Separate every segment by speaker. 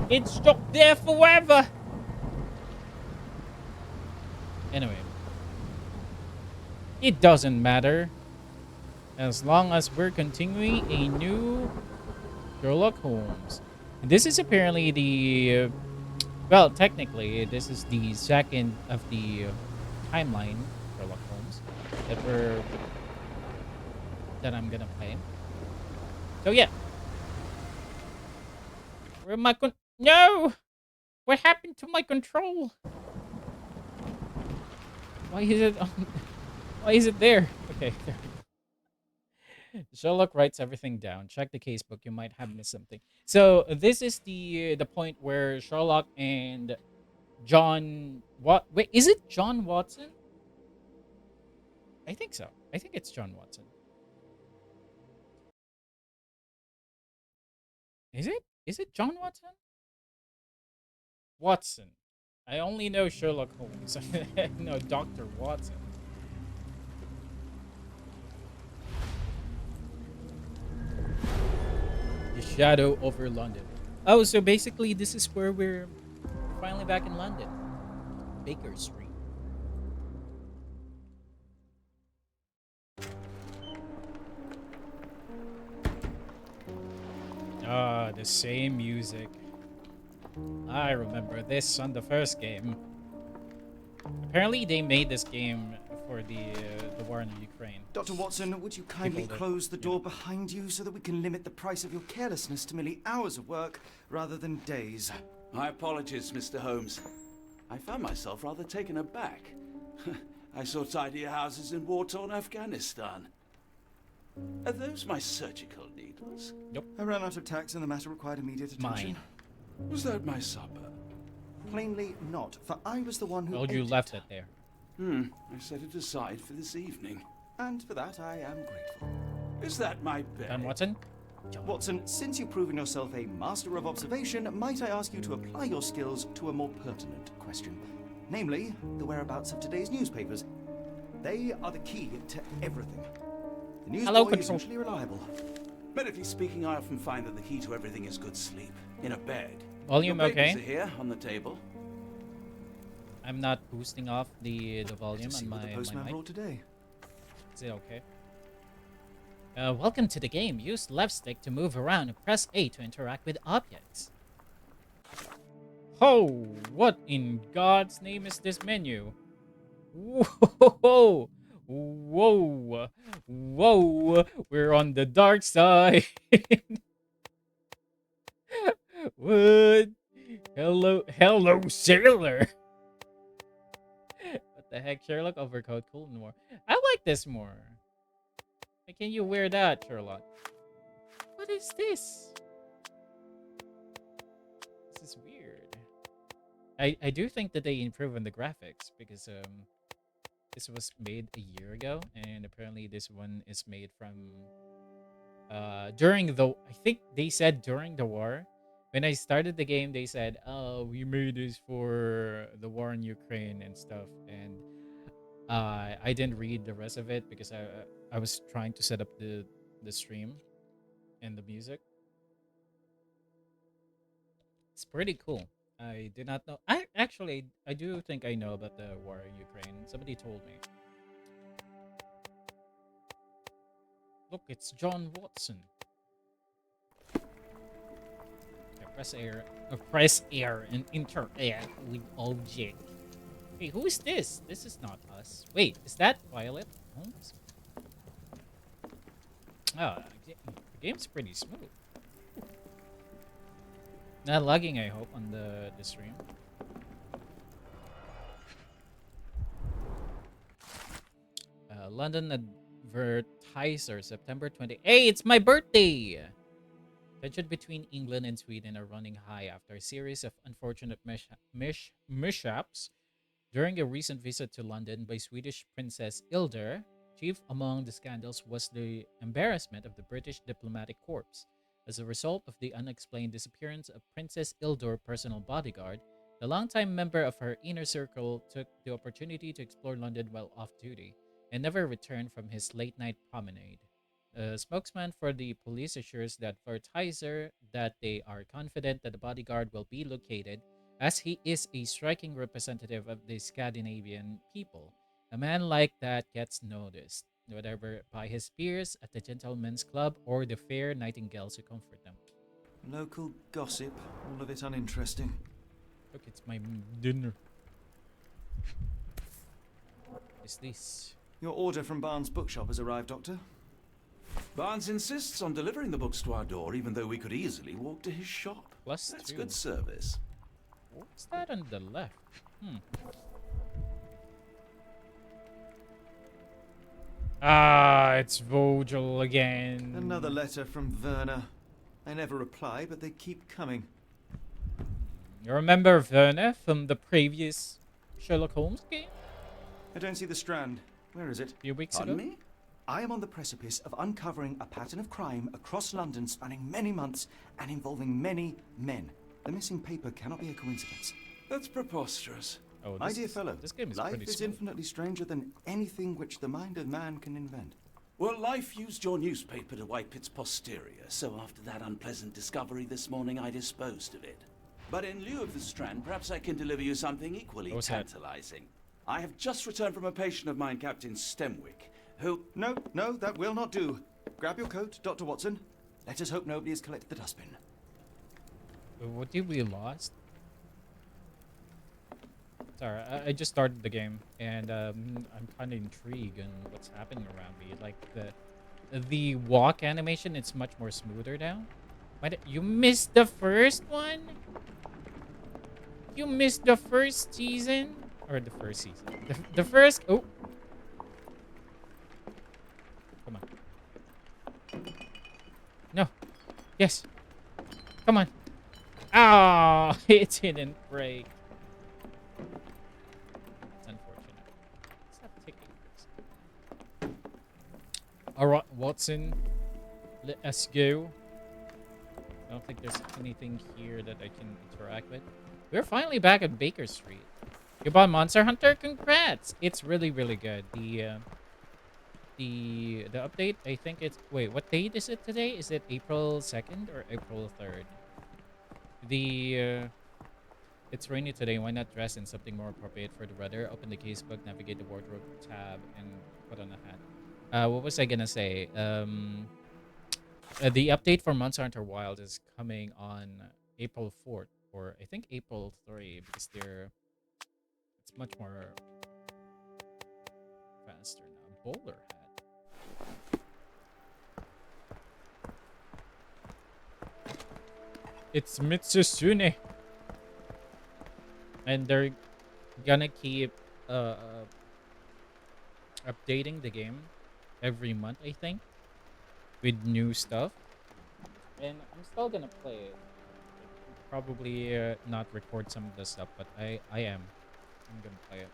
Speaker 1: It's stuck there forever. Anyway, it doesn't matter as long as we're continuing a new Sherlock Holmes. And this is apparently the well, technically, this is the second of the timeline Sherlock Holmes that I'm gonna play. So yeah, where my no? What happened to my control? Why is it on? Why is it there? Okay. Sherlock writes everything down. Check the casebook. You might have missed something. So this is the point where Sherlock and John. What? Wait, is it John Watson? I think so. I think it's John Watson. Is it? Is it John Watson? Watson. I only know Sherlock Holmes. No, Dr. Watson. The shadow over London. Oh, so basically this is where we're finally back in London. Baker Street. Ah, the same music. I remember this on the first game. Apparently they made this game for the war in Ukraine.
Speaker 2: Dr. Watson, would you kindly close the door behind you so that we can limit the price of your carelessness to merely hours of work rather than days?
Speaker 3: My apologies, Mr. Holmes. I found myself rather taken aback. I saw tidier houses in war-torn Afghanistan. Are those my surgical needles?
Speaker 1: Nope.
Speaker 2: I ran out of tacks and the matter required immediate attention.
Speaker 1: Mine.
Speaker 3: Was that my supper?
Speaker 2: Plainly not, for I was the one who
Speaker 1: Well, you left it there.
Speaker 3: I set it aside for this evening.
Speaker 2: And for that, I am grateful.
Speaker 3: Is that my bed?
Speaker 1: John Watson?
Speaker 2: Watson, since you've proven yourself a master of observation, might I ask you to apply your skills to a more pertinent question? Namely, the whereabouts of today's newspapers. They are the key to everything. The news
Speaker 1: Hello,
Speaker 2: boy is
Speaker 1: Control.
Speaker 2: usually reliable.
Speaker 3: Medically speaking, I often find that the key to everything is good sleep. In a bed.
Speaker 1: Volume
Speaker 3: Your papers
Speaker 1: okay?
Speaker 3: are here on the table.
Speaker 1: I'm not boosting off the volume
Speaker 2: To see
Speaker 1: on
Speaker 2: what the
Speaker 1: my
Speaker 2: postman
Speaker 1: mic.
Speaker 2: brought today.
Speaker 1: Is it okay? Welcome to the game. Use left stick to move around and press A to interact with objects. Oh, what in God's name is this menu? Whoa! Whoa! Whoa! We're on the dark side. What? Hello, sailor. What the heck, Sherlock? Overcoat, cool and more. I like this more. Why can't you wear that, Sherlock? What is this? This is weird. I do think that they improved on the graphics because this was made a year ago and apparently this one is made from during the I think they said during the war. When I started the game, they said, "Oh, we made this for the war in Ukraine and stuff." And I didn't read the rest of it because I was trying to set up the stream and the music. It's pretty cool. I did not know. I do think I know about the war in Ukraine. Somebody told me. Look, it's John Watson. Okay, press air and interact with object. Hey, who is this? This is not us. Wait, is that Violet Holmes? Oh, the game's pretty smooth. Not lagging, I hope, on the stream. London Advertiser, September 20. Hey, it's my birthday! Tension between England and Sweden are running high after a series of unfortunate mishaps during a recent visit to London by Swedish Princess Ilder. Chief among the scandals was the embarrassment of the British diplomatic corps. As a result of the unexplained disappearance of Princess Ilder's personal bodyguard, the longtime member of her inner circle took the opportunity to explore London while off duty and never returned from his late night promenade. A spokesman for the police assures the advertiser that they are confident that the bodyguard will be located, as he is a striking representative of the Scandinavian people. A man like that gets noticed, whether by his peers at the gentlemen's club or the fair nightingales who comfort them.
Speaker 2: Local gossip, all of it uninteresting.
Speaker 1: Look, it's my dinner. Is this?
Speaker 2: Your order from Barnes' bookshop has arrived, Doctor.
Speaker 3: Barnes insists on delivering the books to our door, even though we could easily walk to his shop.
Speaker 1: Plus
Speaker 3: That's
Speaker 1: two.
Speaker 3: good service.
Speaker 1: What's that on the left? Ah, it's Vogel again.
Speaker 2: Another letter from Werner. I never reply, but they keep coming.
Speaker 1: You remember Werner from the previous Sherlock Holmes game
Speaker 2: I don't see the strand. Where is it?
Speaker 1: a few weeks
Speaker 3: Pardon
Speaker 1: ago?
Speaker 3: me?
Speaker 2: I am on the precipice of uncovering a pattern of crime across London spanning many months and involving many men. The missing paper cannot be a coincidence.
Speaker 3: That's preposterous.
Speaker 1: Oh,
Speaker 2: My dear fellow,
Speaker 1: this game is
Speaker 2: life
Speaker 1: pretty
Speaker 2: is
Speaker 1: smooth.
Speaker 2: infinitely stranger than anything which the mind of man can invent.
Speaker 3: Well, life used your newspaper to wipe its posterior, so after that unpleasant discovery this morning, I disposed of it. But in lieu of the strand, perhaps I can deliver you something equally
Speaker 1: What was that?
Speaker 3: tantalizing. I have just returned from a patient of mine, Captain Stemwick, who...
Speaker 2: No, that will not do. Grab your coat, Dr. Watson. Let us hope nobody has collected the dustbin.
Speaker 1: What did we lost? Sorry, I just started the game, and I'm kind of intrigued on what's happening around me. Like the walk animation, it's much more smoother now. You missed the first one? You missed the first season? Or the first season? The first... Oh! Come on. No. Yes. Come on. Oh, it didn't break. It's unfortunate. Stop taking this. Alright, Watson. Let us go. I don't think there's anything here that I can interact with. We're finally back at Baker Street. You bought Monster Hunter? Congrats! It's really, really good. The update, I think it's... Wait, what date is it today? Is it April 2nd or April 3rd? It's rainy today. Why not dress in something more appropriate for the weather? Open the casebook, navigate the wardrobe tab, and put on a hat. What was I gonna say? The update for Monster Hunter Wild is coming on April 4th, or I think April 3, because it's much more faster now. Bowler hat. It's Mitsusune. And they're gonna keep updating the game every month, I think, with new stuff. And I'm still gonna play it. Probably not record some of the stuff, but I'm gonna play it.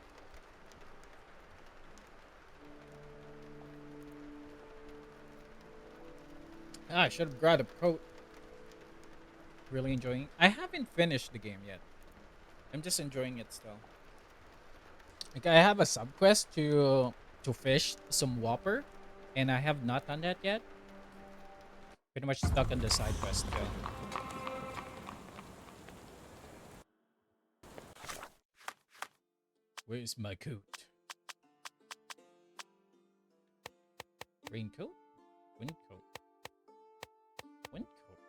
Speaker 1: I should have grabbed a coat. Really enjoying. I haven't finished the game yet. I'm just enjoying it still. Like, I have a sub quest to fish some whopper, and I have not done that yet. Pretty much stuck on the side quest still. Where's my coat? Raincoat? Windcoat? Windcoat?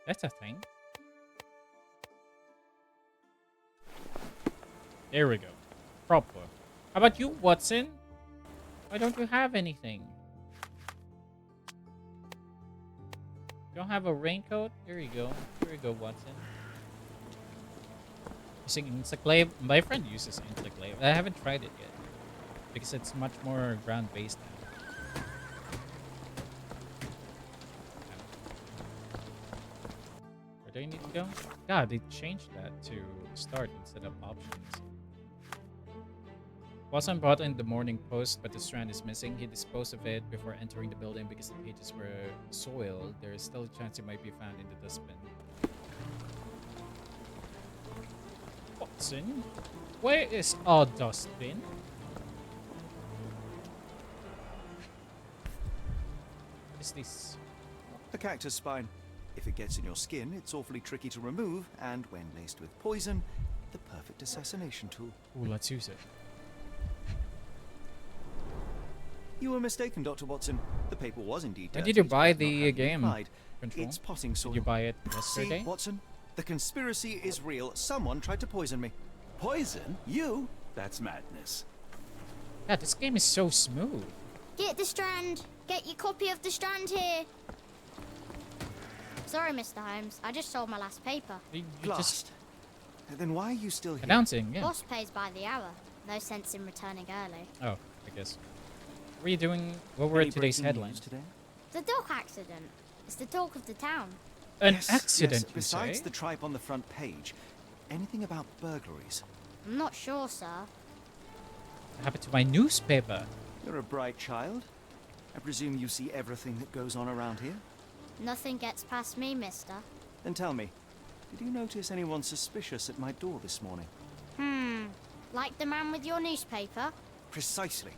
Speaker 1: That's a thing. There we go. Proper. How about you, Watson? Why don't you have anything? You don't have a raincoat? Here you go. Here you go, Watson. Using Instaclave? My friend uses Instaclave. I haven't tried it yet. Because it's much more ground-based now. Where do I need to go? God, they changed that to start instead of options. Watson brought in the morning post, but the strand is missing. He disposed of it before entering the building because the pages were soiled. There is still a chance it might be found in the dustbin. Watson? Where is our dustbin? is this?
Speaker 2: A cactus spine. If it gets in your skin, it's awfully tricky to remove, and when laced with poison, the perfect assassination tool.
Speaker 1: Ooh, let's use it.
Speaker 2: You were mistaken, Dr. Watson. The paper was indeed
Speaker 1: When
Speaker 2: dirty.
Speaker 1: did you buy
Speaker 2: but not how
Speaker 1: the
Speaker 2: you
Speaker 1: game?
Speaker 2: applied.
Speaker 1: Control?
Speaker 2: It's potting soil.
Speaker 1: Did you buy it
Speaker 2: See,
Speaker 1: yesterday?
Speaker 2: Watson? The conspiracy is real. Someone tried to poison me.
Speaker 3: Poison? You? That's madness.
Speaker 1: Yeah, this game is so smooth.
Speaker 4: Get the Strand. Get your copy of the Strand here. Sorry, Mr. Holmes. I just sold my last paper.
Speaker 1: You
Speaker 2: Blast.
Speaker 1: just
Speaker 2: Then why are you still here?
Speaker 1: announcing, yeah.
Speaker 4: Boss pays by the hour. No sense in returning early.
Speaker 1: Oh, I guess. What were you doing? What were
Speaker 2: Any
Speaker 1: today's
Speaker 2: breaking
Speaker 1: headlines?
Speaker 2: news today?
Speaker 4: The dog accident. It's the talk of the town.
Speaker 1: An
Speaker 2: Yes,
Speaker 1: accident,
Speaker 2: yes.
Speaker 1: you
Speaker 2: Besides
Speaker 1: say?
Speaker 2: the tripe on the front page, anything about burglaries?
Speaker 4: I'm not sure, sir.
Speaker 1: What happened to my newspaper?
Speaker 2: You're a bright child. I presume you see everything that goes on around here?
Speaker 4: Nothing gets past me, mister.
Speaker 2: Then tell me, did you notice anyone suspicious at my door this morning?
Speaker 4: Like the man with your newspaper?
Speaker 2: Precisely.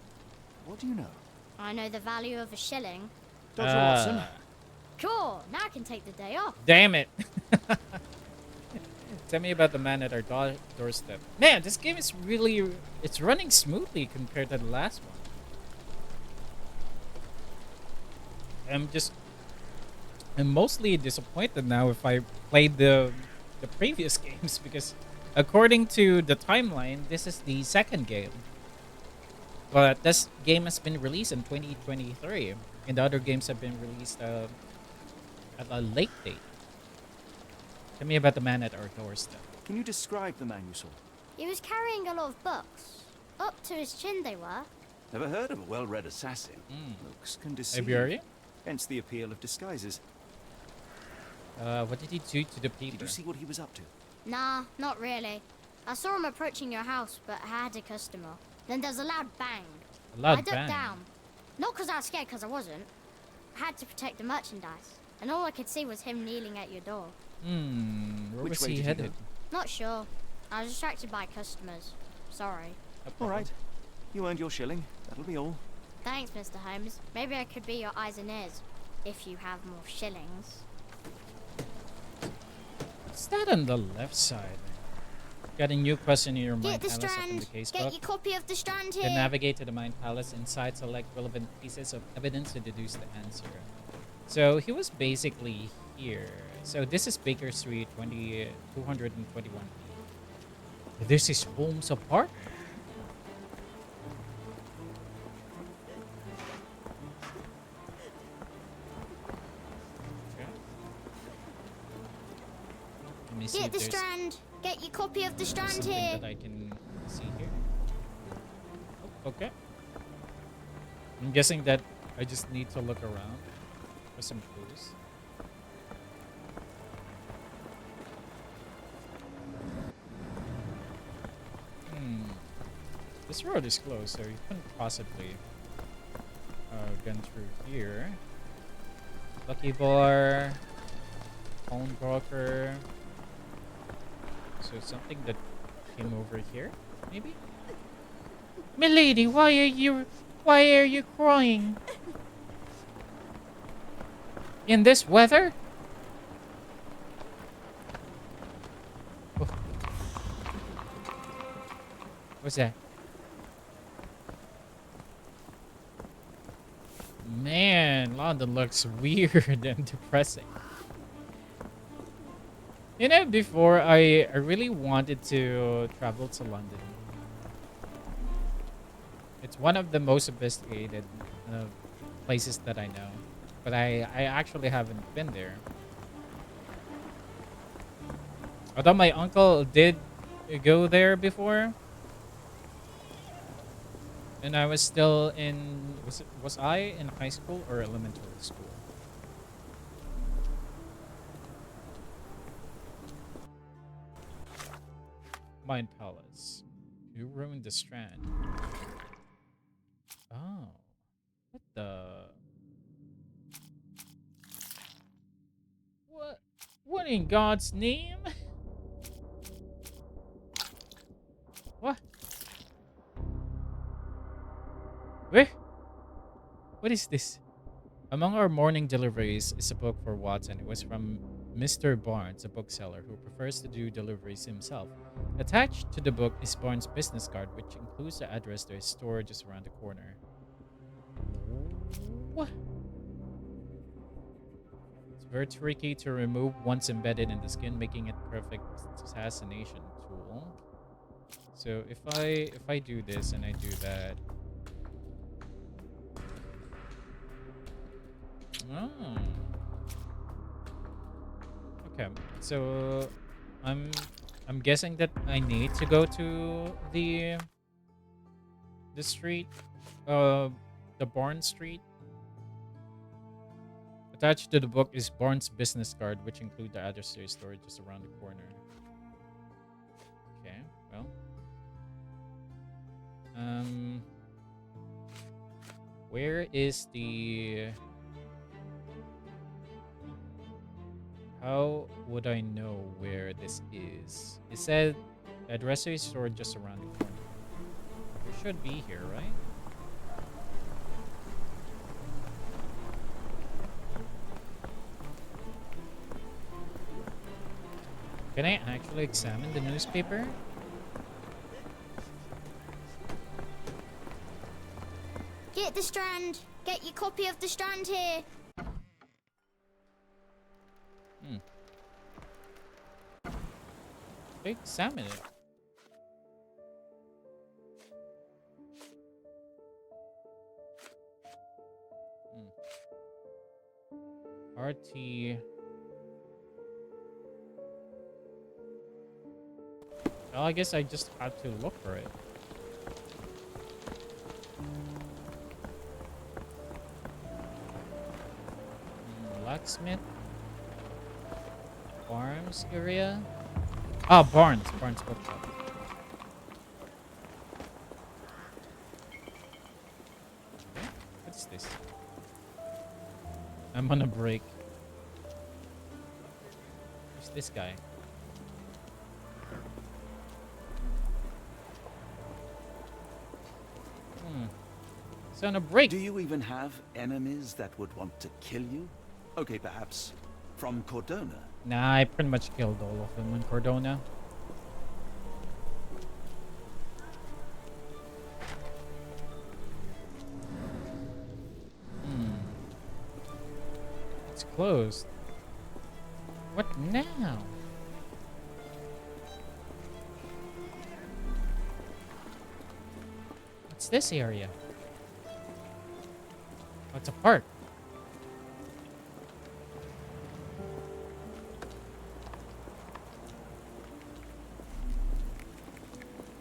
Speaker 2: What do you know?
Speaker 4: I know the value of a shilling.
Speaker 2: Dr. Watson,
Speaker 4: Cool, now I can take the day off.
Speaker 1: Damn it! Tell me about the man at our doorstep. Man, this game is really... It's running smoothly compared to the last one. I'm mostly disappointed now if I played the previous games because according to the timeline, this is the second game. But this game has been released in 2023 and the other games have been released at a late date. Tell me about the man at our doorstep.
Speaker 2: can you describe the man you saw?
Speaker 4: He was carrying a lot of books. Up to his chin they were.
Speaker 3: Never heard of a well-read assassin.
Speaker 2: Looks can deceive.
Speaker 1: Iberia?
Speaker 2: Hence the appeal of disguises.
Speaker 1: What did he do to the people?
Speaker 2: Did you see what he was up to?
Speaker 4: Nah, not really. I saw him approaching your house, but I had a customer. Then there's a loud bang.
Speaker 1: A loud
Speaker 4: I ducked
Speaker 1: bang.
Speaker 4: down. Not because I was scared, because I wasn't. I had to protect the merchandise. And all I could see was him kneeling at your door.
Speaker 1: Where
Speaker 2: Which
Speaker 1: was
Speaker 2: way
Speaker 1: he
Speaker 2: did he
Speaker 1: headed?
Speaker 2: go?
Speaker 4: Not sure. I was distracted by customers. Sorry.
Speaker 1: No
Speaker 2: All
Speaker 1: problem.
Speaker 2: right. You earned your shilling. That'll be all.
Speaker 4: Thanks, Mr. Holmes. Maybe I could be your eyes and ears. If you have more shillings.
Speaker 1: What's that on the left side? Got a new question in your
Speaker 4: Get
Speaker 1: mind
Speaker 4: the
Speaker 1: palace up in
Speaker 4: Strand.
Speaker 1: the case
Speaker 4: Get
Speaker 1: book.
Speaker 4: your copy of the Strand
Speaker 1: Then
Speaker 4: here.
Speaker 1: navigate to the Mind Palace inside, select relevant pieces of evidence to deduce the answer. So he was basically here. So this is Baker Street, 221. This is Holmes' apartment. Okay. Let me see
Speaker 4: Get
Speaker 1: if
Speaker 4: the
Speaker 1: there's
Speaker 4: Strand. Get your copy of the Strand
Speaker 1: something
Speaker 4: here.
Speaker 1: that I can see here. Oh, okay. I'm guessing that I just need to look around for some clues. This road is closed, so you couldn't possibly gone through here. Lucky bar, pawnbroker. So something that came over here, maybe? Milady, why are you crying? In this weather? Oh. What's that? Man, London looks weird and depressing. You know, before I really wanted to travel to London. It's one of the most investigated places that I know. But I actually haven't been there. Although my uncle did go there before. And I was still in... Was I in high school or elementary school? Mind Palace. You ruined the Strand. Oh. What the... What in God's name? What? Where? What is this? Among our morning deliveries is a book for Watson. It was from Mr. Barnes, a bookseller who prefers to do deliveries himself. Attached to the book is Barnes' business card, which includes the address to his store just around the corner. What? It's very tricky to remove once embedded in the skin, making it perfect assassination tool. So if I do this and I do that. Oh. Okay. So I'm I'm guessing that I need to go to the street, uh, the Barn Street. Attached to the book is Barnes' business card, which include the address to his store just around the corner. Okay, well, um, where is the? How would I know where this is? It said address to his store just around the corner. It should be here, right? Can I actually examine the newspaper?
Speaker 4: Get the Strand. Get your copy of the Strand here.
Speaker 1: Hmm. Examine it. RT. Well, I guess I just have to look for it. Blacksmith. Farms area. Ah, Barnes. Barnes bookshop. Okay. What's this? I'm on a break. Who's this guy? It's on a break.
Speaker 3: Do you even have enemies that would want to kill you? Okay, perhaps from Cordona.
Speaker 1: Nah, I pretty much killed all of them in Cordona. It's closed. What now? What's this area? Oh, it's a park.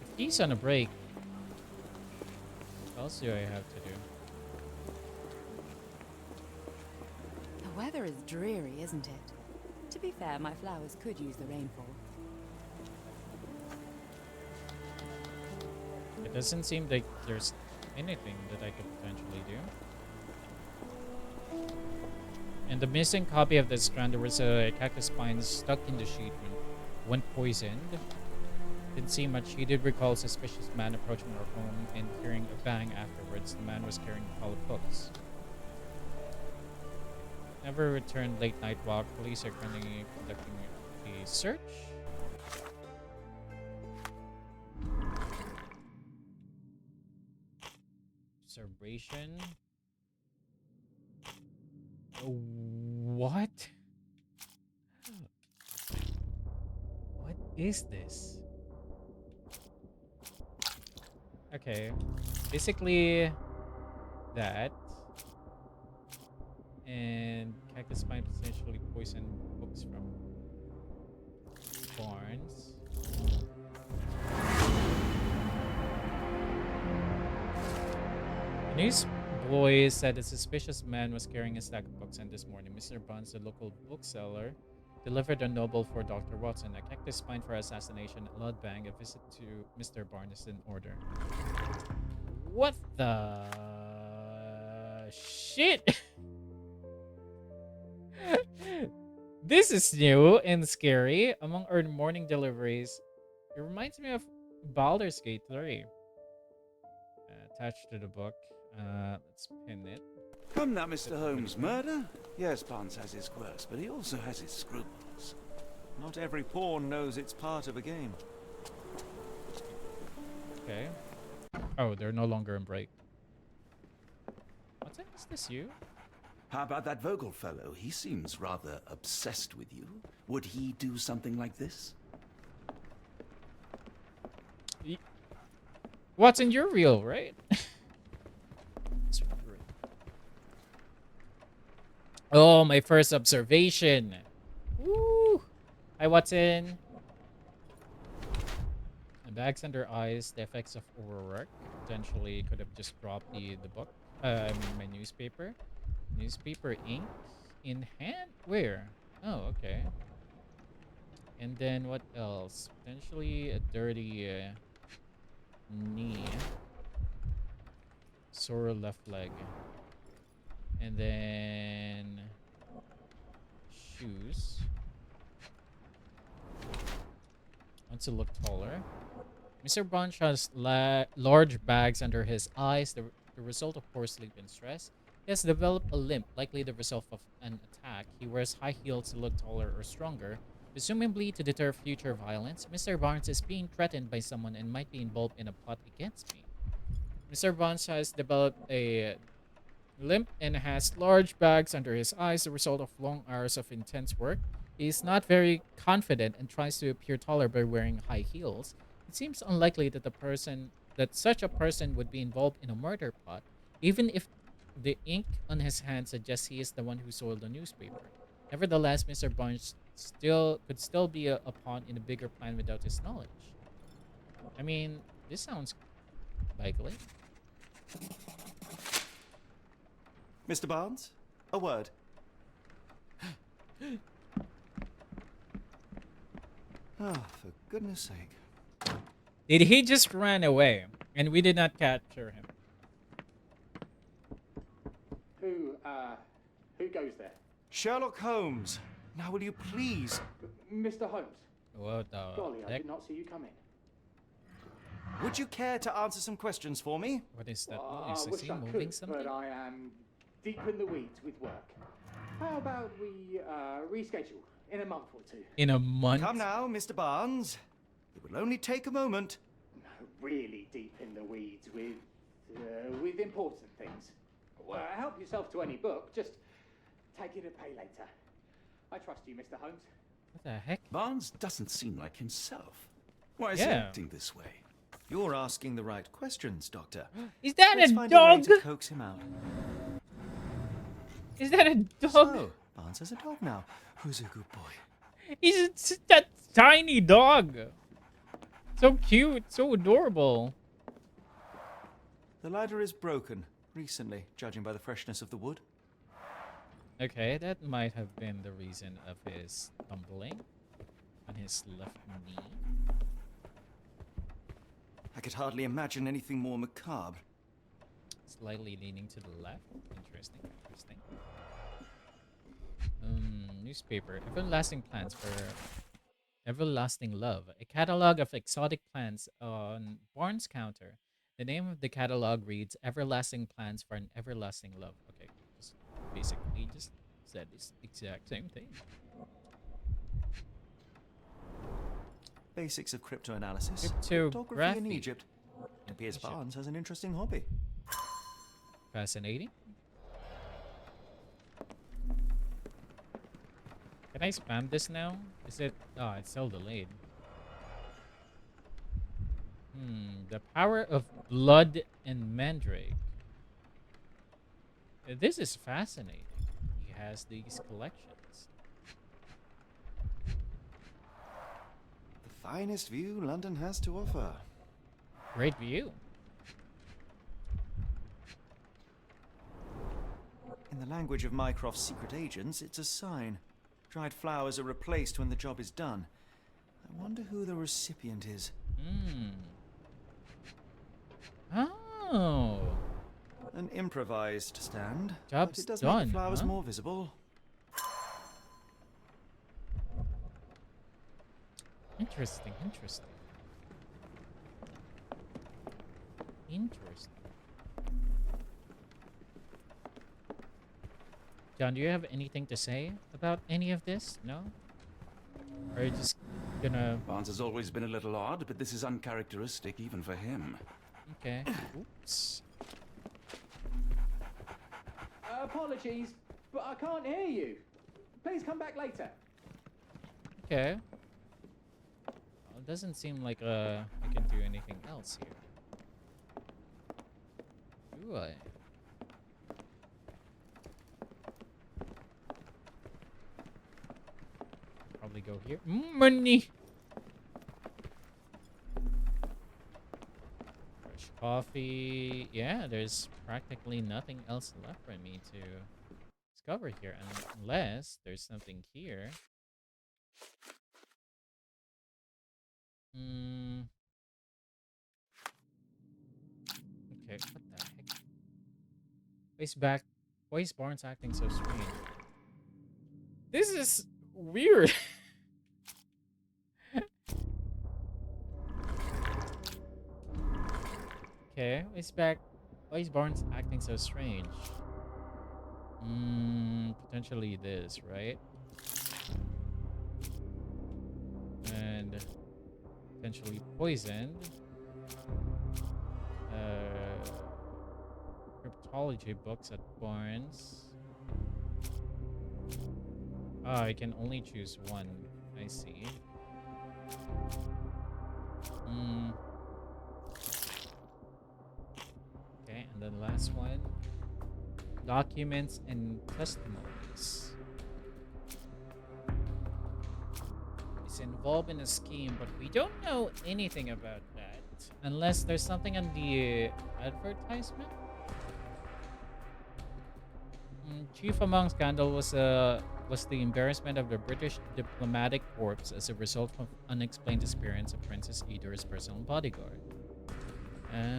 Speaker 1: If he's on a break, what else do I have to do?
Speaker 5: The weather is dreary, isn't it? To be fair, my flowers could use the rainfall.
Speaker 1: It doesn't seem like there's anything that I could potentially do. And the missing copy of the Strand, there was a cactus spine stuck in the sheet when poisoned. Didn't see much. He did recall a suspicious man approaching our home and hearing a bang afterwards. The man was carrying a pile of books. Never returned late night walk. Police are currently conducting a search. Observation. What? What is this? Okay. Basically that. And cactus spine potentially poisoned books from Barnes. The newsboy said a suspicious man was carrying a stack of books, and this morning Mr. Barnes, the local bookseller, delivered a novel for Dr. Watson, a cactus spine for assassination, a loud bang, a visit to Mr. Barnes in order. What the shit? This is new and scary. Among our morning deliveries, it reminds me of Baldur's Gate 3. Attached to the book. Let's pin it.
Speaker 3: Come now, Mr. Holmes. Murder? Yes, Barnes has his quirks, but he also has his scruples.
Speaker 2: Not every pawn knows it's part of a game.
Speaker 1: Okay. Oh, they're no longer in break. What's it? Is this you?
Speaker 3: How about that Vogel fellow? He seems rather obsessed with you. Would he do something like this?
Speaker 1: Watson, you're real, right? Oh, my first observation. Woo! Hi, Watson. The bags under eyes, the effects of overwork. Potentially could have just dropped the book. I mean, my newspaper. Newspaper ink in hand? Where? Oh, okay. And then what else? Potentially a dirty knee. Sore left leg. And then shoes. Wants to look taller. Mr. Bunch has large bags under his eyes, the result of poor sleep and stress. He has developed a limp, likely the result of an attack. He wears high heels to look taller or stronger, presumably to deter future violence. Mr. Barnes is being threatened by someone and might be involved in a plot against me. Mr. Barnes has developed a limp and has large bags under his eyes, the result of long hours of intense work. He is not very confident and tries to appear taller by wearing high heels. It seems unlikely that such a person would be involved in a murder plot, even if the ink on his hand suggests he is the one who soiled the newspaper. Nevertheless, Mr. Barnes could still be a pawn in a bigger plan without his knowledge. I mean, this sounds likely.
Speaker 2: Mr. Barnes, a word. Oh, for goodness sake.
Speaker 1: Did he just run away and we did not capture him?
Speaker 6: Who goes there?
Speaker 2: Sherlock Holmes. Now will you please?
Speaker 6: Mr. Holmes.
Speaker 1: What the
Speaker 6: Golly, I
Speaker 1: heck?
Speaker 6: did not see you come in.
Speaker 2: Would you care to answer some questions for me?
Speaker 1: What is that?
Speaker 6: Well,
Speaker 1: Is
Speaker 6: I wish
Speaker 1: he
Speaker 6: I
Speaker 1: moving
Speaker 6: could,
Speaker 1: something?
Speaker 6: but I am deep in the weeds with work. How about we reschedule in a month or two?
Speaker 1: In a month?
Speaker 2: Come now, Mr. Barnes. It will only take a moment.
Speaker 6: No, really deep in the weeds with important things. Well, help yourself to any book. Just take it to pay later. I trust you, Mr. Holmes.
Speaker 1: What the heck?
Speaker 3: Barnes doesn't seem like himself. Why is he
Speaker 1: Yeah.
Speaker 3: acting this way?
Speaker 2: You're asking the right questions, Doctor.
Speaker 1: Is that
Speaker 2: Let's
Speaker 1: a
Speaker 2: find a way
Speaker 1: dog?
Speaker 2: to coax him out.
Speaker 1: Is that a dog?
Speaker 2: So, Barnes has a dog now. Who's a good boy?
Speaker 1: He's that tiny dog. So cute, so adorable.
Speaker 2: The ladder is broken recently, judging by the freshness of the wood.
Speaker 1: Okay, that might have been the reason of his tumbling on his left knee.
Speaker 2: I could hardly imagine anything more macabre.
Speaker 1: Slightly leaning to the left. Interesting, interesting. Newspaper. Everlasting plants for everlasting love. A catalog of exotic plants on Barnes' counter. The name of the catalog reads Everlasting Plants for an Everlasting Love. Okay, just basically just said this exact same thing.
Speaker 2: Basics of cryptoanalysis.
Speaker 1: Cryptography.
Speaker 2: Cryptography in Egypt. It appears Barnes has an interesting hobby.
Speaker 1: Fascinating. Can I spam this now? Is it? Oh, it's still delayed. The power of blood and mandrake. This is fascinating. He has these collections.
Speaker 2: The finest view London has to offer.
Speaker 1: Great view.
Speaker 2: In the language of Mycroft's secret agents, it's a sign. Dried flowers are replaced when the job is done. I wonder who the recipient is.
Speaker 1: Oh.
Speaker 2: An improvised stand.
Speaker 1: Job's
Speaker 2: but it does
Speaker 1: done,
Speaker 2: make the flowers
Speaker 1: huh?
Speaker 2: more visible.
Speaker 1: Interesting, interesting. Interesting. John, do you have anything to say about any of this? No? Or are you just gonna...
Speaker 3: Barnes has always been a little odd, but this is uncharacteristic even for him.
Speaker 1: Okay. Oops.
Speaker 6: Apologies, but I can't hear you. Please come back later.
Speaker 1: Okay. Well, it doesn't seem like I can do anything else here. Do I? Probably go here. Money! Fresh coffee. Yeah, there's practically nothing else left for me to discover here. Unless there's something here. Okay, what the heck? Why is Barnes acting so strange? This is weird. Okay, why is Barnes acting so strange? Potentially this, right? And potentially poisoned. Cryptology books at Barnes. Ah, I can only choose one. I see. Okay, and then last one. Documents and testimonies. He's involved in a scheme, but we don't know anything about that. Unless there's something on the advertisement. Chief among scandal was the embarrassment of the British diplomatic corps as a result of unexplained disappearance of Princess Edor's personal bodyguard.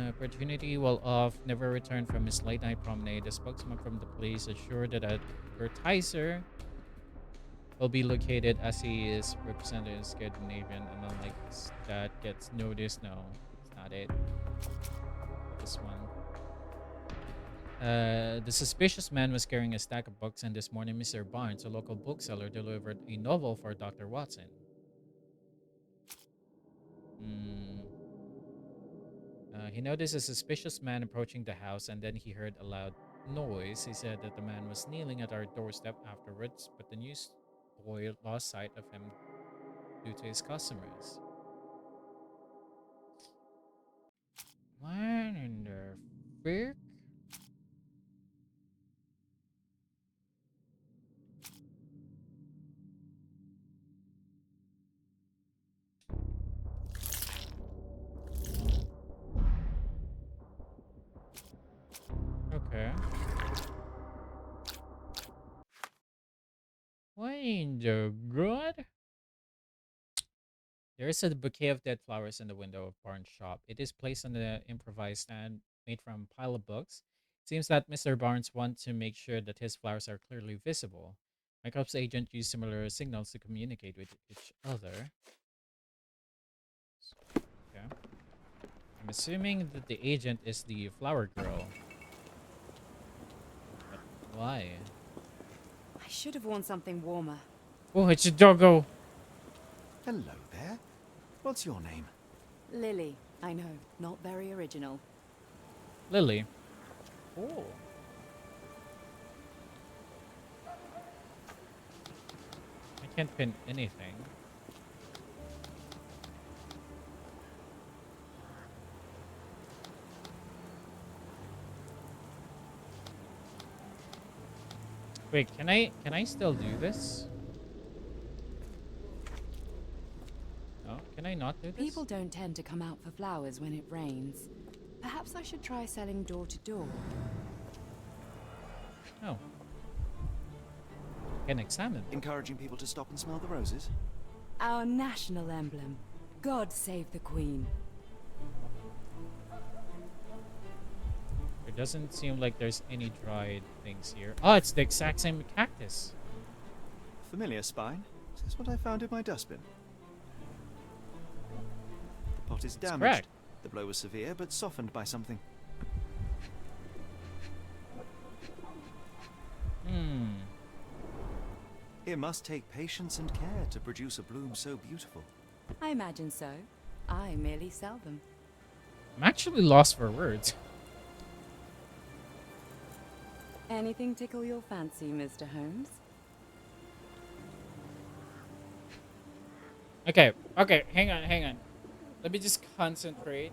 Speaker 1: Opportunity well off, never returned from his late night promenade. A spokesman from the police assured that advertiser will be located as he is represented in Scandinavian, and unlike that gets noticed. No, it's not it. This one. The suspicious man was carrying a stack of books, and this morning Mr. Barnes, a local bookseller, delivered a novel for Dr. Watson. He noticed a suspicious man approaching the house, and then he heard a loud noise. He said that the man was kneeling at our doorstep afterwards, but the newsboy lost sight of him due to his customers. What in the frick? Okay. What in the god? There is a bouquet of dead flowers in the window of Barnes' shop. It is placed on the improvised stand made from a pile of books. It seems that Mr. Barnes wants to make sure that his flowers are clearly visible. Mycroft's agent used similar signals to communicate with each other. Okay. I'm assuming that the agent is the flower girl. But why?
Speaker 5: I should have worn something warmer.
Speaker 1: Oh, it's a doggo.
Speaker 2: Hello there. What's your name?
Speaker 5: Lily, I know, not very original.
Speaker 1: Lily. Oh. I can't pin anything. Wait, can I still do this? No, can I not do this?
Speaker 5: People don't tend to come out for flowers when it rains. Perhaps I should try selling door to door.
Speaker 1: No. Can examine.
Speaker 2: Encouraging people to stop and smell the roses?
Speaker 5: Our national emblem. God save the Queen.
Speaker 1: There doesn't seem like there's any dried things here. Oh, it's the exact same cactus.
Speaker 2: Familiar spine? This is what I found in my dustbin. The pot is damaged.
Speaker 1: Correct.
Speaker 2: The blow was severe, but softened by something. It must take patience and care to produce a bloom so beautiful.
Speaker 5: I imagine so. I merely sell them.
Speaker 1: I'm actually lost for words.
Speaker 5: Anything tickle your fancy, Mr. Holmes?
Speaker 1: Okay, hang on. Let me just concentrate.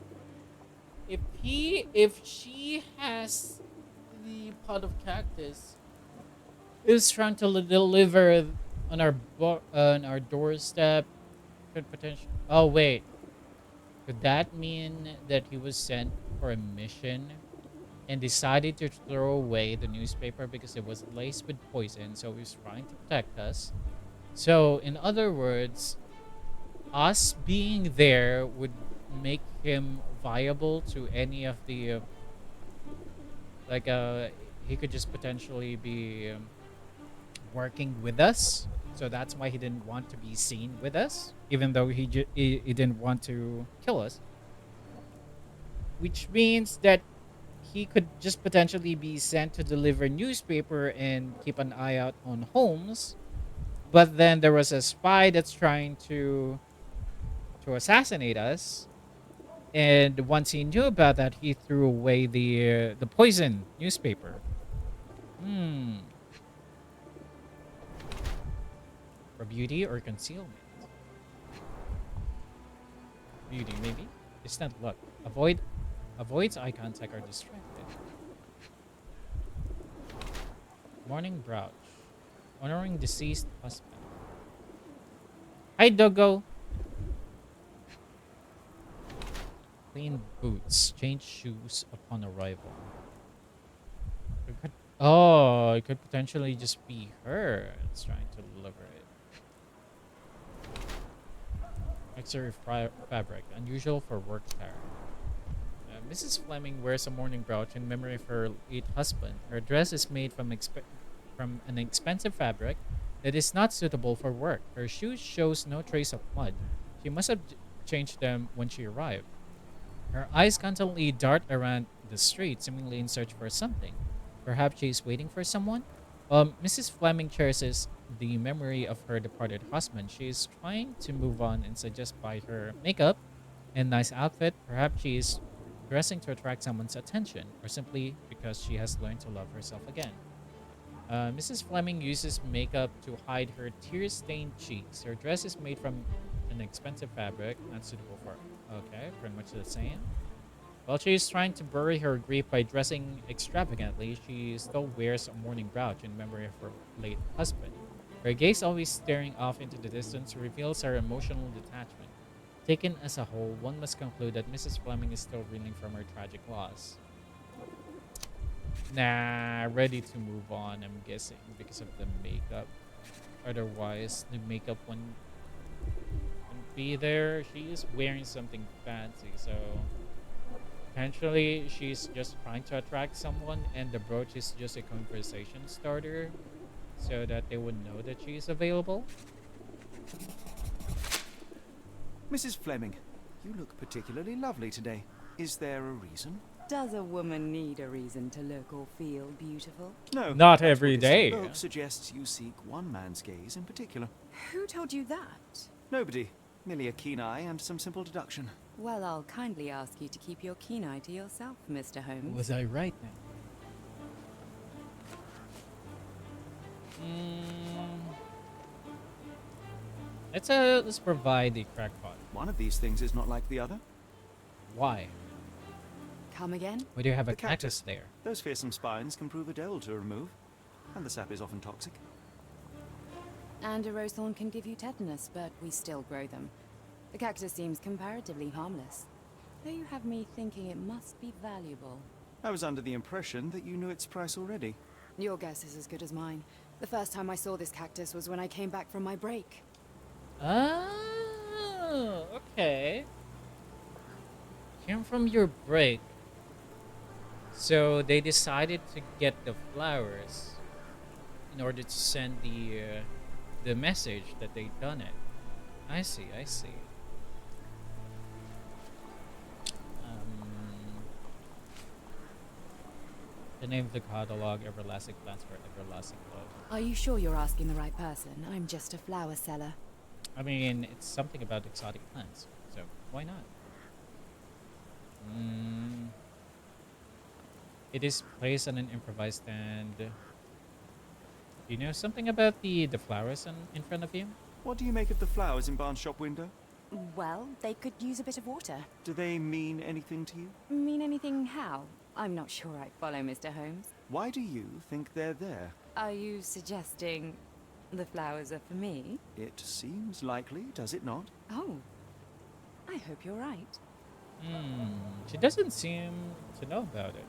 Speaker 1: If she has the pot of cactus, is trying to deliver on on our doorstep, could potentially. Oh wait, could that mean that he was sent for a mission and decided to throw away the newspaper because it was laced with poison? So he was trying to protect us. So in other words, us being there would make him viable to any of the like he could just potentially be working with us, so that's why he didn't want to be seen with us, even though he didn't want to kill us, which means that he could just potentially be sent to deliver newspaper and keep an eye out on Holmes. But then there was a spy that's trying to assassinate us, and once he knew about that, he threw away the poison newspaper. For beauty or concealment? Beauty, maybe. Distant look. Avoids eye contact or distracted. Morning grouch. Honoring deceased husband. Hi, doggo. Clean boots. Change shoes upon arrival. Oh, it could potentially just be her that's trying to deliver it. Exterior fabric. Unusual for work attire. Mrs. Fleming wears a morning grouch in memory of her late husband. Her dress is made from an expensive fabric that is not suitable for work. Her shoes shows no trace of mud. She must have changed them when she arrived. Her eyes constantly dart around the street, seemingly in search for something. Perhaps she is waiting for someone? Mrs. Fleming cherishes the memory of her departed husband. She is trying to move on and suggests by her makeup and nice outfit, perhaps she is dressing to attract someone's attention, or simply because she has learned to love herself again. Mrs. Fleming uses makeup to hide her tear-stained cheeks. Her dress is made from an expensive fabric, not suitable for. Okay, pretty much the same. While she is trying to bury her grief by dressing extravagantly, she still wears a morning grouch in memory of her late husband. Her gaze, always staring off into the distance, reveals her emotional detachment. Taken as a whole, one must conclude that Mrs. Fleming is still reeling from her tragic loss. Nah, ready to move on, I'm guessing, because of the makeup. Otherwise, the makeup wouldn't be there. She is wearing something fancy, so potentially she's just trying to attract someone, and the brooch is just a conversation starter so that they would know that she's available.
Speaker 2: Mrs. Fleming, you look particularly lovely today. Is there a reason?
Speaker 5: Does a woman need a reason to look or feel beautiful?
Speaker 2: No.
Speaker 1: Not
Speaker 2: that's
Speaker 1: every
Speaker 2: what this
Speaker 1: day.
Speaker 2: book suggests you seek one man's gaze in particular.
Speaker 5: Who told you that?
Speaker 2: Nobody. Merely a keen eye and some simple deduction.
Speaker 5: Well, I'll kindly ask you to keep your keen eye to yourself, Mr. Holmes.
Speaker 1: Was I right then? Let's provide the crackpot.
Speaker 2: One of these things is not like the other.
Speaker 1: Why?
Speaker 5: Come again?
Speaker 1: Why do you have a
Speaker 2: The
Speaker 1: cactus
Speaker 2: cactus.
Speaker 1: there?
Speaker 2: Those fearsome spines can prove a dole to remove, and the sap is often toxic.
Speaker 5: And a rose thorn can give you tetanus, but we still grow them. The cactus seems comparatively harmless, though you have me thinking it must be valuable.
Speaker 2: I was under the impression that you knew its price already.
Speaker 5: Your guess is as good as mine. The first time I saw this cactus was when I came back from my break.
Speaker 1: Oh, okay. Came from your break. So they decided to get the flowers in order to send the message that they done it. I see. The name of the catalog, Everlasting Plants for Everlasting Love.
Speaker 5: Are you sure you're asking the right person? I'm just a flower seller.
Speaker 1: I mean, it's something about exotic plants, so why not? Mm, it is placed on an improvised stand. Do you know something about the flowers in front of you?
Speaker 2: What do you make of the flowers in Barnes' shop window?
Speaker 5: Well, they could use a bit of water.
Speaker 2: Do they mean anything to you?
Speaker 5: Mean anything how? I'm not sure I follow, Mr. Holmes.
Speaker 2: Why do you think they're there?
Speaker 5: Are you suggesting the flowers are for me?
Speaker 2: It seems likely, does it not?
Speaker 5: Oh, I hope you're right.
Speaker 1: She doesn't seem to know about it.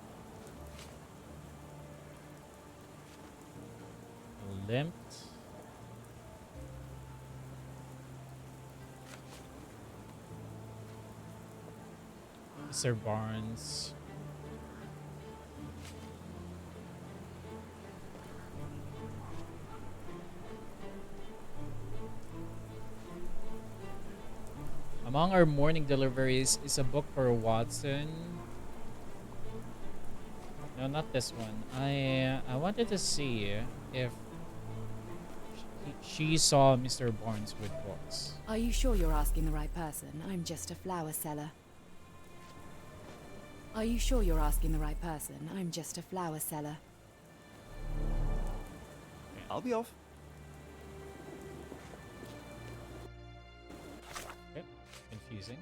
Speaker 1: Limped. Mr. Barnes. Among our morning deliveries is a book for Watson. No, not this one. I wanted to see if she saw Mr. Barnes with books.
Speaker 5: Are you sure you're asking the right person? I'm just a flower seller. Are you sure you're asking the right person? I'm just a flower seller.
Speaker 2: I'll be off.
Speaker 1: Okay, confusing.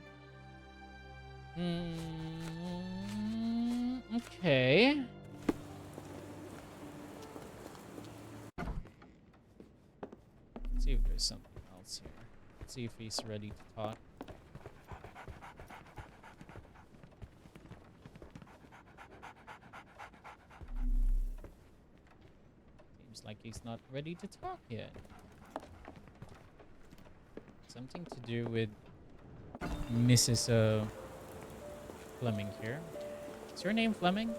Speaker 1: Okay. Let's see if there's something else here. Let's see if he's ready to talk. Seems like he's not ready to talk yet. Something to do with Mrs. Fleming here. Is your name Fleming?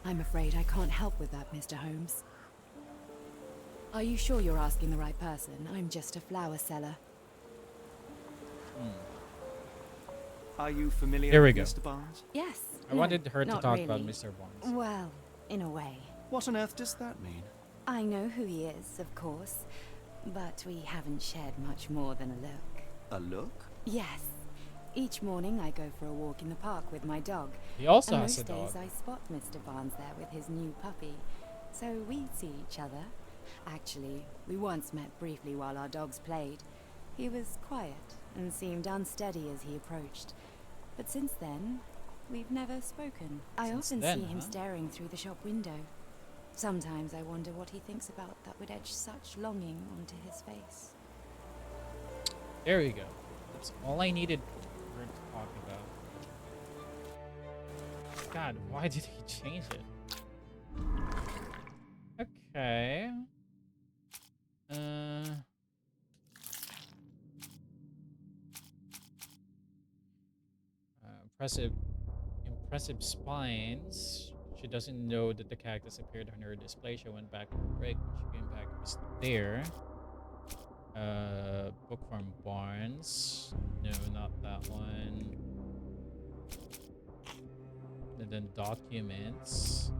Speaker 5: I'm afraid I can't help with that, Mr. Holmes. Are you sure you're asking the right person? I'm just a flower seller.
Speaker 2: Are you familiar
Speaker 1: Here we
Speaker 2: with
Speaker 1: go.
Speaker 2: Mr. Barnes?
Speaker 5: Yes.
Speaker 1: I wanted her to
Speaker 5: not
Speaker 1: talk about
Speaker 5: really.
Speaker 1: Mr. Barnes.
Speaker 5: Well, in a way.
Speaker 2: What on earth does that mean?
Speaker 5: I know who he is, of course, but we haven't shared much more than a look.
Speaker 2: A look?
Speaker 5: Yes. Each morning I go for a walk in the park with my dog.
Speaker 1: He also
Speaker 5: And
Speaker 1: has a
Speaker 5: most
Speaker 1: dog.
Speaker 5: days I spot Mr. Barnes there with his new puppy. So we see each other. Actually, we once met briefly while our dogs played. He was quiet and seemed unsteady as he approached. But since then, we've never spoken. I
Speaker 1: Since
Speaker 5: often
Speaker 1: then,
Speaker 5: see him
Speaker 1: huh?
Speaker 5: staring through the shop window. Sometimes I wonder what he thinks about that would edge such longing onto his face.
Speaker 1: There we go. That's all I needed her to talk about. God, why did he change it? Okay. Impressive, impressive spines. She doesn't know that the cactus appeared on her display. She went back for a break. She came back, it was there. Book from Barnes. No, not that one. And then documents.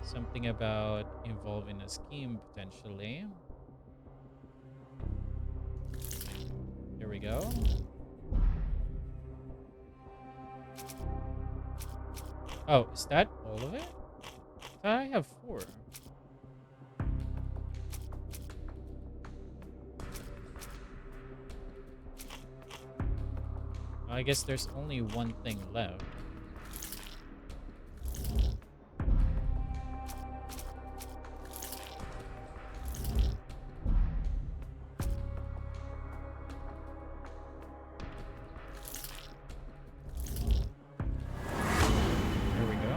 Speaker 1: Something about involving a scheme potentially. Here we go. Oh, is that all of it? I have 4. I guess there's only one thing left. Here we go.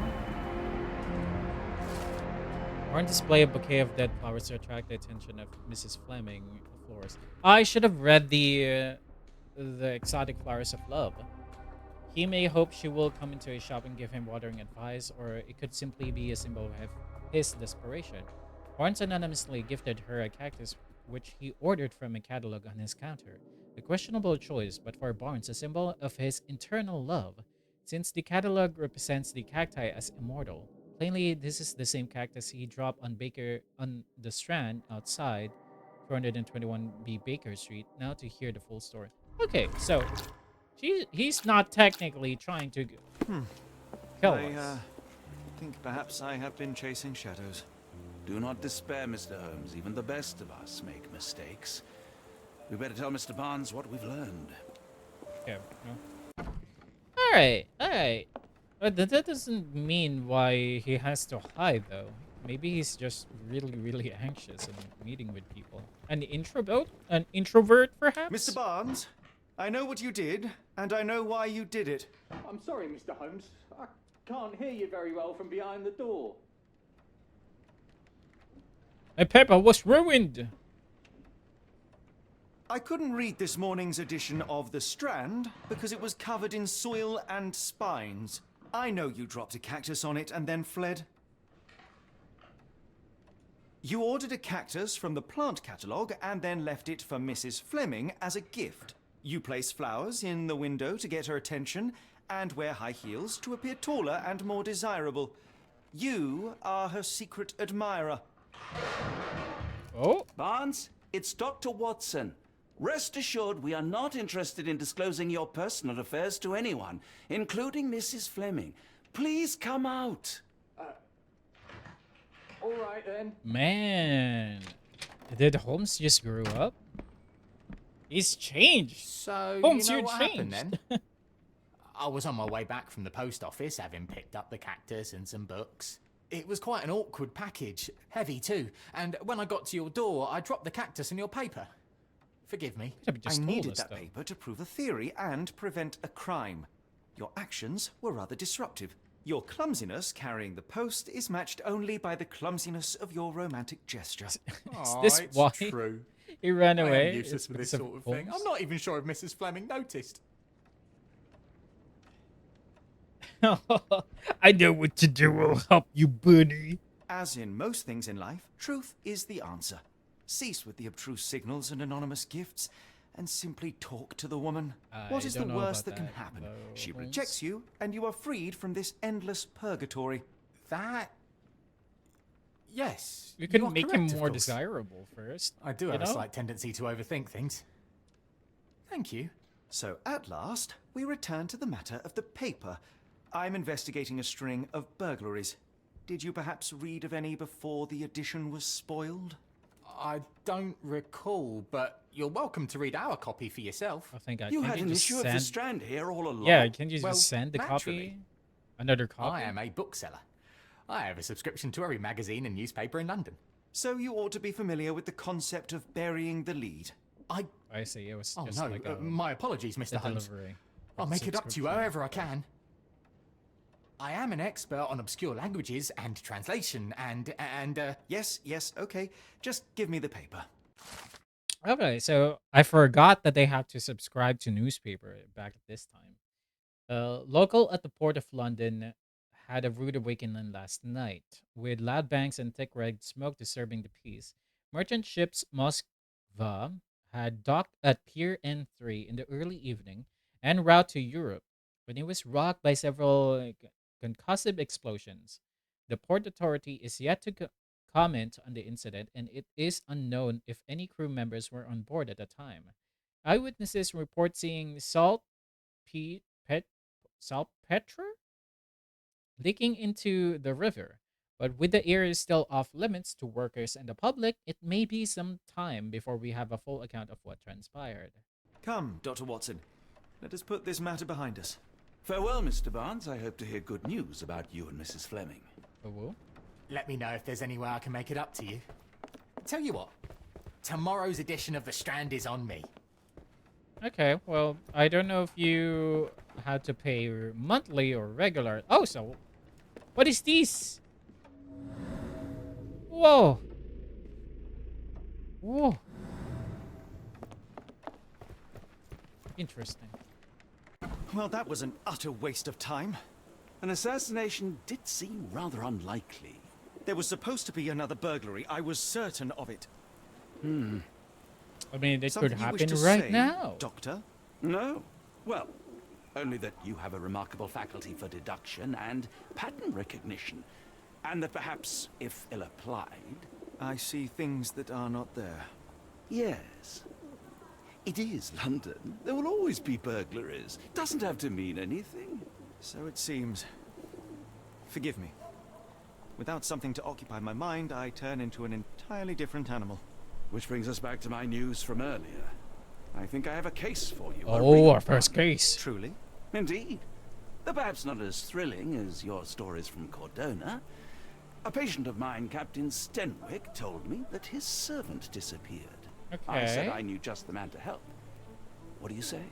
Speaker 1: On display, a bouquet of dead flowers to attract the attention of Mrs. Fleming, the florist. I should have read the exotic flowers of love. He may hope she will come into his shop and give him watering advice, or it could simply be a symbol of his desperation. Barnes anonymously gifted her a cactus which he ordered from a catalog on his counter. A questionable choice, but for Barnes, a symbol of his internal love. It since the catalog represents the cacti as immortal. Plainly, this is the same cactus he dropped on the Strand outside 221B Baker Street. Now to hear the full story. Okay, so he's not technically trying to kill
Speaker 2: I
Speaker 1: us.
Speaker 2: think perhaps I have been chasing shadows.
Speaker 3: Do not despair, Mr. Holmes. Even the best of us make mistakes. We better tell Mr. Barnes what we've learned.
Speaker 1: Okay. All right, all right. But that doesn't mean why he has to hide, though. Maybe he's just really, really anxious and meeting with people. An introvert, perhaps.
Speaker 2: Mr. Barnes, I know what you did, and I know why you did it.
Speaker 6: I'm sorry, Mr. Holmes. I can't hear you very well from behind the door.
Speaker 1: My paper was ruined.
Speaker 2: I couldn't read this morning's edition of The Strand because it was covered in soil and spines. I know you dropped a cactus on it and then fled. You ordered a cactus from the plant catalogue and then left it for Mrs. Fleming as a gift. You place flowers in the window to get her attention and wear high heels to appear taller and more desirable. You are her secret admirer.
Speaker 1: Oh,
Speaker 3: Barnes, it's Dr. Watson. Rest assured, we are not interested in disclosing your personal affairs to anyone, including Mrs. Fleming. Please come out.
Speaker 6: All right, then.
Speaker 1: man. Did Holmes just grow up? He's changed.
Speaker 7: So,
Speaker 1: Holmes,
Speaker 7: you know
Speaker 1: you're
Speaker 7: what
Speaker 1: changed.
Speaker 7: happened then? I was on my way back from the post office, having picked up the cactus and some books. It was quite an awkward package, heavy too, and when I got to your door, I dropped the cactus in your paper. Forgive me.
Speaker 1: Could have
Speaker 2: I
Speaker 1: just told
Speaker 2: needed
Speaker 1: us,
Speaker 2: that
Speaker 1: though.
Speaker 2: paper to prove a theory and prevent a crime. Your actions were rather disruptive. Your clumsiness carrying the post is matched only by the clumsiness of your romantic gesture.
Speaker 1: Is
Speaker 7: Aw,
Speaker 1: this
Speaker 7: it's
Speaker 1: why
Speaker 7: true.
Speaker 1: he ran
Speaker 7: I
Speaker 1: away?
Speaker 7: am useless
Speaker 1: It's
Speaker 7: for this
Speaker 1: because
Speaker 7: sort of thing.
Speaker 1: Holmes?
Speaker 7: I'm not even sure if Mrs. Fleming noticed.
Speaker 1: I know what to do. Will help you, buddy.
Speaker 2: As in most things in life, truth is the answer. Cease with the abstruse signals and anonymous gifts, and simply talk to the woman. What
Speaker 1: I
Speaker 2: is the
Speaker 1: don't know
Speaker 2: worst
Speaker 1: about
Speaker 2: that can
Speaker 1: that,
Speaker 2: happen?
Speaker 1: though,
Speaker 2: She
Speaker 1: Holmes.
Speaker 2: rejects you, and you are freed from this endless purgatory.
Speaker 7: That... Yes.
Speaker 1: You could
Speaker 7: are
Speaker 1: make
Speaker 7: correct,
Speaker 1: him
Speaker 7: of
Speaker 1: more
Speaker 7: course.
Speaker 1: desirable first.
Speaker 7: I do
Speaker 1: you
Speaker 7: have a
Speaker 1: know?
Speaker 7: slight tendency to overthink things. Thank you.
Speaker 2: So at last, we return to the matter of the paper. I'm investigating a string of burglaries. Did you perhaps read of any before the edition was spoiled?
Speaker 7: I don't recall, but you're welcome to read our copy for yourself.
Speaker 1: I think I
Speaker 3: You
Speaker 1: can
Speaker 3: had
Speaker 1: you
Speaker 3: an
Speaker 1: just
Speaker 3: issue of The
Speaker 1: send...
Speaker 3: Strand here all along.
Speaker 1: Yeah, can you just
Speaker 7: Well,
Speaker 1: send the
Speaker 7: naturally.
Speaker 1: copy? Another copy?
Speaker 7: I am a bookseller. I have a subscription to every magazine and newspaper in London.
Speaker 2: So you ought to be familiar with the concept of burying the lead.
Speaker 1: I see. It was
Speaker 7: Oh
Speaker 1: just
Speaker 7: no,
Speaker 1: like a
Speaker 7: my apologies, Mr. Holmes.
Speaker 1: delivery.
Speaker 7: I'll make it up to you
Speaker 1: subscription.
Speaker 7: however I can. I am an expert on obscure languages and translation and
Speaker 2: Yes, okay. Just give me the paper.
Speaker 1: Okay, so I forgot that they have to subscribe to newspaper back at this time. Local at the Port of London had a rude awakening last night, with loud bangs and thick red smoke disturbing the peace. Merchant ships Moskva had docked at Pier N3 in the early evening en route to Europe when it was rocked by several concussive explosions. The Port Authority is yet to comment on the incident, and it is unknown if any crew members were on board at the time. Eyewitnesses report seeing saltpeter leaking into the river, but with the area still off limits to workers and the public, it may be some time before we have a full account of what transpired.
Speaker 2: Come, Dr. Watson. Let us put this matter behind us.
Speaker 3: Farewell, Mr. Barnes. I hope to hear good news about you and Mrs. Fleming.
Speaker 1: Oh,
Speaker 7: let me know if there's any way I can make it up to you. Tell you what, tomorrow's edition of The Strand is on me.
Speaker 1: okay, well, I don't know if you had to pay monthly or regular. Oh, so what is this? Whoa. Whoa. Interesting.
Speaker 2: Well, that was an utter waste of time.
Speaker 3: An assassination did seem rather unlikely.
Speaker 2: There was supposed to be another burglary. I was certain of it.
Speaker 1: I mean, it
Speaker 2: Something
Speaker 1: could
Speaker 2: you wish
Speaker 1: happen
Speaker 2: to
Speaker 1: right
Speaker 2: say,
Speaker 1: now.
Speaker 2: Doctor?
Speaker 3: No? Well, Only that you have a remarkable faculty for deduction and pattern recognition. And that perhaps, if ill applied...
Speaker 2: I see things that are not there.
Speaker 3: Yes. It is London. There will always be burglaries. Doesn't have to mean anything.
Speaker 2: So it seems. Forgive me. Without something to occupy my mind, I turn into an entirely different animal.
Speaker 3: Which brings us back to my news from earlier. I think I have a case for you.
Speaker 1: Oh, our first case.
Speaker 2: Truly?
Speaker 3: Indeed. Though perhaps not as thrilling as your stories from Cordona. A patient of mine, Captain Stenwick, told me that his servant disappeared. I said
Speaker 1: Okay.
Speaker 3: I knew just the man to help. What do you say?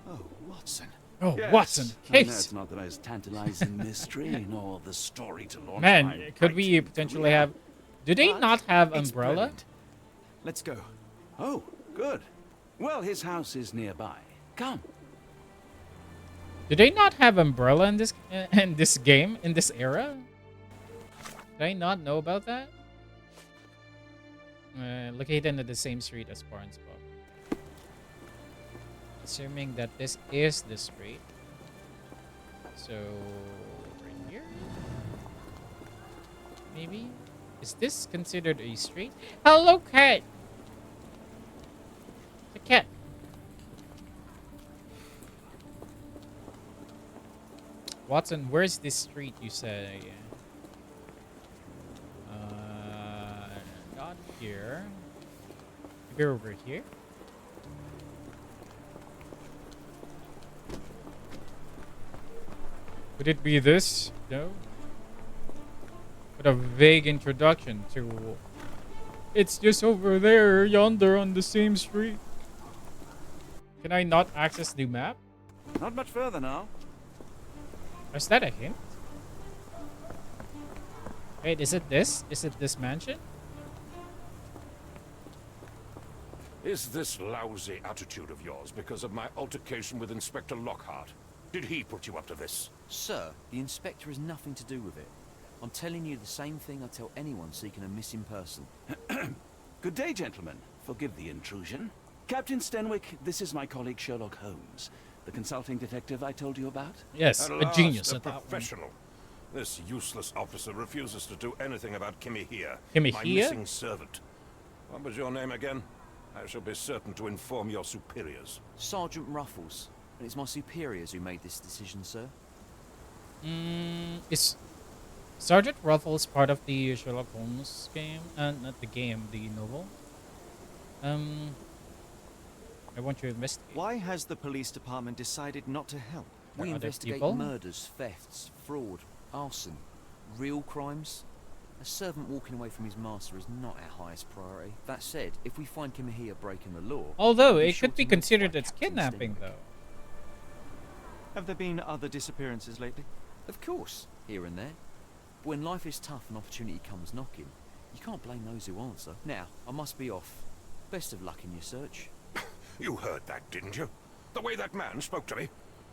Speaker 2: Oh, Watson.
Speaker 1: Oh,
Speaker 3: Yes,
Speaker 1: Watson.
Speaker 3: I know
Speaker 1: Case.
Speaker 3: it's not the most tantalizing mystery, nor the story to launch
Speaker 1: Man,
Speaker 3: my
Speaker 1: could we
Speaker 3: bright
Speaker 1: potentially
Speaker 3: career.
Speaker 1: have... Do they
Speaker 2: But
Speaker 1: not have
Speaker 2: it's
Speaker 1: umbrella?
Speaker 2: brilliant. Let's go.
Speaker 3: Oh, good. Well, his house is nearby. Come.
Speaker 1: Do they not have umbrella in this game, in this era? Did I not know about that? Located in the same street as Barnes Pub. Assuming that this is the street. So, right here? Maybe? Is this considered a street? Hello, cat! The cat. Watson, where's this street you say? Not here. Maybe over here? Would it be this? No? What a vague introduction to... It's just over there, yonder on the same street. Can I not access the map?
Speaker 3: Not much further now.
Speaker 1: Is that a hint? Wait, is it this? Is it this mansion?
Speaker 8: Is this lousy attitude of yours because of my altercation with Inspector Lockhart? Did he put you up to this?
Speaker 9: Sir, the inspector has nothing to do with it. I'm telling you the same thing I tell anyone seeking a missing person.
Speaker 3: Good day, gentlemen. Forgive the intrusion. Captain Stenwick, this is my colleague Sherlock Holmes, the consulting detective I told you about.
Speaker 1: Yes,
Speaker 8: At
Speaker 1: a
Speaker 8: last,
Speaker 1: genius
Speaker 8: a
Speaker 1: at that one.
Speaker 8: professional. This useless officer refuses to do anything about Kimmy here,
Speaker 1: Kimmy
Speaker 8: my
Speaker 1: here?
Speaker 8: missing servant. What was your name again? I shall be certain to inform your superiors.
Speaker 9: Sergeant Ruffles, and it's my superiors who made this decision, sir.
Speaker 1: Is Sergeant Ruffles part of the Sherlock Holmes game? Not the game, the novel. I want to investigate.
Speaker 2: Why has the police department decided not to help?
Speaker 1: There
Speaker 9: We
Speaker 1: are other
Speaker 9: investigate
Speaker 1: people?
Speaker 9: murders, thefts, fraud, arson, real crimes. A servant walking away from his master is not our highest priority. That said, if we find Kimahia breaking the law...
Speaker 1: Although
Speaker 9: we'll
Speaker 1: it
Speaker 9: sure
Speaker 1: could be
Speaker 9: to notify
Speaker 1: considered as
Speaker 9: Captain
Speaker 1: kidnapping,
Speaker 9: Stenwick.
Speaker 1: though.
Speaker 2: Have there been other disappearances lately?
Speaker 9: Of course, here and there. But when life is tough and opportunity comes knocking, you can't blame those who answer. Now, I must be off. Best of luck in your search.
Speaker 8: You heard that, didn't you? The way that man spoke to me.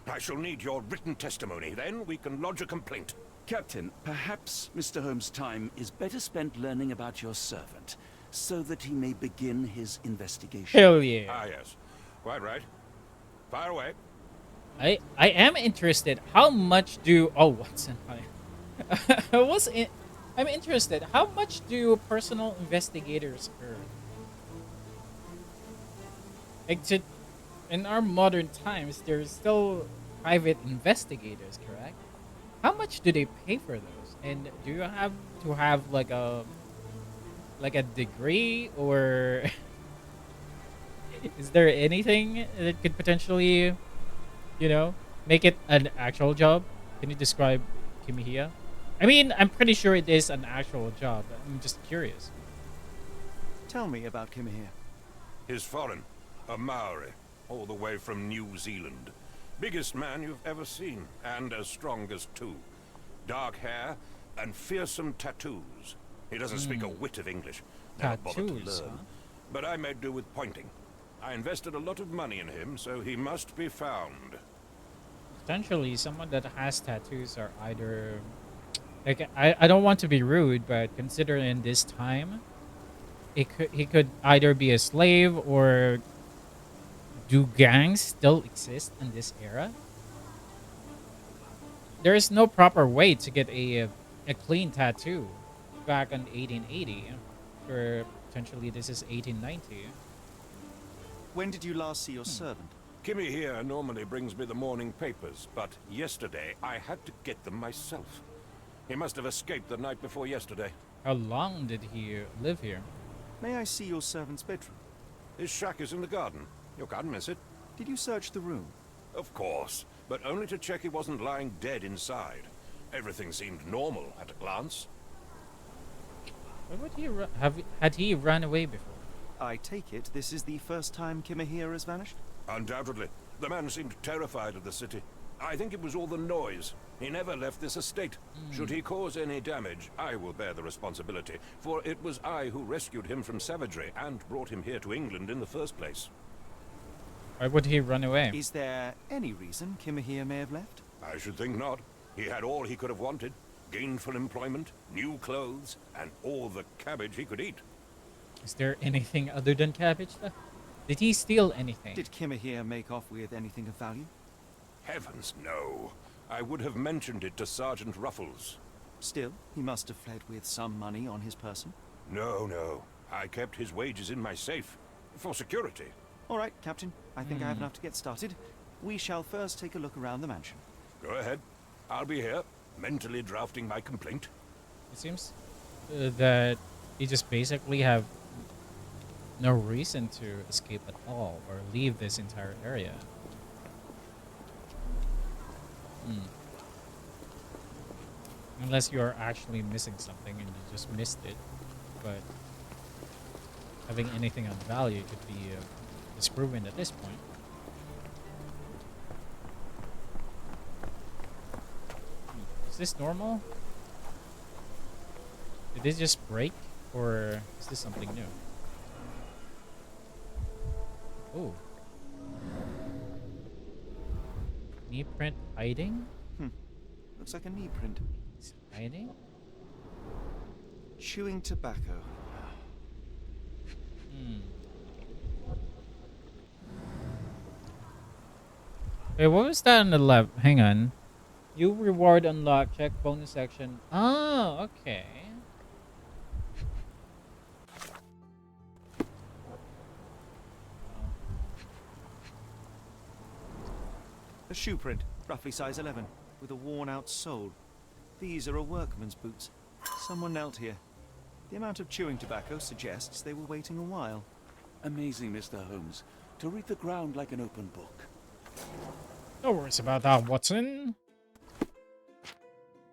Speaker 8: I shall need your written testimony. Then we can lodge a complaint.
Speaker 3: Captain, perhaps Mr. Holmes' time is better spent learning about your servant, so that he may begin his investigation.
Speaker 1: Hell yeah.
Speaker 8: Ah, yes. Quite right. Fire away.
Speaker 1: I am interested. How much do... Oh, Watson. I'm interested. How much do personal investigators earn? Like, in our modern times, there's still private investigators, correct? How much do they pay for those? And do you have to have like a degree, or is there anything that could potentially, make it an actual job? Can you describe Kimihia? I mean, I'm pretty sure it is an actual job. I'm just curious.
Speaker 2: Tell me about Kimahia.
Speaker 8: He's foreign. A Maori. All the way from New Zealand. Biggest man you've ever seen. And as strong as two. Dark hair and fearsome tattoos. He doesn't speak a whit of English. Never bothered to
Speaker 1: Tattoos,
Speaker 8: learn.
Speaker 1: huh?
Speaker 8: But I made do with pointing. I invested a lot of money in him, so he must be found.
Speaker 1: Potentially, someone that has tattoos are either... Like, I don't want to be rude, but considering in this time, he could either be a slave or... Do gangs still exist in this era? there is no proper way to get a clean tattoo back in 1880, or potentially this is 1890.
Speaker 2: When did you last see your servant?
Speaker 8: Kimmy here normally brings me the morning papers, but yesterday I had to get them myself. He must have escaped the night before yesterday.
Speaker 1: How long did he live here?
Speaker 2: May I see your servant's bedroom?
Speaker 8: His shack is in the garden. You can't miss it.
Speaker 2: Did you search the room?
Speaker 8: Of course, but only to check he wasn't lying dead inside. Everything seemed normal at a glance.
Speaker 1: Why would he had he run away before?
Speaker 2: I take it this is the first time Kimahir has vanished?
Speaker 8: Undoubtedly. The man seemed terrified of the city. I think it was all the noise. He never left this estate. Should he cause any damage, I will bear the responsibility, for it was I who rescued him from savagery and brought him here to England in the first place.
Speaker 1: Why would he run away?
Speaker 2: Is there any reason Kimahir may have left?
Speaker 8: I should think not. He had all he could have wanted. Gainful employment, new clothes, and all the cabbage he could eat.
Speaker 1: Is there anything other than cabbage left? Did he steal anything?
Speaker 2: Did Kimahir make off with anything of value?
Speaker 8: Heavens, no. I would have mentioned it to Sergeant Ruffles.
Speaker 2: Still, he must have fled with some money on his person.
Speaker 8: No. I kept his wages in my safe. For security.
Speaker 2: All right, Captain. I think I have enough to get started. We shall first take a look around the mansion.
Speaker 8: Go ahead. I'll be here, mentally drafting my complaint.
Speaker 1: It seems that he just basically have no reason to escape at all or leave this entire area. Unless you are actually missing something and you just missed it. But having anything on value could be disproven at this point. Is this normal? Did this just break? Or is this something new? Oh. Knee print hiding?
Speaker 2: Looks like a knee print.
Speaker 1: Is it hiding?
Speaker 2: Chewing tobacco.
Speaker 1: Wait, what was that on the left? Hang on. You reward unlock. Check bonus section. Oh, okay.
Speaker 2: A shoe print, roughly size 11, with a worn-out sole. These are a workman's boots. Someone knelt here. The amount of chewing tobacco suggests they were waiting a while.
Speaker 3: Amazing, Mr. Holmes. To read the ground like an open book.
Speaker 1: No worries about that, Watson.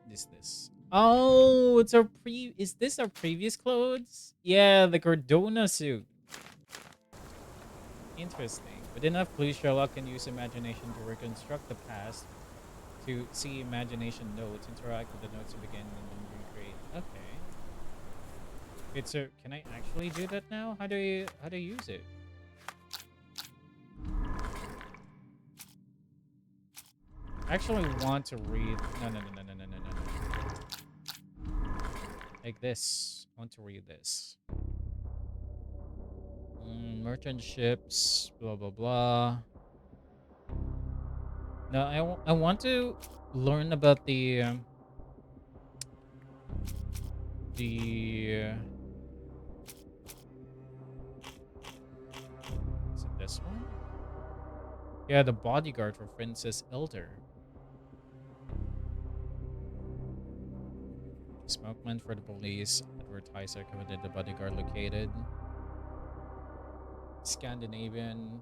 Speaker 1: What is this? Oh, it's our is this our previous clothes? Yeah, the Cardona suit. Interesting. With enough clues, Sherlock can use imagination to reconstruct the past, to see imagination notes, interact with the notes to begin, and then recreate. Okay. Wait, so can I actually do that now? How do you use it? I actually want to read. No. Like this. I want to read this. Merchant ships, blah blah blah. No, I want to learn about the is it this one? Yeah, the bodyguard for Princess Elder. Smokeman for the police. Advertiser committed the bodyguard located. Scandinavian.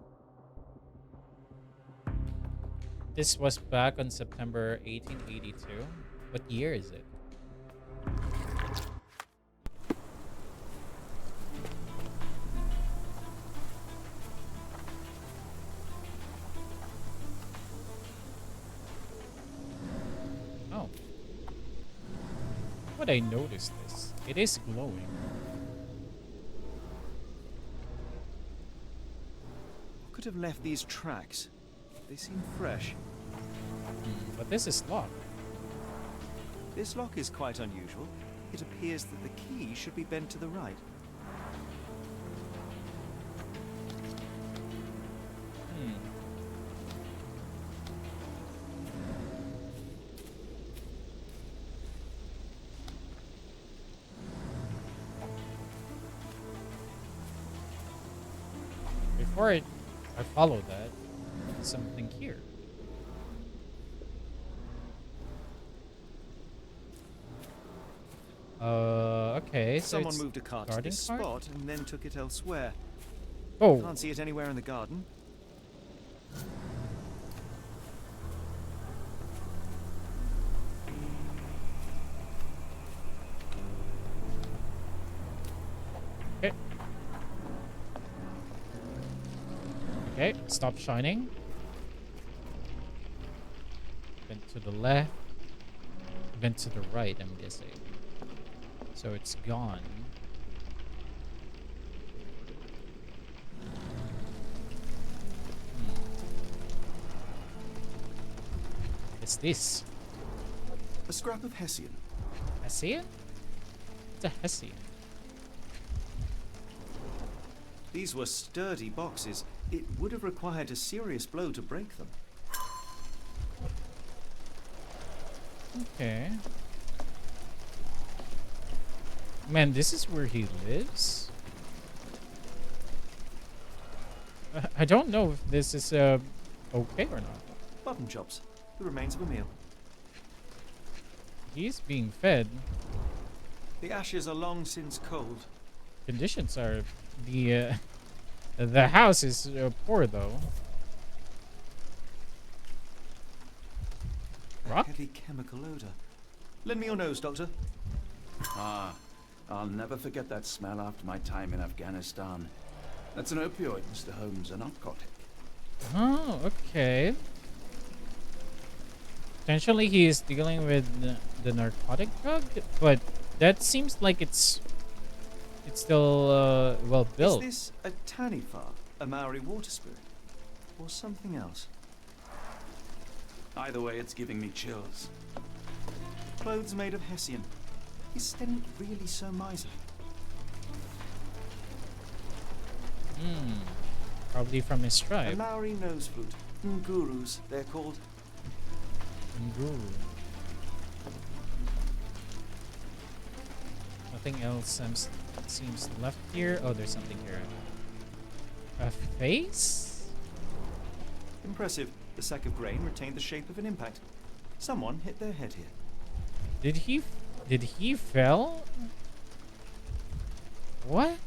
Speaker 1: This was back on September 1882. What year is it? Oh. Would I notice this? It is glowing.
Speaker 2: Could have left these tracks. They seem fresh.
Speaker 1: But this is locked.
Speaker 2: This lock is quite unusual. It appears that the key should be bent to the right.
Speaker 1: before I follow that, something here. Okay, so
Speaker 2: Someone
Speaker 1: it's
Speaker 2: moved a cart to
Speaker 1: garden
Speaker 2: this
Speaker 1: cart?
Speaker 2: spot and then took it elsewhere.
Speaker 1: Oh,
Speaker 2: Can't see it anywhere in the garden.
Speaker 1: okay. Okay, stop shining. Then to the left. Then to the right, I'm guessing. So it's gone. What's this?
Speaker 2: A scrap of Hessian.
Speaker 1: Hessian? It's a Hessian.
Speaker 2: These were sturdy boxes. It would have required a serious blow to break them.
Speaker 1: Okay. Man, this is where he lives? I don't know if this is okay or not.
Speaker 2: Button chops. The remains of a meal.
Speaker 1: He's being fed.
Speaker 2: The ashes are long since cold.
Speaker 1: Conditions are the house is poor though.
Speaker 2: A
Speaker 1: Rock?
Speaker 2: heavy chemical odor. Lend me your nose, Doctor.
Speaker 3: Ah, I'll never forget that smell after my time in Afghanistan. That's an opioid, Mr. Holmes, a narcotic.
Speaker 1: Oh, okay. Potentially he is dealing with the narcotic drug, but that seems like it's still well built.
Speaker 2: Is this a Tanifa, a Maori water spirit? Or something else?
Speaker 3: Either way, it's giving me chills.
Speaker 2: Clothes made of Hessian. Is Sten really so miserly?
Speaker 1: Probably from his
Speaker 2: A
Speaker 1: tribe.
Speaker 2: Maori nose flute. Ngurus, they're called.
Speaker 1: Nguru. Nothing else seems left here. Oh, there's something here. A face?
Speaker 2: Impressive. The sack of grain retained the shape of an impact. Someone hit their head here.
Speaker 1: Did he fell? What?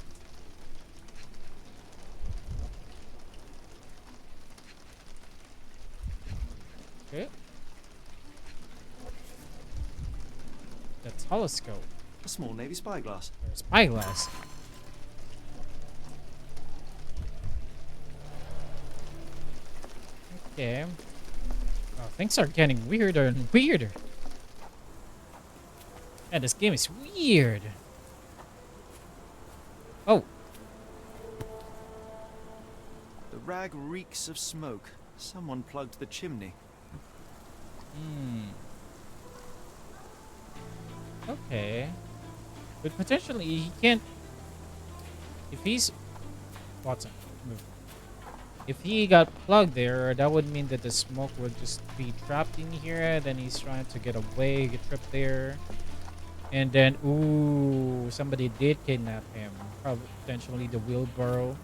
Speaker 1: Okay. The telescope.
Speaker 2: A small navy spyglass.
Speaker 1: Or spyglass. Okay. Oh, things are getting weirder and weirder. Yeah, this game is weird. Oh,
Speaker 2: The rag reeks of smoke. Someone plugged the chimney.
Speaker 1: okay. But potentially he can't. If he's Watson, move. If he got plugged there, that would mean that the smoke would just be trapped in here. Then he's trying to get away, get trapped there. And then, ooh, somebody did kidnap him. Probably, potentially the wheelbarrow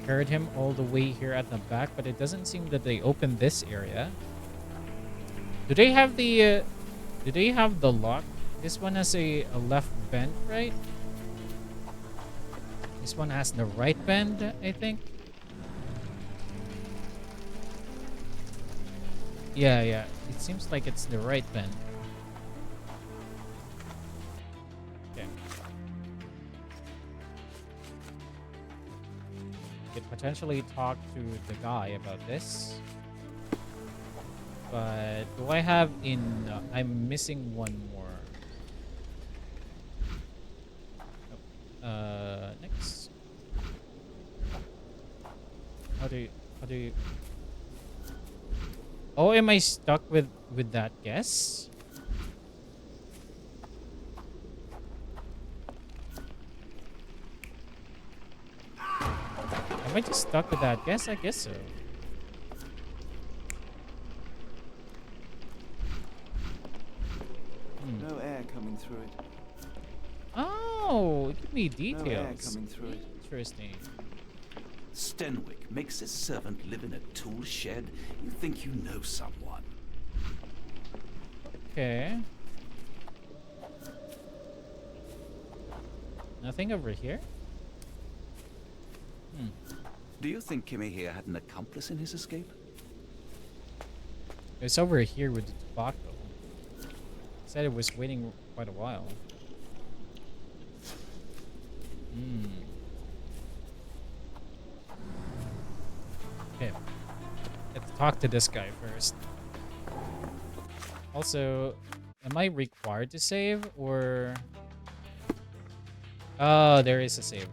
Speaker 1: carried him all the way here at the back, but it doesn't seem that they opened this area. Do they have the, do they have the lock? This one has a left bend, right? This one has the right bend, I think. Yeah, it seems like it's the right bend. Okay. Could potentially talk to the guy about this. But do I have in... I'm missing one more. Next. How do you... Oh, am I stuck with that guess? Am I just stuck with that guess? I guess so.
Speaker 2: No air coming through it.
Speaker 1: Oh, give me
Speaker 2: No air
Speaker 1: details.
Speaker 2: coming through it.
Speaker 1: Interesting.
Speaker 3: Stenwick makes his servant live in a tool shed? You think you know someone?
Speaker 1: Okay. Nothing over here?
Speaker 3: Do you think Kimmy here had an accomplice in his escape?
Speaker 1: It's over here with the tobacco. Said it was waiting quite a while. Okay. Let's talk to this guy first. Also, am I required to save or... Oh, there is a save. Okay.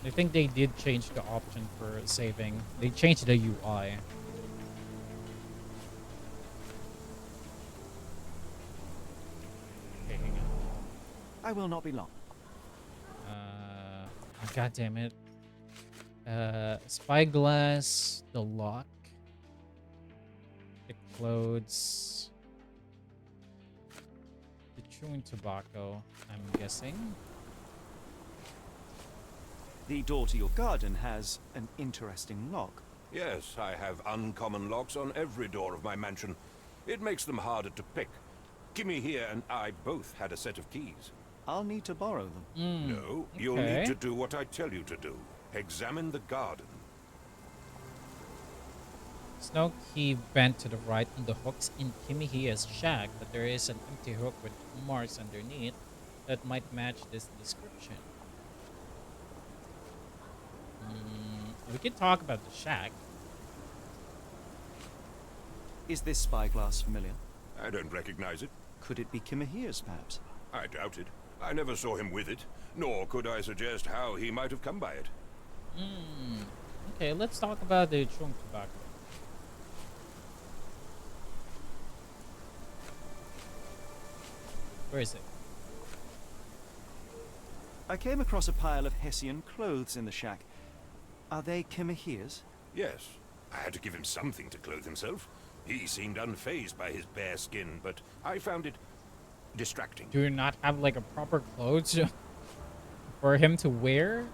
Speaker 1: I think they did change the option for saving. They changed the UI. Okay, hang on.
Speaker 2: I will not be long.
Speaker 1: God damn it. Spyglass, the lock, the clothes, the chewing tobacco, I'm guessing.
Speaker 2: The door to your garden has an interesting lock.
Speaker 8: Yes, I have uncommon locks on every door of my mansion. It makes them harder to pick. Kimmy here and I both had a set of keys.
Speaker 2: I'll need to borrow them.
Speaker 8: No, you'll
Speaker 1: okay.
Speaker 8: need to do what I tell you to do. Examine the garden.
Speaker 1: Snow key bent to the right on the hooks in Kimihia's shack, but there is an empty hook with marks underneath that might match this description. We can talk about the shack.
Speaker 2: Is this spyglass familiar?
Speaker 8: I don't recognize it.
Speaker 2: Could it be Kimahia's, perhaps?
Speaker 8: I doubt it. I never saw him with it, nor could I suggest how he might have come by it.
Speaker 1: Okay, let's talk about the chewing tobacco. Where is it?
Speaker 2: I came across a pile of Hessian clothes in the shack. Are they Kimahia's?
Speaker 8: Yes, I had to give him something to clothe himself. He seemed unfazed by his bare skin, but I found it distracting.
Speaker 1: Do you not have like a proper clothes for him to wear?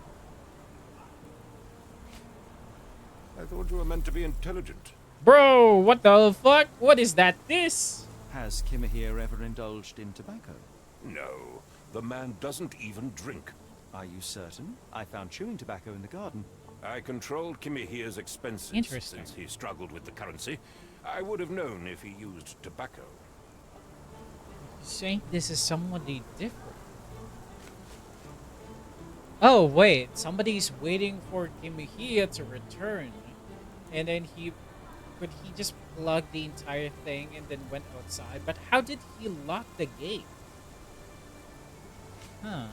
Speaker 8: I thought you were meant to be intelligent.
Speaker 1: Bro, what the fuck? What is that? This?
Speaker 2: Has Kimahia ever indulged in tobacco?
Speaker 8: No, the man doesn't even drink.
Speaker 2: Are you certain? I found chewing tobacco in the garden.
Speaker 8: I controlled Kimihia's expenses
Speaker 1: Interesting.
Speaker 8: since he struggled with the currency. I would have known if he used tobacco.
Speaker 1: Saying this is somebody different. Oh wait, somebody's waiting for Kimihia to return, and then he just plugged the entire thing and then went outside. But how did he lock the gate? Huh?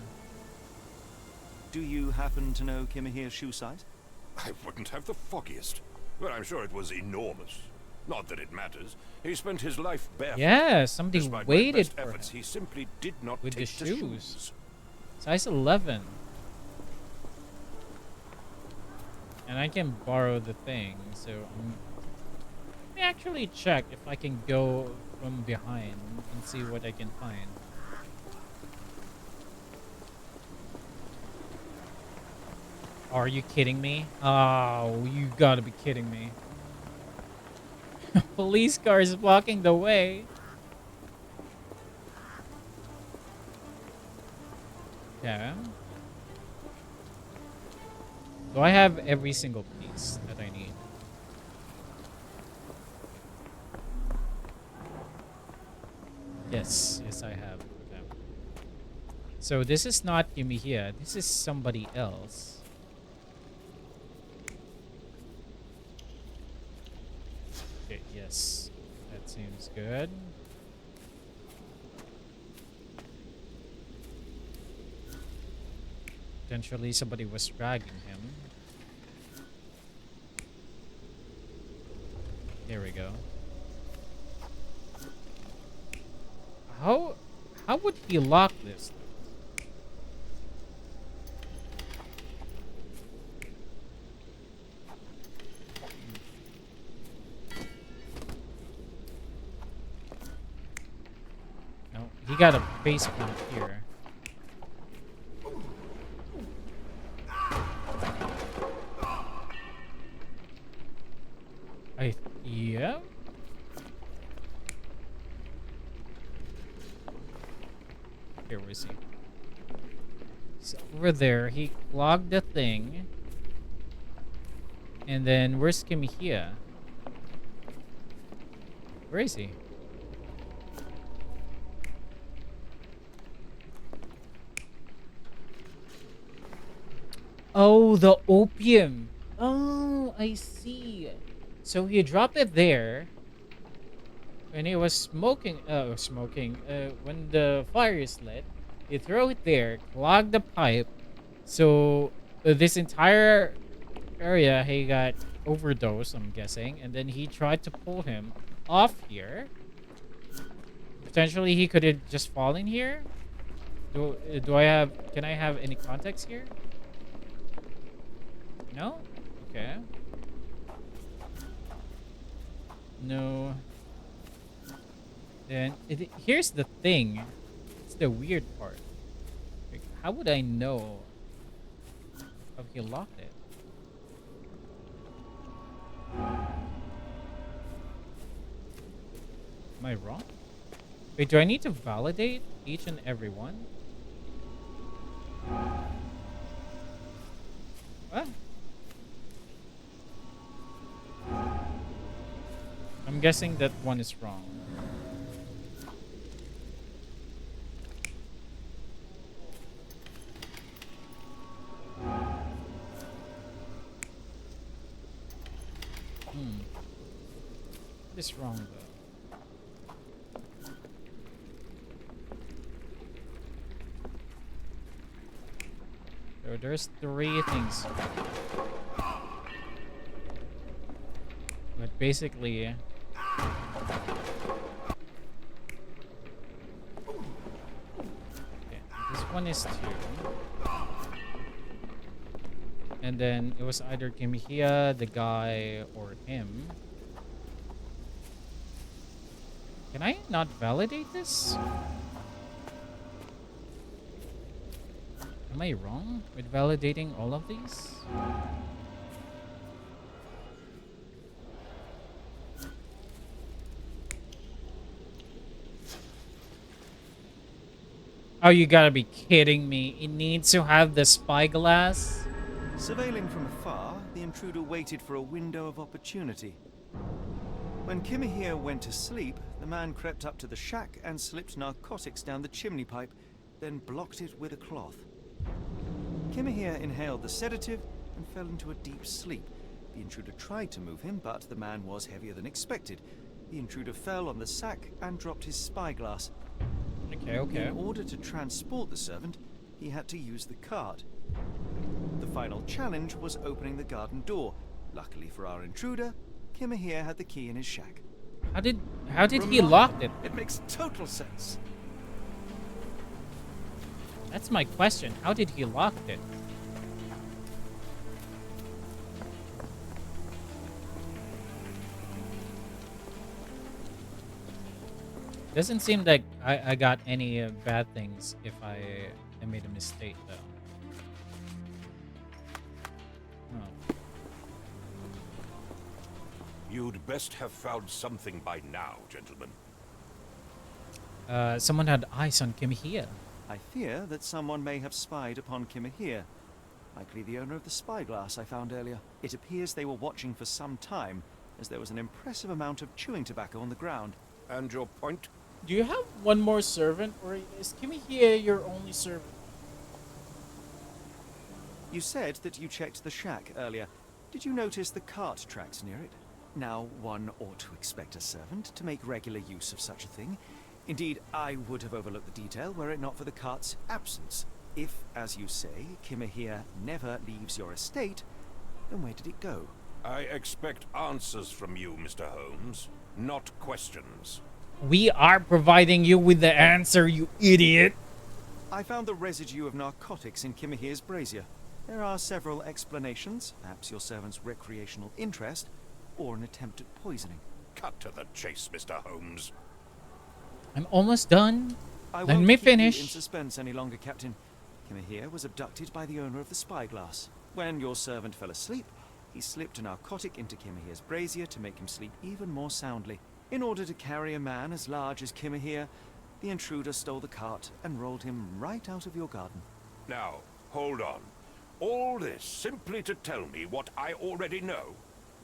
Speaker 2: Do you happen to know Kimahia's shoe size?
Speaker 8: I wouldn't have the foggiest, but I'm sure it was enormous. Not that it matters. He spent his life barefoot.
Speaker 1: Yeah, somebody
Speaker 8: Despite
Speaker 1: waited
Speaker 8: my best
Speaker 1: for
Speaker 8: efforts,
Speaker 1: him
Speaker 8: he simply did not
Speaker 1: with
Speaker 8: take
Speaker 1: the
Speaker 8: the
Speaker 1: shoes. Size 11. And I can borrow the thing, so let me actually check if I can go from behind and see what I can find. Are you kidding me? Oh, you gotta be kidding me. Police car is blocking the way. Yeah. Do I have every single piece that I need? Yes, yes I have. Okay. So this is not Kimihia. This is somebody else. Okay, yes. That seems good. Potentially somebody was dragging him. There we go. How would he lock this? No, he got a base plant here. is he? He's over there. He clogged the thing. And then where's Kimihia? Where is he? Oh, the opium. Oh, I see. So he dropped it there when he was smoking. When the fire is lit, he throw it there, clog the pipe. So this entire area, he got overdose, I'm guessing, and then he tried to pull him off here. Potentially, he could have just fallen here. Do I have? Can I have any context here? No? Okay. No. Then, here's the thing. It's the weird part. Like, how would I know if he locked it? Am I wrong? Wait, do I need to validate each and every one? What? I'm guessing that one is wrong. What is wrong though? So there's 3 things. But basically, okay, this one is 2. And then it was either Kimihia, the guy, or him. Can I not validate this? Am I wrong with validating all of these? Oh, you gotta be kidding me. It needs to have the spyglass?
Speaker 2: Surveilling from afar, the intruder waited for a window of opportunity. When Kimihia went to sleep, the man crept up to the shack and slipped narcotics down the chimney pipe, then blocked it with a cloth. Kimihia inhaled the sedative and fell into a deep sleep. The intruder tried to move him, but the man was heavier than expected. The intruder fell on the sack and dropped his spyglass.
Speaker 1: Okay.
Speaker 2: In order to transport the servant, he had to use the cart. The final challenge was opening the garden door. Luckily for our intruder, Kimihia had the key in his shack.
Speaker 1: How did he lock it?
Speaker 3: It makes total sense.
Speaker 1: That's my question. How did he lock it? Doesn't seem like I got any bad things if I made a mistake, though. Oh.
Speaker 8: You'd best have found something by now, gentlemen.
Speaker 1: Someone had eyes on Kimihia.
Speaker 2: I fear that someone may have spied upon Kimihia. Likely the owner of the spyglass I found earlier. It appears they were watching for some time, as there was an impressive amount of chewing tobacco on the ground.
Speaker 8: And your point?
Speaker 1: Do you have one more servant, or is Kimihia your only servant?
Speaker 2: You said that you checked the shack earlier. Did you notice the cart tracks near it? Now, one ought to expect a servant to make regular use of such a thing. Indeed, I would have overlooked the detail were it not for the cart's absence. If, as you say, Kimihia never leaves your estate, then where did it go?
Speaker 8: I expect answers from you, Mr. Holmes, not questions.
Speaker 1: We are providing you with the answer, you idiot.
Speaker 2: I found the residue of narcotics in Kimihia's brazier. There are several explanations, perhaps your servant's recreational interest, or an attempt at poisoning.
Speaker 8: Cut to the chase, Mr. Holmes.
Speaker 1: I'm almost done.
Speaker 2: I
Speaker 1: Let
Speaker 2: won't
Speaker 1: me
Speaker 2: keep you
Speaker 1: finish.
Speaker 2: in suspense any longer, Captain. Kimihia was abducted by the owner of the spyglass. When your servant fell asleep, he slipped a narcotic into Kimihia's brazier to make him sleep even more soundly. In order to carry a man as large as Kimihia, The intruder stole the cart and rolled him right out of your garden.
Speaker 8: Now, hold on. All this simply to tell me what I already know.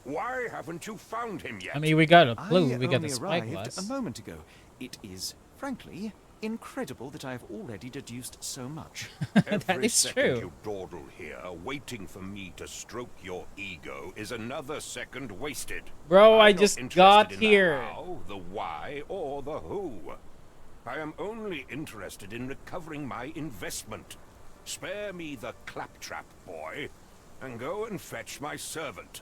Speaker 8: Why haven't you found him yet?
Speaker 1: I mean, we got a
Speaker 2: I
Speaker 1: clue. We got
Speaker 2: only
Speaker 1: the
Speaker 2: arrived
Speaker 1: spyglass.
Speaker 2: a moment ago. It is, frankly, incredible that I have already deduced so much.
Speaker 1: That
Speaker 8: Every
Speaker 1: is
Speaker 8: second
Speaker 1: true.
Speaker 8: you dawdle here, waiting for me to stroke your ego, is another second wasted.
Speaker 1: Bro, I
Speaker 8: I'm not
Speaker 1: just
Speaker 8: interested
Speaker 1: got
Speaker 8: in
Speaker 1: here.
Speaker 8: The how, the why, or the who. I am only interested in recovering my investment. Spare me the claptrap, boy, and go and fetch my servant.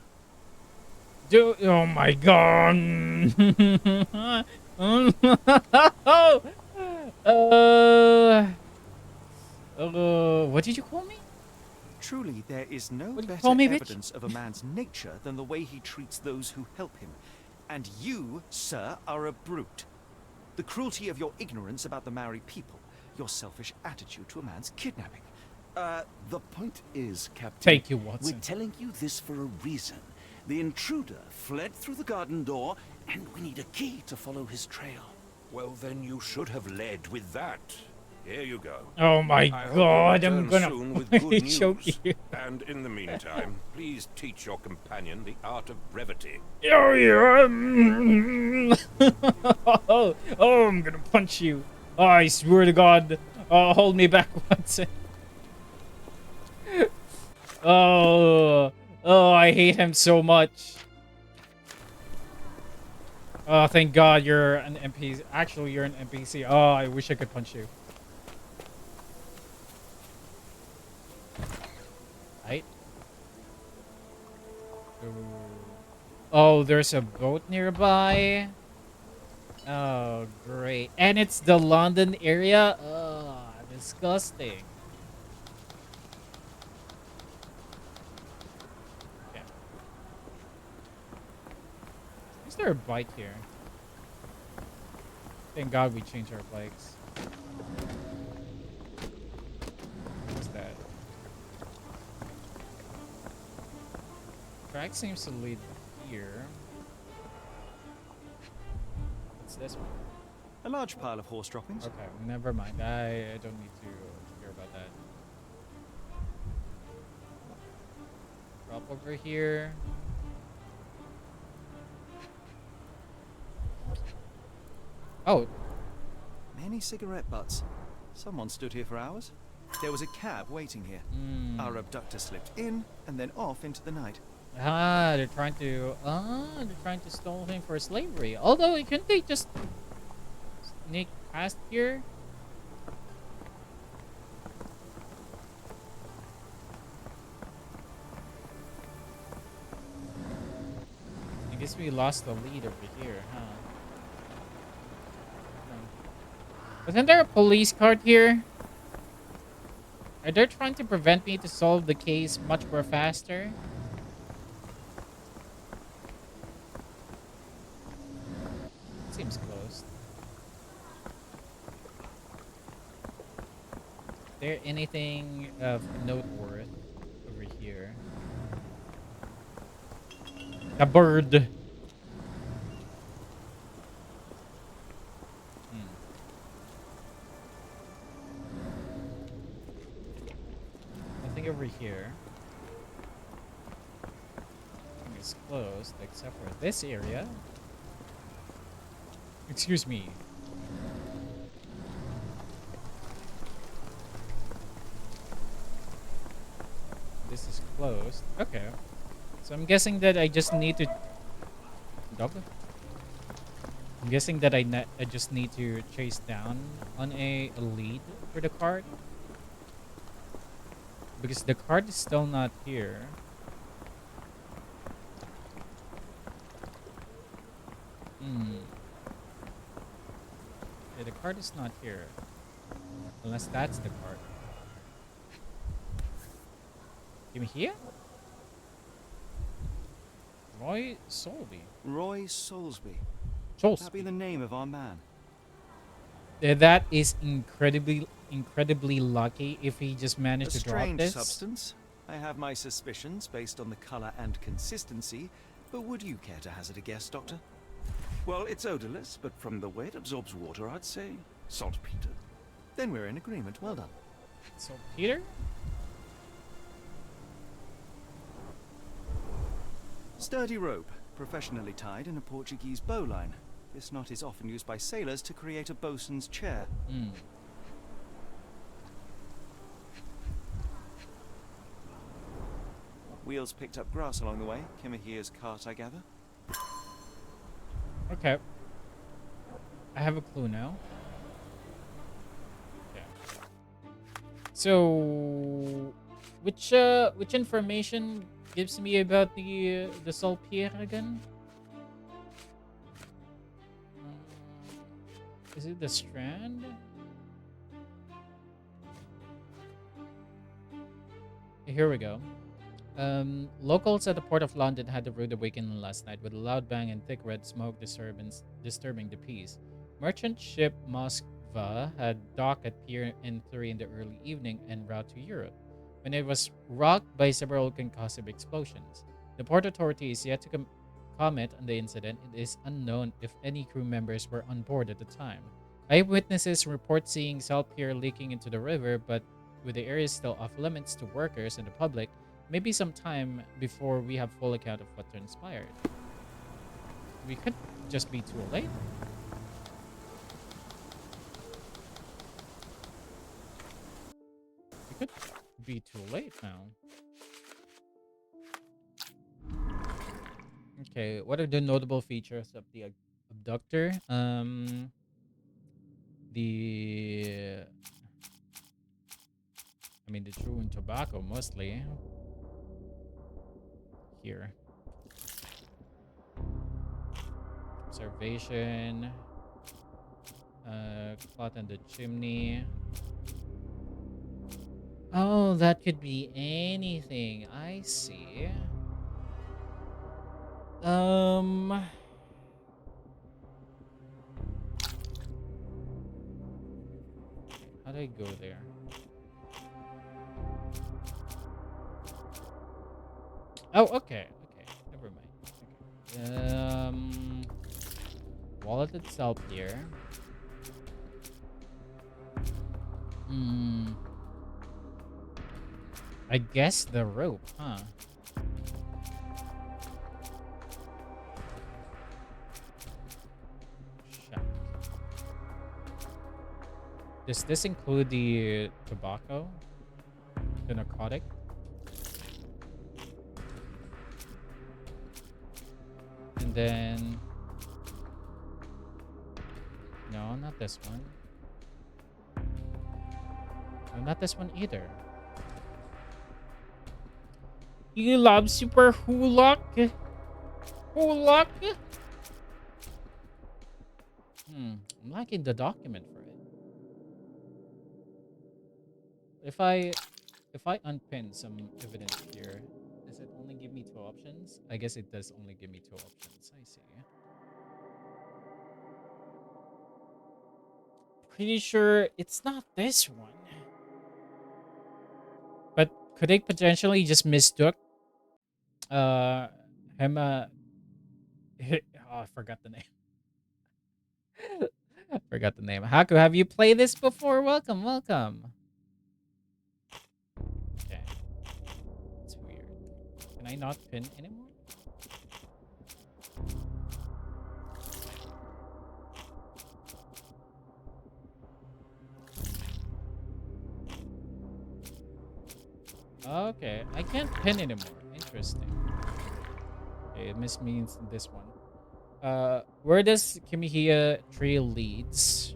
Speaker 1: Oh my god. What did you call me?
Speaker 2: Truly, there is no
Speaker 1: What did you
Speaker 2: better
Speaker 1: call me, bitch?
Speaker 2: evidence of a man's nature than the way he treats those who help him. And you, sir, are a brute. The cruelty of your ignorance about the Maori people, your selfish attitude to a man's kidnapping.
Speaker 3: The point is, Captain,
Speaker 1: Thank you, Watson.
Speaker 3: we're telling you this for a reason. The intruder fled through the garden door, and we need a key to follow his trail.
Speaker 8: Well, then you should have led with that. Here you go.
Speaker 1: Oh my
Speaker 8: I hope
Speaker 1: god,
Speaker 8: you'll
Speaker 1: I'm
Speaker 8: return
Speaker 1: gonna
Speaker 8: soon with good
Speaker 1: fucking choke
Speaker 8: news.
Speaker 1: you.
Speaker 8: And in the meantime, please teach your companion the art of brevity.
Speaker 1: Oh yeah. Oh, I'm gonna punch you. Oh, I swear to God. Oh, hold me back, Watson. Oh, I hate him so much. Oh, thank God you're an NPC. Actually, you're an NPC. Oh, I wish I could punch you. Right? Oh, there's a boat nearby. Oh, great. And it's the London area? Oh, disgusting. Okay. Is there a bike here? Thank God we changed our bikes. What's that? Track seems to lead here. What's this one?
Speaker 2: A large pile of horse droppings.
Speaker 1: Okay, never mind. I don't need to hear about that. Drop over here. Oh,
Speaker 2: Many cigarette butts. Someone stood here for hours. There was a cab waiting here. Our abductor slipped in and then off into the night.
Speaker 1: they're trying to stole him for slavery. Although, couldn't they just sneak past here? I guess we lost the lead over here, huh? Wasn't there a police cart here? Are they trying to prevent me to solve the case much more faster? Seems close. Is there anything of note worth over here? A bird. Nothing over here. Everything is closed except for this area. Excuse me. This is closed. Okay. So I'm guessing that I just need to... Double? I'm guessing that I just need to chase down on a lead for the cart. Because the cart is still not here. Yeah, the cart is not here. Unless that's the cart. Give me here? Roy Solby.
Speaker 2: Roy Soulsby.
Speaker 1: Solsby.
Speaker 2: That be the name of our man.
Speaker 1: That is incredibly lucky if he just managed
Speaker 2: A
Speaker 1: to drop
Speaker 2: strange
Speaker 1: this.
Speaker 2: substance. I have my suspicions based on the color and consistency, but would you care to hazard a guess, Doctor?
Speaker 3: Well, it's odorless, but from the way it absorbs water, I'd say
Speaker 2: Saltpeter. Then we're in agreement. Well done.
Speaker 1: So, Peter?
Speaker 2: Sturdy rope, professionally tied in a Portuguese bowline. This knot is often used by sailors to create a bosun's chair.
Speaker 1: Hmm.
Speaker 2: Wheels picked up grass along the way. Kimahia's cart, I gather.
Speaker 1: Okay. I have a clue now. Okay. So, which information gives me about the Saltpeter again? Is it the Strand? Here we go. Locals at the Port of London had a rude awakening last night with a loud bang and thick red smoke disturbing the peace. Merchant ship Moskva had docked at Pier N3 in the early evening en route to Europe, when it was rocked by several concussive explosions. The port authority is yet to comment on the incident. It is unknown if any crew members were on board at the time. Eyewitnesses report seeing saltpeter leaking into the river, but with the area still off limits to workers and the public, maybe some time before we have full account of what transpired. We could just be too late. We could be too late now. Okay, what are the notable features of the abductor? The chewing tobacco mostly. Here. Observation. Cloth in the chimney. Oh, that could be anything. I see. How do I go there? Oh, okay. Okay, never mind. Okay. Wallet itself here. I guess the rope, huh? Shit. Does this include the tobacco? The narcotic? And then... No, not this one. No, not this one either. You love super hulak? Hulak? I'm lacking the document for it. If I unpin some evidence here, does it only give me 2 options? I guess it does only give me 2 options. I see. Pretty sure it's not this one. But could they potentially just mistook Hema? Oh, I forgot the name. I forgot the name. Haku, have you played this before? Welcome, welcome. Okay. It's weird. Can I not pin anymore? Okay, I can't pin anymore. Interesting. Okay, this means this one. Where does Kimihia tree leads?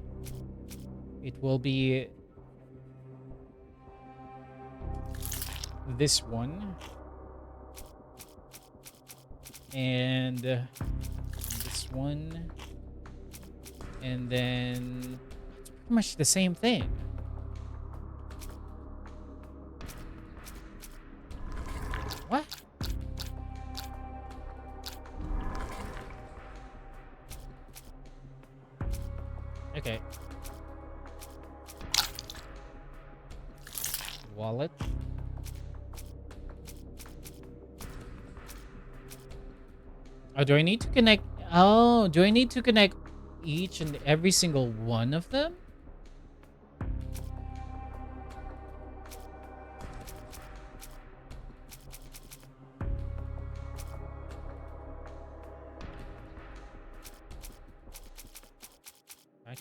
Speaker 1: It will be this one. And this one. And then it's pretty much the same thing. What? Okay. Wallet. Oh, do I need to connect? Oh, do I need to connect each and every single one of them?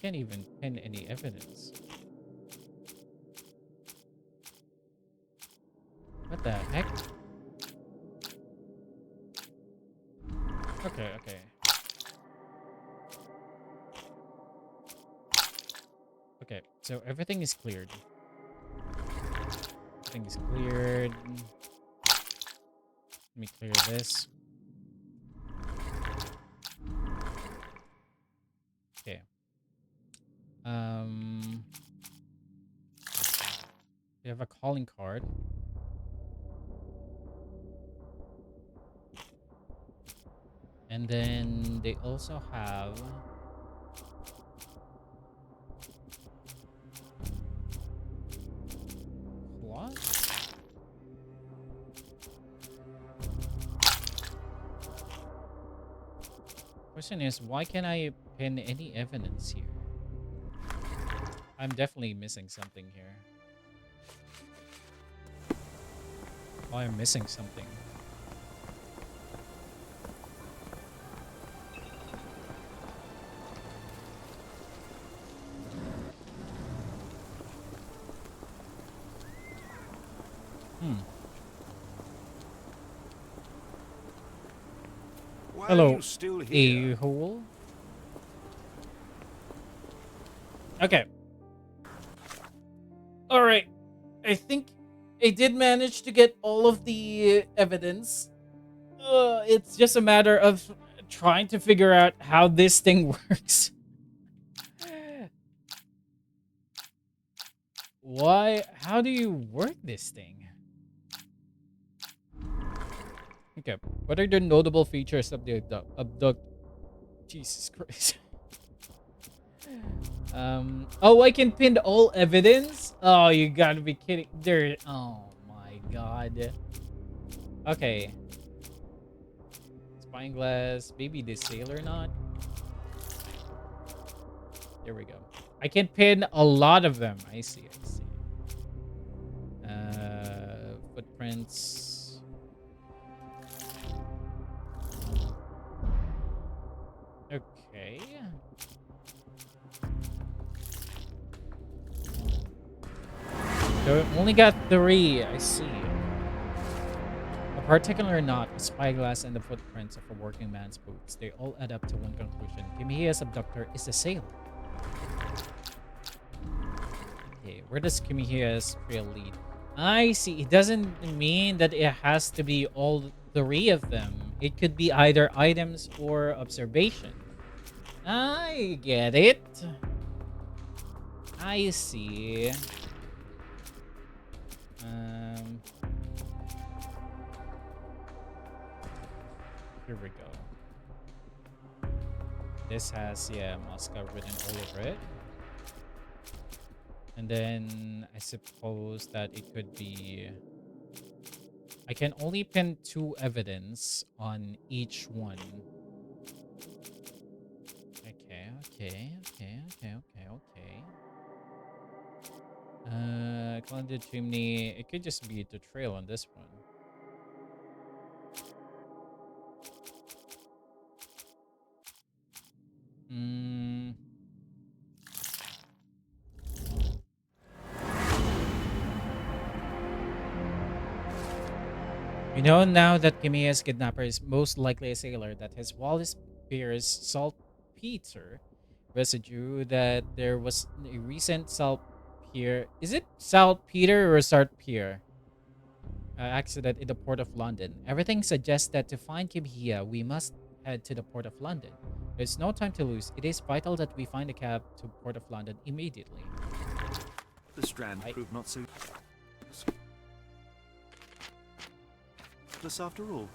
Speaker 1: can't even pin any evidence. What the heck? Okay, okay. Okay, so everything is cleared. Everything is cleared. Let me clear this. Okay. We have a calling card. And then they also have what? Question is, why can't I pin any evidence here? I'm definitely missing something here. Oh, I'm missing something.
Speaker 8: Why
Speaker 1: Hello,
Speaker 8: are you still here?
Speaker 1: a-hole. Okay. All right. I think I did manage to get all of the evidence. It's just a matter of trying to figure out how this thing works. Why? How do you work this thing? Okay. What are the notable features of the abduct? Jesus Christ. Oh, I can pin all evidence? Oh, you gotta be kidding. There. Oh my god. Okay. Spyglass. Maybe the sailor knot. There we go. I can pin a lot of them. I see. I see. Footprints. Okay. So I only got 3. I see. A particular knot, a spyglass, and the footprints of a working man's boots. They all add up to one conclusion. Kimihiya's abductor is a sailor. Okay, where does Kimihiya's trail lead? I see. It doesn't mean that it has to be all 3 of them. It could be either items or observation. I get it. I see. Here we go. This has, yeah, Moscow written all over it. And then I suppose that it could be... I can only pin 2 evidence on each one. Okay. Climb the chimney. It could just be the trail on this one. We know now that Kimiya's kidnapper is most likely a sailor, that his wallet bears saltpeter residue, that there was a recent saltpeter. Is it saltpeter or saltpeter? Accident in the port of London. Everything suggests that to find Kimiya, we must head to the port of London. There's no time to lose. It is vital that we find a cab to port of London immediately.
Speaker 2: The Strand proved not so... after all.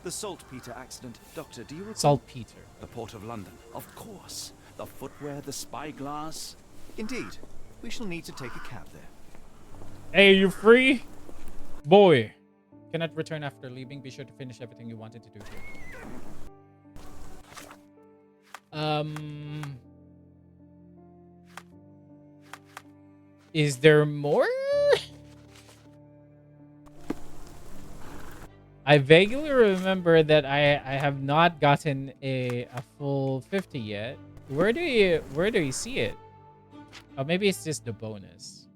Speaker 2: The saltpeter accident. Doctor, do you recall...
Speaker 1: Saltpeter.
Speaker 3: The port of London. Of course. The footwear, the spyglass.
Speaker 2: Indeed. We shall need to take a cab there.
Speaker 1: Hey, you free? Boy. Cannot return after leaving. Be sure to finish everything you wanted to do here. Is there more? I vaguely remember that I have not gotten a full 50 yet. Where do you see it? Oh, maybe it's just the bonus.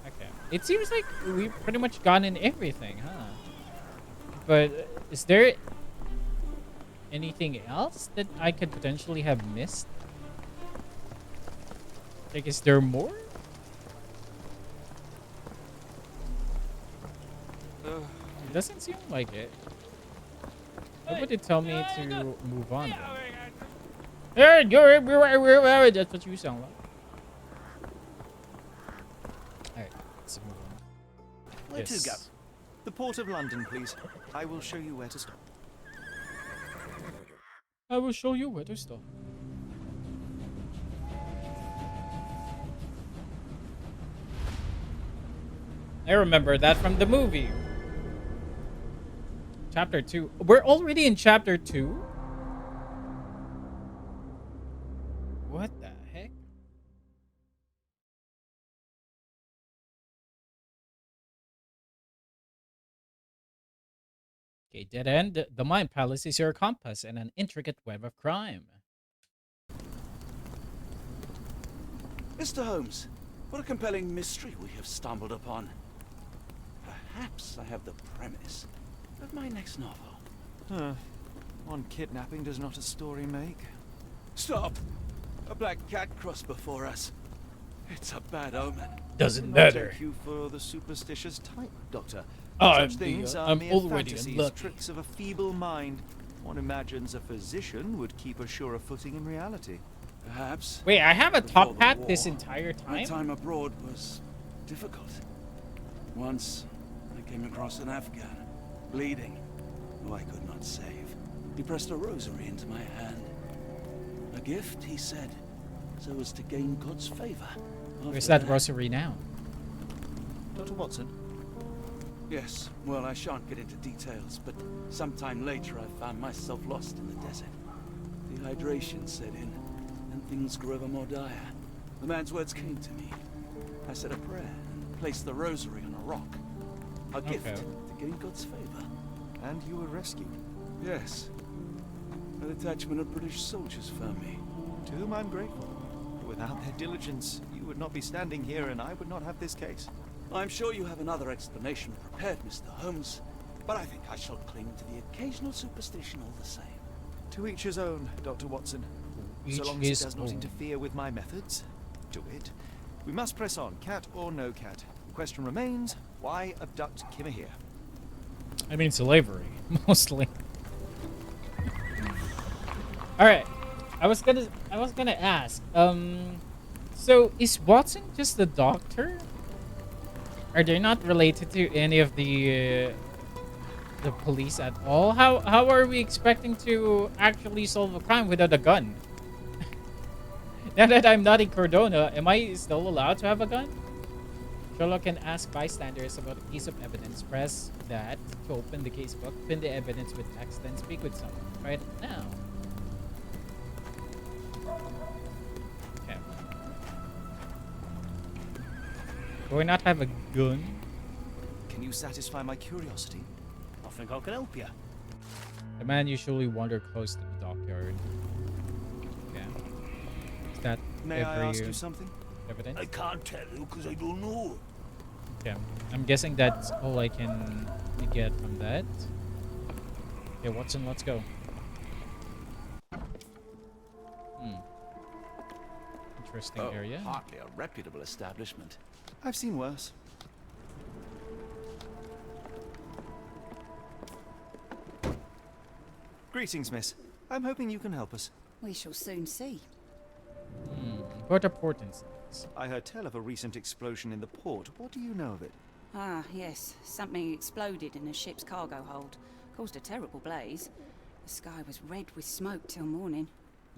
Speaker 1: Okay. It seems like we've pretty much gotten everything, huh? But is there anything else that I could potentially have missed? Like, is there more? It doesn't seem like it. What would it tell me to move on? Then? That's what you sound like. Alright, let's move on.
Speaker 2: Where to go? The Port of London, please. I will show you where to stop.
Speaker 1: I will show you where to stop. I remember that from the movie. Chapter 2. We're already in chapter 2? What the heck? Okay, dead end. The Mind Palace is your compass and an intricate web of crime.
Speaker 3: Mr. Holmes, what a compelling mystery we have stumbled upon. Perhaps I have the premise of my next novel.
Speaker 2: One kidnapping does not a story make.
Speaker 3: Stop! A black cat crossed before us. It's a bad omen.
Speaker 1: Doesn't
Speaker 2: Not
Speaker 1: matter.
Speaker 2: take you for the superstitious type, Doctor.
Speaker 1: I'm
Speaker 2: Such things
Speaker 1: the-
Speaker 2: are
Speaker 1: I'm
Speaker 2: mere
Speaker 1: already
Speaker 2: fantasies,
Speaker 1: unlucky.
Speaker 2: tricks of a feeble mind. One imagines a physician would keep a surer footing in reality.
Speaker 3: Perhaps.
Speaker 1: Wait, I have a
Speaker 3: before
Speaker 1: top
Speaker 3: the
Speaker 1: hat this
Speaker 3: war,
Speaker 1: entire
Speaker 3: my
Speaker 1: time?
Speaker 3: time abroad was difficult. Once, I came across an Afghan, bleeding, who I could not save. He pressed a rosary into my hand. A gift, he said, so as to gain God's favor.
Speaker 1: Where's
Speaker 3: After
Speaker 1: that rosary now?
Speaker 2: Dr. Watson?
Speaker 3: Yes, well, I shan't get into details, but sometime later I found myself lost in the desert. Dehydration set in, and things grew ever more dire. The man's words came to me. I said a prayer and placed the rosary on a rock. A gift to gain God's favor.
Speaker 2: And you were rescued.
Speaker 3: Yes. A detachment of British soldiers found me.
Speaker 2: To whom I'm grateful. Without their diligence, you would not be standing here and I would not have this case.
Speaker 3: I'm sure you have another explanation prepared, Mr. Holmes, but I think I shall cling to the occasional superstition all the same.
Speaker 2: To each his own, Dr. Watson.
Speaker 1: Each
Speaker 2: So long as
Speaker 1: his
Speaker 2: it does not
Speaker 1: own.
Speaker 2: interfere with my methods, do it. We must press on, cat or no cat. The question remains, why abduct Kimmer here?
Speaker 1: I mean slavery, mostly. Alright. I was gonna ask, so is Watson just the doctor? Are they not related to any of the police at all? How are we expecting to actually solve a crime without a gun? Now that I'm not in Cordona, am I still allowed to have a gun? Sherlock can ask bystanders about a piece of evidence. Press that to open the casebook, pin the evidence with text, then speak with someone. Try it now. Okay. Do I not have a gun?
Speaker 2: Can you satisfy my curiosity? I think I can help you.
Speaker 1: The man usually wandered close to the dockyard. Okay. Is that
Speaker 2: May I
Speaker 1: every
Speaker 2: ask you something?
Speaker 1: evidence?
Speaker 8: I can't tell you because I don't know.
Speaker 1: Okay. I'm guessing that's all I can get from that. Okay, Watson, let's go. Interesting area.
Speaker 3: Hardly a reputable establishment.
Speaker 2: I've seen worse. Greetings, miss. I'm hoping you can help us.
Speaker 10: We shall soon see.
Speaker 1: What importance?
Speaker 2: I heard tell of a recent explosion in the port. What do you know of it?
Speaker 10: Ah, yes. Something exploded in a ship's cargo hold. Caused a terrible blaze. The sky was red with smoke till morning.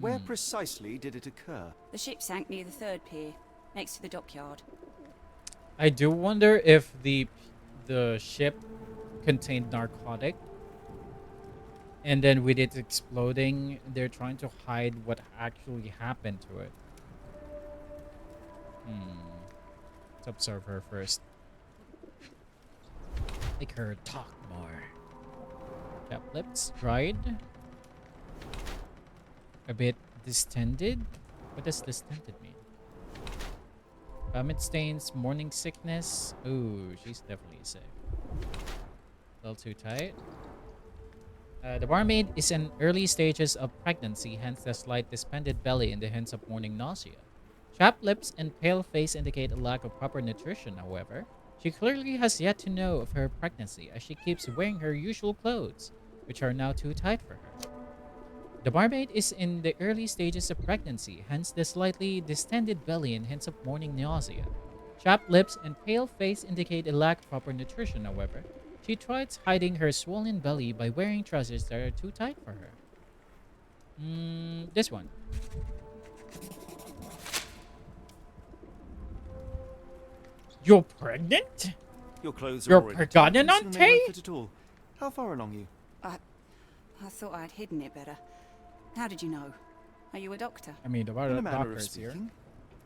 Speaker 2: Where precisely did it occur?
Speaker 10: The ship sank near the third pier, next to the dockyard.
Speaker 1: I do wonder if the ship contained narcotic, and then with it exploding, they're trying to hide what actually happened to it. Let's observe her first. Make her talk more. Chapped lips, dried. A bit distended. What does distended mean? Vomit stains, morning sickness. Ooh, she's definitely sick. A little too tight. The barmaid is in early stages of pregnancy, hence the slight distended belly and the hints of morning nausea. Chapped lips and pale face indicate a lack of proper nutrition, however. She clearly has yet to know of her pregnancy, as she keeps wearing her usual clothes, which are now too tight for her. The barmaid is in the early stages of pregnancy, hence the slightly distended belly and hints of morning nausea. Chapped lips and pale face indicate a lack of proper nutrition, however. She tries hiding her swollen belly by wearing trousers that are too tight for her. This one. You're pregnant?
Speaker 2: Your clothes are
Speaker 1: You're
Speaker 2: already
Speaker 1: pregnant,
Speaker 2: tight, and soon they won't
Speaker 1: Auntie?
Speaker 2: fit at all. How far along are you?
Speaker 10: I thought I'd hidden it better. How did you know? Are you a doctor?
Speaker 1: I mean, the
Speaker 2: In a manner of
Speaker 1: doctor's here.
Speaker 2: speaking.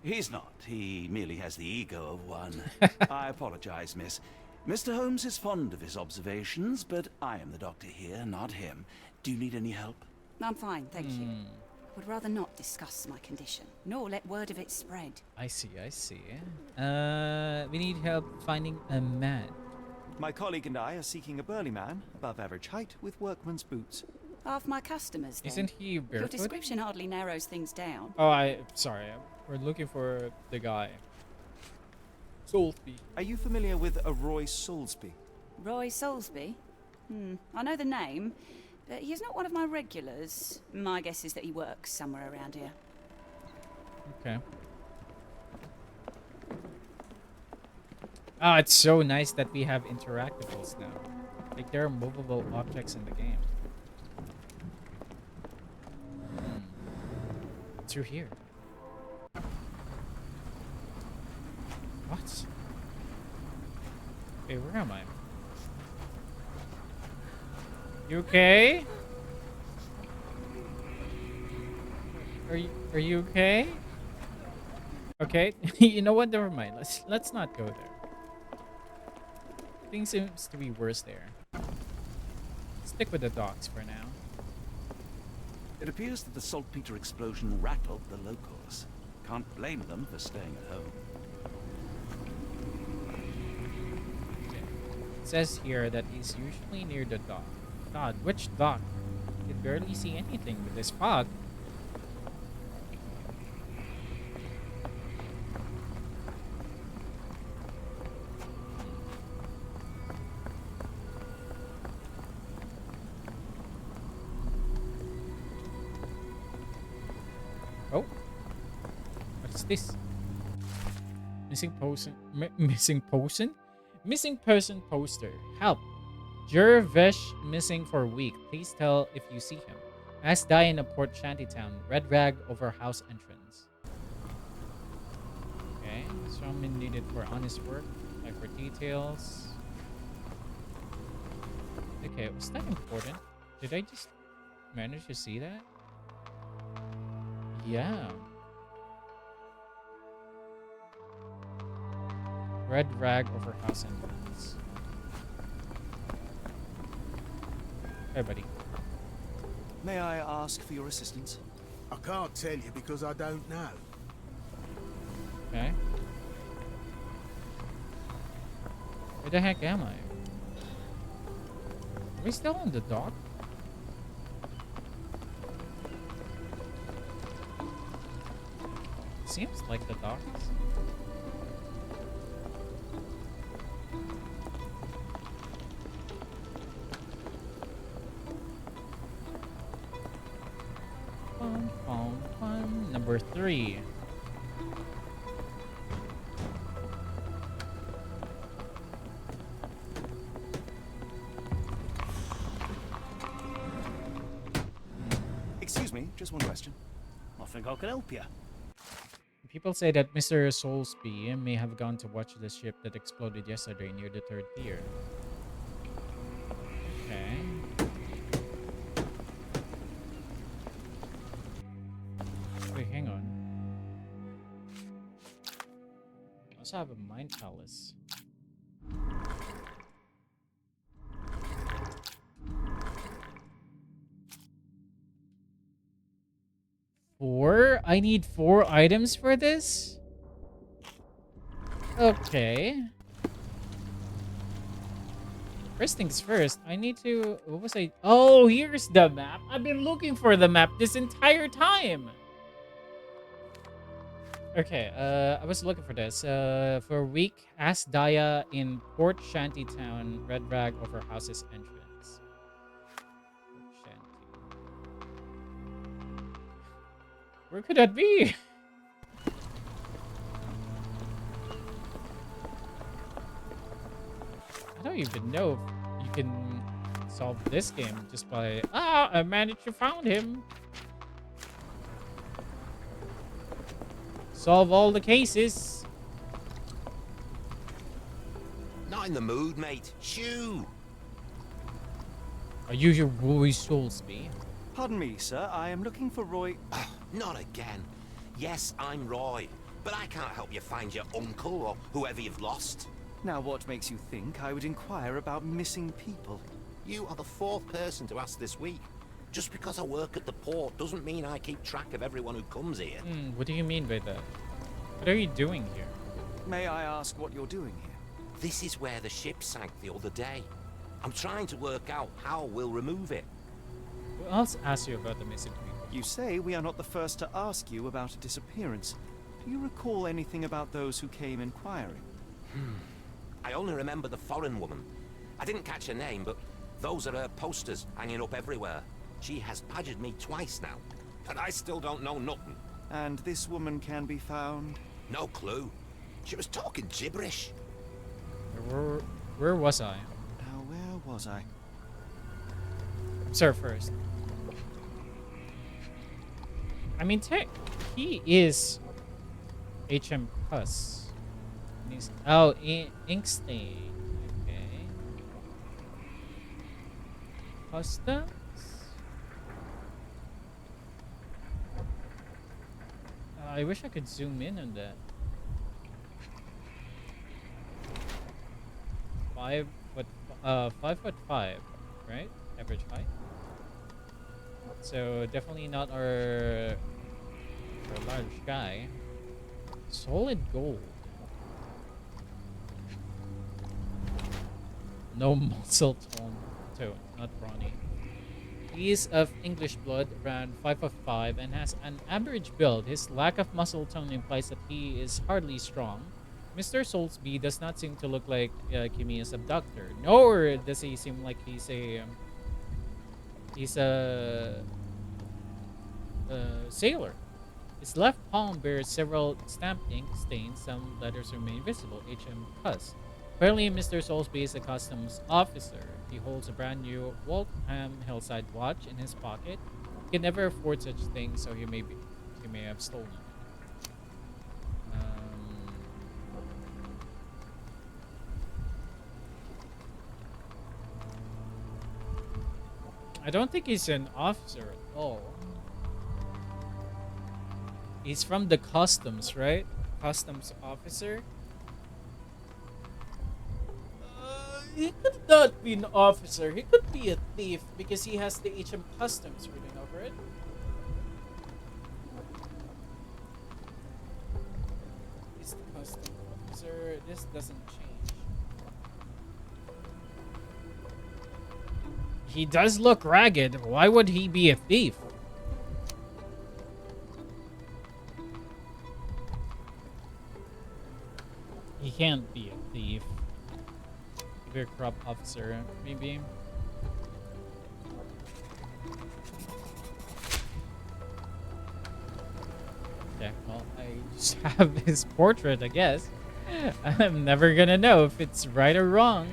Speaker 3: He's not. He merely has the ego of one. I apologize, miss. Mr. Holmes is fond of his observations, but I am the doctor here, not him. Do you need any help?
Speaker 10: I'm fine, thank you. I would rather not discuss my condition, nor let word of it spread.
Speaker 1: I see, I see. We need help finding a man.
Speaker 2: My colleague and I are seeking a burly man, above average height, with workman's boots.
Speaker 10: Half my customers, then.
Speaker 1: Isn't he
Speaker 10: Your
Speaker 1: barefoot?
Speaker 10: description hardly narrows things down.
Speaker 1: Oh, sorry. We're looking for the guy. Soulsby.
Speaker 2: Are you familiar with a Roy Soulsby?
Speaker 10: Roy Soulsby? I know the name, but he's not one of my regulars. My guess is that he works somewhere around here.
Speaker 1: Okay. Ah, it's so nice that we have interactables now. Like, there are movable objects in the game. Through here. What? Okay, where am I? You okay? Are you okay? Okay. You know what? Never mind. Let's not go there. Things seems to be worse there. Stick with the docks for now.
Speaker 3: It appears that the saltpeter explosion rattled the locals. Can't blame them for staying at home.
Speaker 1: It says here that he's usually near the dock. God, which dock? I can barely see anything with this fog. Oh, what is this? Missing person. Missing person poster. Help! Jervish missing for a week. Please tell if you see him. Mass die in a port shantytown. Red rag over house entrance. Okay, someone needed for honest work. Like for details. Okay, was that important? Did I just manage to see that? Yeah. Red rag over house entrance. Hey, buddy.
Speaker 2: May I ask for your assistance?
Speaker 11: I can't tell you because I don't know.
Speaker 1: Okay. Where the heck am I? Are we still on the dock? Seems like the docks. Number 3.
Speaker 2: Excuse me, just one question. I think I can help you.
Speaker 1: People say that Mr. Soulsby may have gone to watch the ship that exploded yesterday near the 3rd pier. Okay. Wait, hang on. I also have a mind palace. 4? I need 4 items for this? Okay. First things first, I need to... What was I... Oh, here's the map. I've been looking for the map this entire time. Okay, I was looking for this. For a week, ask Daya in Port Shantytown, Red Rag over house's entrance. Port Shanty. Where could that be? I don't even know if you can solve this game just by... Ah, I managed to find him. Solve all the cases.
Speaker 12: Not in the mood, mate. Shoo!
Speaker 1: Are you your Roy Soulsby?
Speaker 2: Pardon me, sir. I am looking for Roy.
Speaker 12: Not again. Yes, I'm Roy, but I can't help you find your uncle or whoever you've lost.
Speaker 2: Now, what makes you think I would inquire about missing people?
Speaker 12: You are the 4th person to ask this week. Just because I work at the port doesn't mean I keep track of everyone who comes here.
Speaker 1: What do you mean by that? What are you doing here?
Speaker 2: May I ask what you're doing here?
Speaker 12: This is where the ship sank the other day. I'm trying to work out how we'll remove it.
Speaker 1: Who else asked you about the missing people?
Speaker 2: You say we are not the first to ask you about a disappearance. Do you recall anything about those who came inquiring?
Speaker 12: I only remember the foreign woman. I didn't catch her name, but those are her posters hanging up everywhere. She has badgered me twice now, and I still don't know nothing.
Speaker 2: And this woman can be found?
Speaker 12: No clue. She was talking gibberish.
Speaker 1: Where was I?
Speaker 2: Now, where was I?
Speaker 1: Sir first. I mean, he is HM Puss. Oh, Inkstain. Okay. Customs? I wish I could zoom in on that. 5'5", right? Average height. So definitely not our large guy. Solid gold. No muscle tone, not brawny. He is of English blood, around 5'5", and has an average build. His lack of muscle tone implies that he is hardly strong. Mr. Soulsby does not seem to look like Kimiya's abductor, nor does he seem like he's a sailor. His left palm bears several stamped ink stains. Some letters remain visible. HM Cuss. Apparently, Mr. Soulsby is a customs officer. He holds a brand new Waltham Hillside watch in his pocket. He can never afford such things, so he may have stolen it. I don't think he's an officer at all. He's from the customs, right? Customs officer. He could not be an officer. He could be a thief because he has the HM Customs written over it. He's the customs officer. This doesn't change. He does look ragged. Why would he be a thief? He can't be a thief. Maybe a crop officer, maybe. Okay, well, I just have his portrait, I guess. I'm never gonna know if it's right or wrong.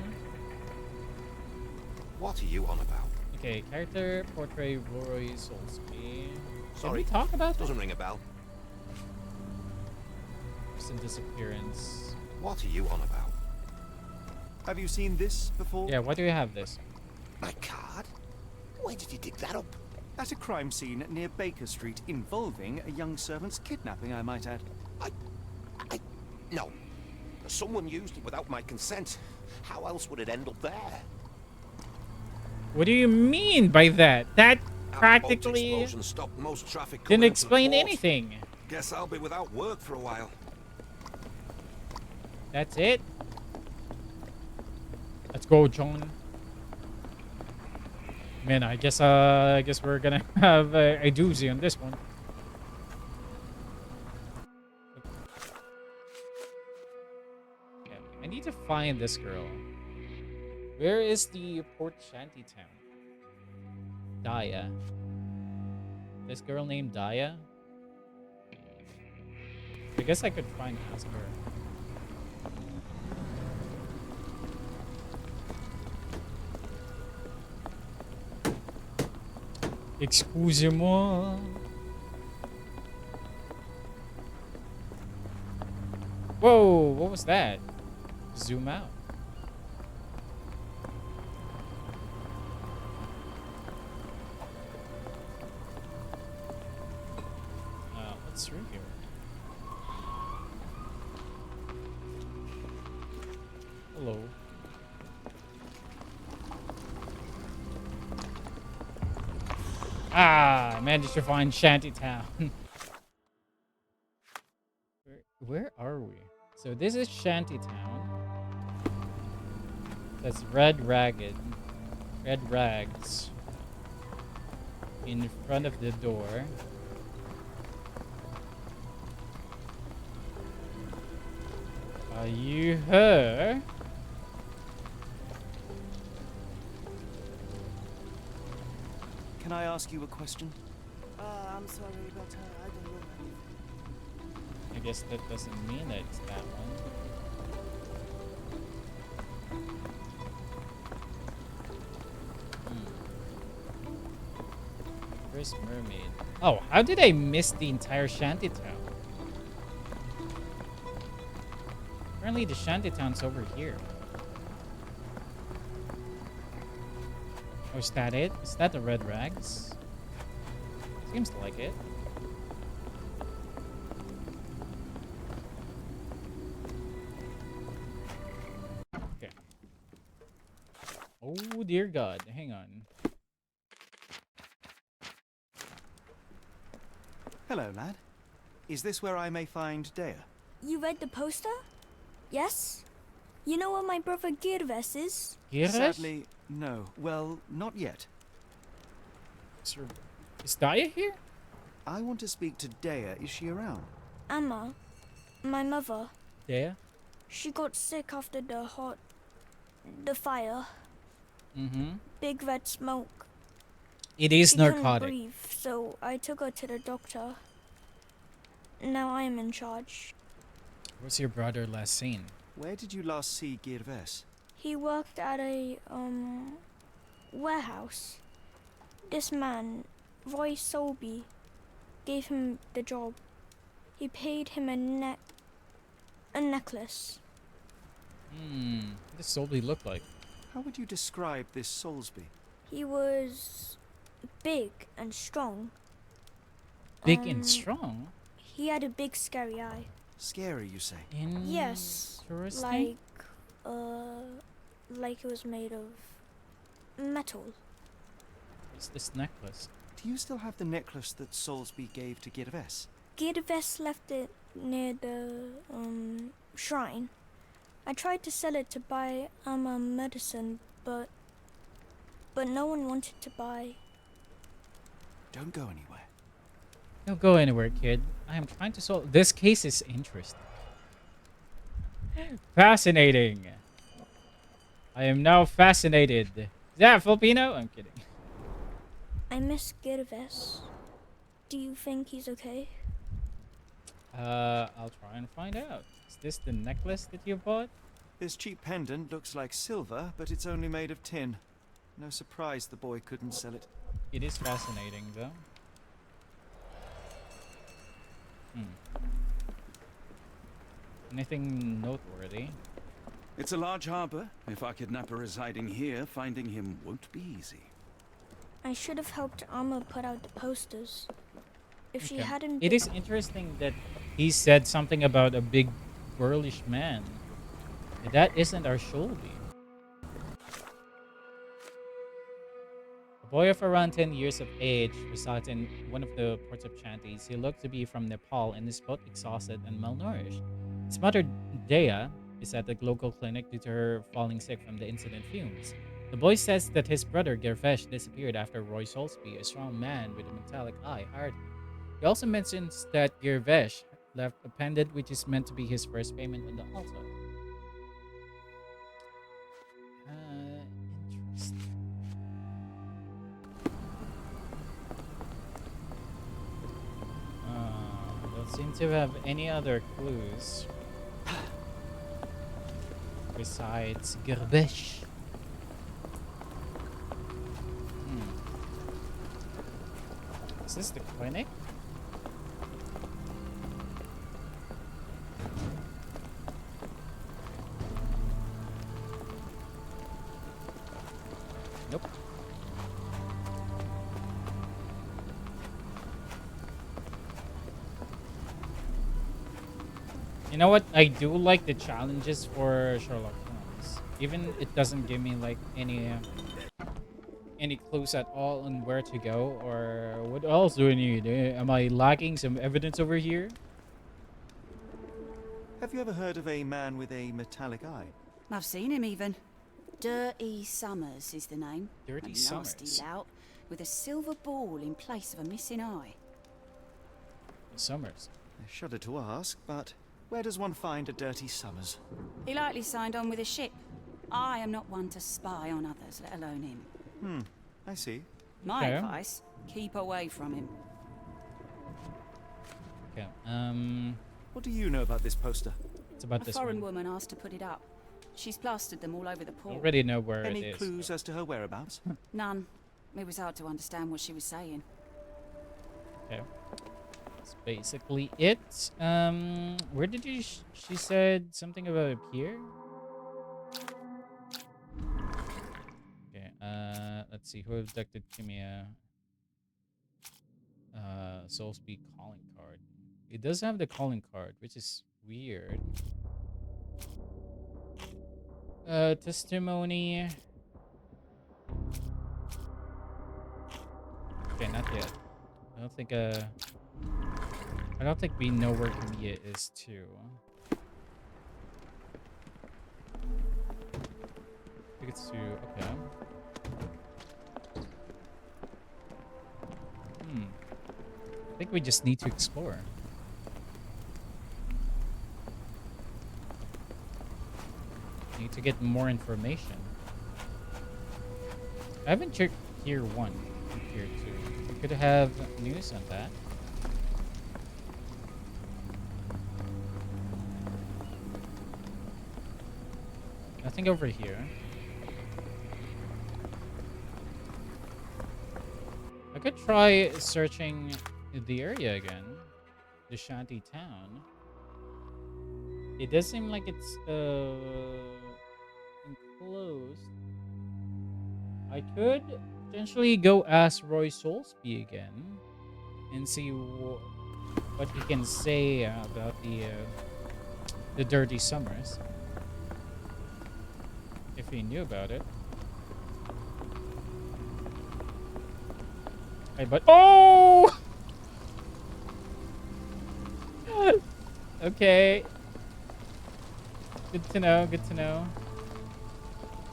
Speaker 12: What are you on about?
Speaker 1: Okay, character portrait Roy Soulsby.
Speaker 12: Sorry,
Speaker 1: Can we talk about that?
Speaker 12: Doesn't ring a bell.
Speaker 1: Recent disappearance.
Speaker 12: What are you on about?
Speaker 2: Have you seen this before?
Speaker 1: Yeah, why do you have this?
Speaker 12: My card? Where did you dig that up?
Speaker 2: At a crime scene near Baker Street involving a young servant's kidnapping, I might add.
Speaker 12: No. Someone used it without my consent. How else would it end up there?
Speaker 1: What do you mean by that? practically
Speaker 12: explosion stopped most traffic
Speaker 1: didn't
Speaker 12: coming into the
Speaker 1: explain
Speaker 12: port.
Speaker 1: anything.
Speaker 12: Guess I'll be without work for a while.
Speaker 1: That's it. Let's go, John. Man, I guess we're gonna have a doozy on this one. Yeah, I need to find this girl. Where is the port shanty town? Daya. This girl named Daya? I guess I could try and ask her. Excusez-moi. Whoa, what was that? Zoom out. What's through here? Hello. Ah, I managed to find Shantytown. where are we? So this is Shantytown. That's Red Ragged. Red Rags. In front of the door. Are you her?
Speaker 2: Can I ask you a question?
Speaker 11: I'm sorry, but I don't know anything.
Speaker 1: I guess that doesn't mean that it's that one. Where's Mermaid? Oh, how did I miss the entire Shantytown? Apparently the Shantytown's over here. Oh, is that it? Is that the Red Rags? Seems like it. Okay. Oh dear God, hang on.
Speaker 2: Hello, lad. Is this where I may find Dea?
Speaker 13: You read the poster? Yes? You know where my brother Girves is?
Speaker 1: Girves?
Speaker 2: Sadly, no. Well, not yet.
Speaker 1: Sir, is Daya here?
Speaker 2: I want to speak to Dea. Is she around?
Speaker 13: Amma, my mother.
Speaker 1: Daya?
Speaker 13: She got sick after the fire.
Speaker 1: Mm-hmm.
Speaker 13: Big red smoke.
Speaker 1: It is
Speaker 13: she
Speaker 1: narcotic.
Speaker 13: Couldn't breathe, so I took her to the doctor. Now I am in charge.
Speaker 1: What's your brother last seen?
Speaker 2: Where did you last see Girves?
Speaker 13: He worked at a warehouse. This man, Roy Solby, gave him the job. He paid him a necklace.
Speaker 1: What does Solby look like?
Speaker 2: How would you describe this Soulsby?
Speaker 13: He was big and strong.
Speaker 1: Big and strong?
Speaker 13: He had a big scary eye.
Speaker 2: Scary, you say?
Speaker 13: Yes, like it was made of metal.
Speaker 1: What's this necklace?
Speaker 2: Do you still have the necklace that Soulsby gave to Girves?
Speaker 13: Girves left it near the shrine. I tried to sell it to buy medicine, but no one wanted to buy.
Speaker 2: Don't go anywhere.
Speaker 1: Don't go anywhere, kid. I am trying to solve... This case is interesting. Fascinating. I am now fascinated. Is that Filipino? I'm kidding.
Speaker 13: I miss Girves. Do you think he's okay?
Speaker 1: I'll try and find out. Is this the necklace that you bought?
Speaker 2: This cheap pendant looks like silver, but it's only made of tin. No surprise the boy couldn't sell it.
Speaker 1: It is fascinating, though. Anything noteworthy?
Speaker 3: It's a large harbor. If our kidnapper is hiding here, finding him won't be easy.
Speaker 13: I should have helped Amma put out the posters. If she hadn't...
Speaker 1: It is interesting that he said something about a big, girlish man. That isn't our Sholby. Boy of around 10 years of age resides in one of the ports of Chanties. He looked to be from Nepal and is both exhausted and malnourished. His mother, Dea, is at the local clinic due to her falling sick from the incident fumes. The boy says that his brother Gervesh disappeared after Roy Solsby, a strong man with a metallic eye, hired him. He also mentions that Gervesh left a pendant which is meant to be his first payment on the altar. Interesting. Don't seem to have any other clues besides Gervesh. Is this the clinic? Nope. You know what? I do like the challenges for Sherlock Holmes. Even it doesn't give me like any clues at all on where to go or what else do I need? Am I lacking some evidence over here?
Speaker 2: Have you ever heard of a man with a metallic eye?
Speaker 10: I've seen him even. Dirty Summers is the name.
Speaker 1: Dirty
Speaker 10: a
Speaker 1: Summers.
Speaker 10: Nasty lout with a silver ball in place of a missing eye.
Speaker 1: Summers.
Speaker 2: I shudder to ask, but where does one find a Dirty Summers?
Speaker 10: He likely signed on with a ship. I am not one to spy on others, let alone him.
Speaker 2: I see.
Speaker 10: My advice, keep away from him.
Speaker 1: Okay,
Speaker 2: What do you know about this poster?
Speaker 1: it's about
Speaker 10: A
Speaker 1: this
Speaker 10: foreign
Speaker 1: one.
Speaker 10: woman asked to put it up. She's plastered them all over the
Speaker 1: I
Speaker 10: port.
Speaker 1: already know where
Speaker 2: Any
Speaker 1: it is.
Speaker 2: clues as to her whereabouts?
Speaker 10: None. It was hard to understand what she was saying.
Speaker 1: Okay. That's basically it. Where did you... she said something about a pier? Okay, let's see. Who abducted Kimia? Soulspeak calling card. It does have the calling card, which is weird. Testimony. Okay, not yet. I don't think we know where Kimia is too. I think it's too okay. I think we just need to explore. Need to get more information. I haven't checked Tier 1 and Tier 2. We could have news on that. Nothing over here. I could try searching the area again. The shanty town. It does seem like it's enclosed. I could potentially go ask Roy Soulsby again and see what he can say about the Dirty Summers. If he knew about it. Hey, but oh! Okay. Good to know, good to know.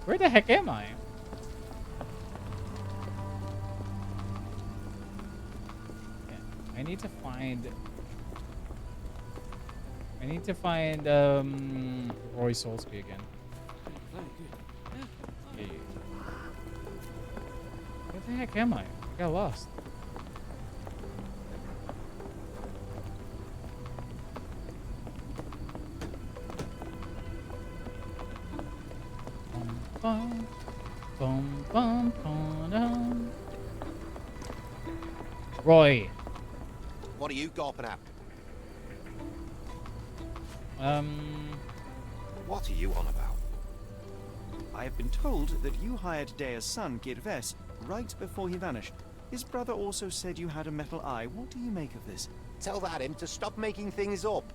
Speaker 1: Where the heck am I? Yeah, I need to find Roy Soulsby again. Yeah. Where the heck am I? I got lost. Bum, bum, bum, bum, bum. Roy.
Speaker 12: What are you gawping at? What are you on about?
Speaker 2: I have been told that you hired Dea's son, Girves, right before he vanished. His brother also said you had a metal eye. What do you make of this?
Speaker 12: Tell that him to stop making things up.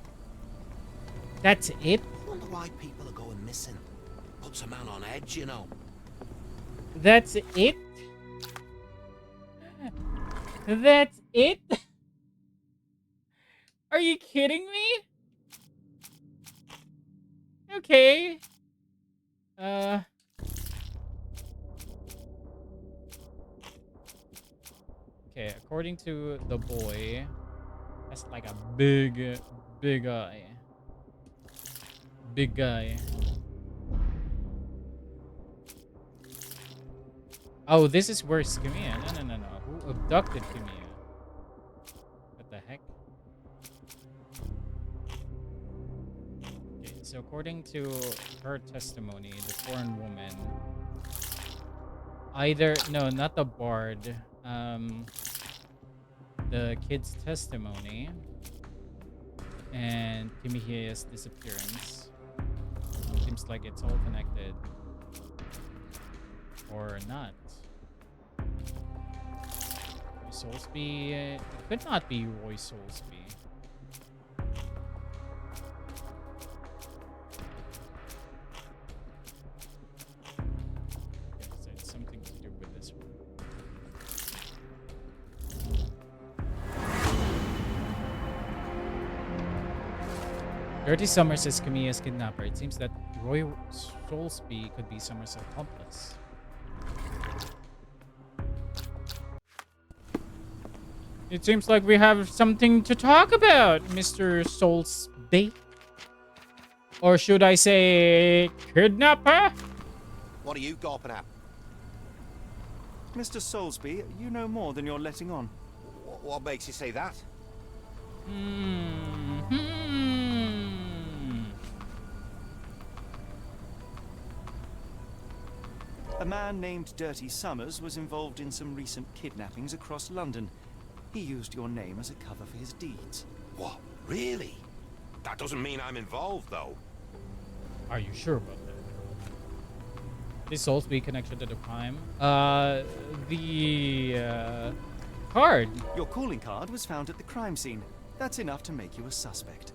Speaker 1: That's it?
Speaker 12: I wonder why people are going missing. Puts a man on edge, you know.
Speaker 1: That's it? That's it? Are you kidding me? Okay. Okay, according to the boy, that's like a big eye. Big guy. Oh, this is where Skimia. No. Who abducted Skimia? What the heck? Okay, so according to her testimony, the foreign woman, no, not the bard, the kid's testimony, and Kimihi's disappearance. Seems like it's all connected. Or not. Roy Soulsby? It could not be Roy Soulsby. Okay, so it's something to do with this one. Dirty Summers is Kamiya's kidnapper. It seems that Roy Soulsby could be Summers' accomplice. It seems like we have something to talk about, Mr. Soulsby. Or should I say, kidnapper?
Speaker 12: What are you gawping at?
Speaker 2: Mr. Soulsby, you know more than you're letting on.
Speaker 12: What makes you say that?
Speaker 2: A man named Dirty Summers was involved in some recent kidnappings across London. He used your name as a cover for his deeds.
Speaker 12: What? Really? That doesn't mean I'm involved, though.
Speaker 1: Are you sure about that? This Soulsby connection to the crime? The card.
Speaker 2: Your calling card was found at the crime scene. That's enough to make you a suspect.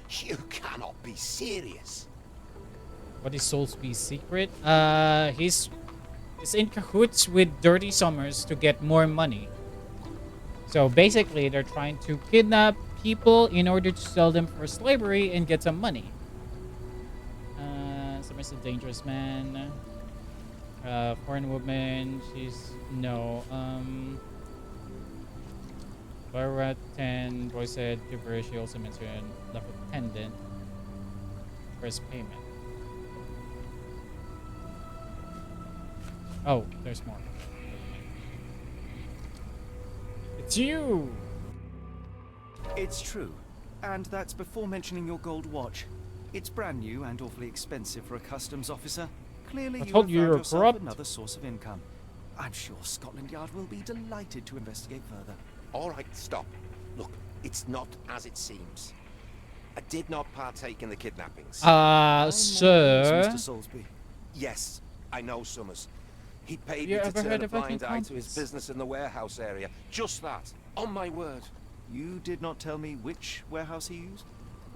Speaker 12: You cannot be serious.
Speaker 1: What is Soulsby's secret? He's in cahoots with Dirty Summers to get more money. So basically, they're trying to kidnap people in order to sell them for slavery and get some money. Summers a dangerous man. Foreign woman. She's no. Barat 10. Boy said gibberish. She also mentioned left a pendant. First payment. Oh, there's more. It's you!
Speaker 2: It's true. And that's before mentioning your gold watch. It's brand new and awfully expensive for a customs officer. Clearly,
Speaker 1: I
Speaker 2: you
Speaker 1: told
Speaker 2: have
Speaker 1: you
Speaker 2: found
Speaker 1: you're
Speaker 2: yourself
Speaker 1: corrupt.
Speaker 2: another source of income. I'm sure Scotland Yard will be delighted to investigate further.
Speaker 12: All right, stop. Look, it's not as it seems. I did not partake in the kidnappings.
Speaker 1: Sir?
Speaker 2: Mr. Soulsby.
Speaker 12: Yes, I know Summers. He paid
Speaker 1: You
Speaker 12: me to
Speaker 1: ever
Speaker 12: turn
Speaker 1: heard
Speaker 12: a
Speaker 1: about
Speaker 12: blind eye to his
Speaker 1: incompetence?
Speaker 12: business in the warehouse area. Just that. On my word.
Speaker 2: You did not tell me which warehouse he used?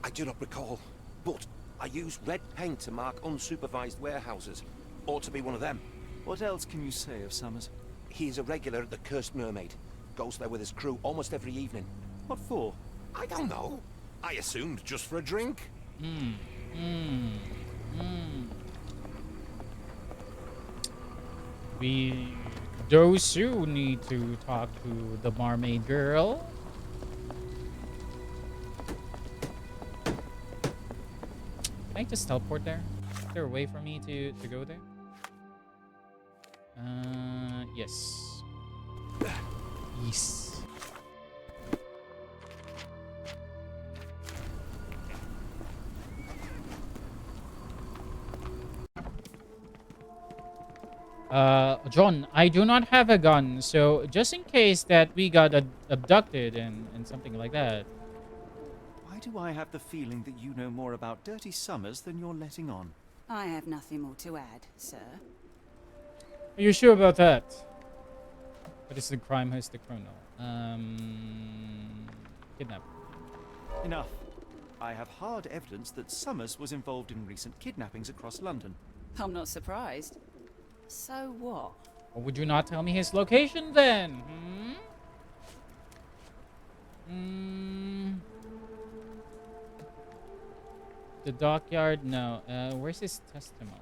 Speaker 12: I do not recall, but I used red paint to mark unsupervised warehouses. Ought to be one of them.
Speaker 2: What else can you say of Summers?
Speaker 12: He's a regular at the Cursed Mermaid. Goes there with his crew almost every evening.
Speaker 2: What for?
Speaker 12: I don't know. I assumed just for a drink.
Speaker 1: Those who need to talk to the mermaid girl. Can I just teleport there? Is there a way for me to go there? Yes. Yes. John, I do not have a gun, so just in case that we got abducted and something like that.
Speaker 2: Why do I have the feeling that you know more about Dirty Summers than you're letting on?
Speaker 10: I have nothing more to add, sir.
Speaker 1: Are you sure about that? What is the crime? Who's the criminal? Kidnap.
Speaker 2: Enough. I have hard evidence that Summers was involved in recent kidnappings across London.
Speaker 10: I'm not surprised. So what?
Speaker 1: Or would you not tell me his location then? Mm, the dockyard? No. Where's his testimony?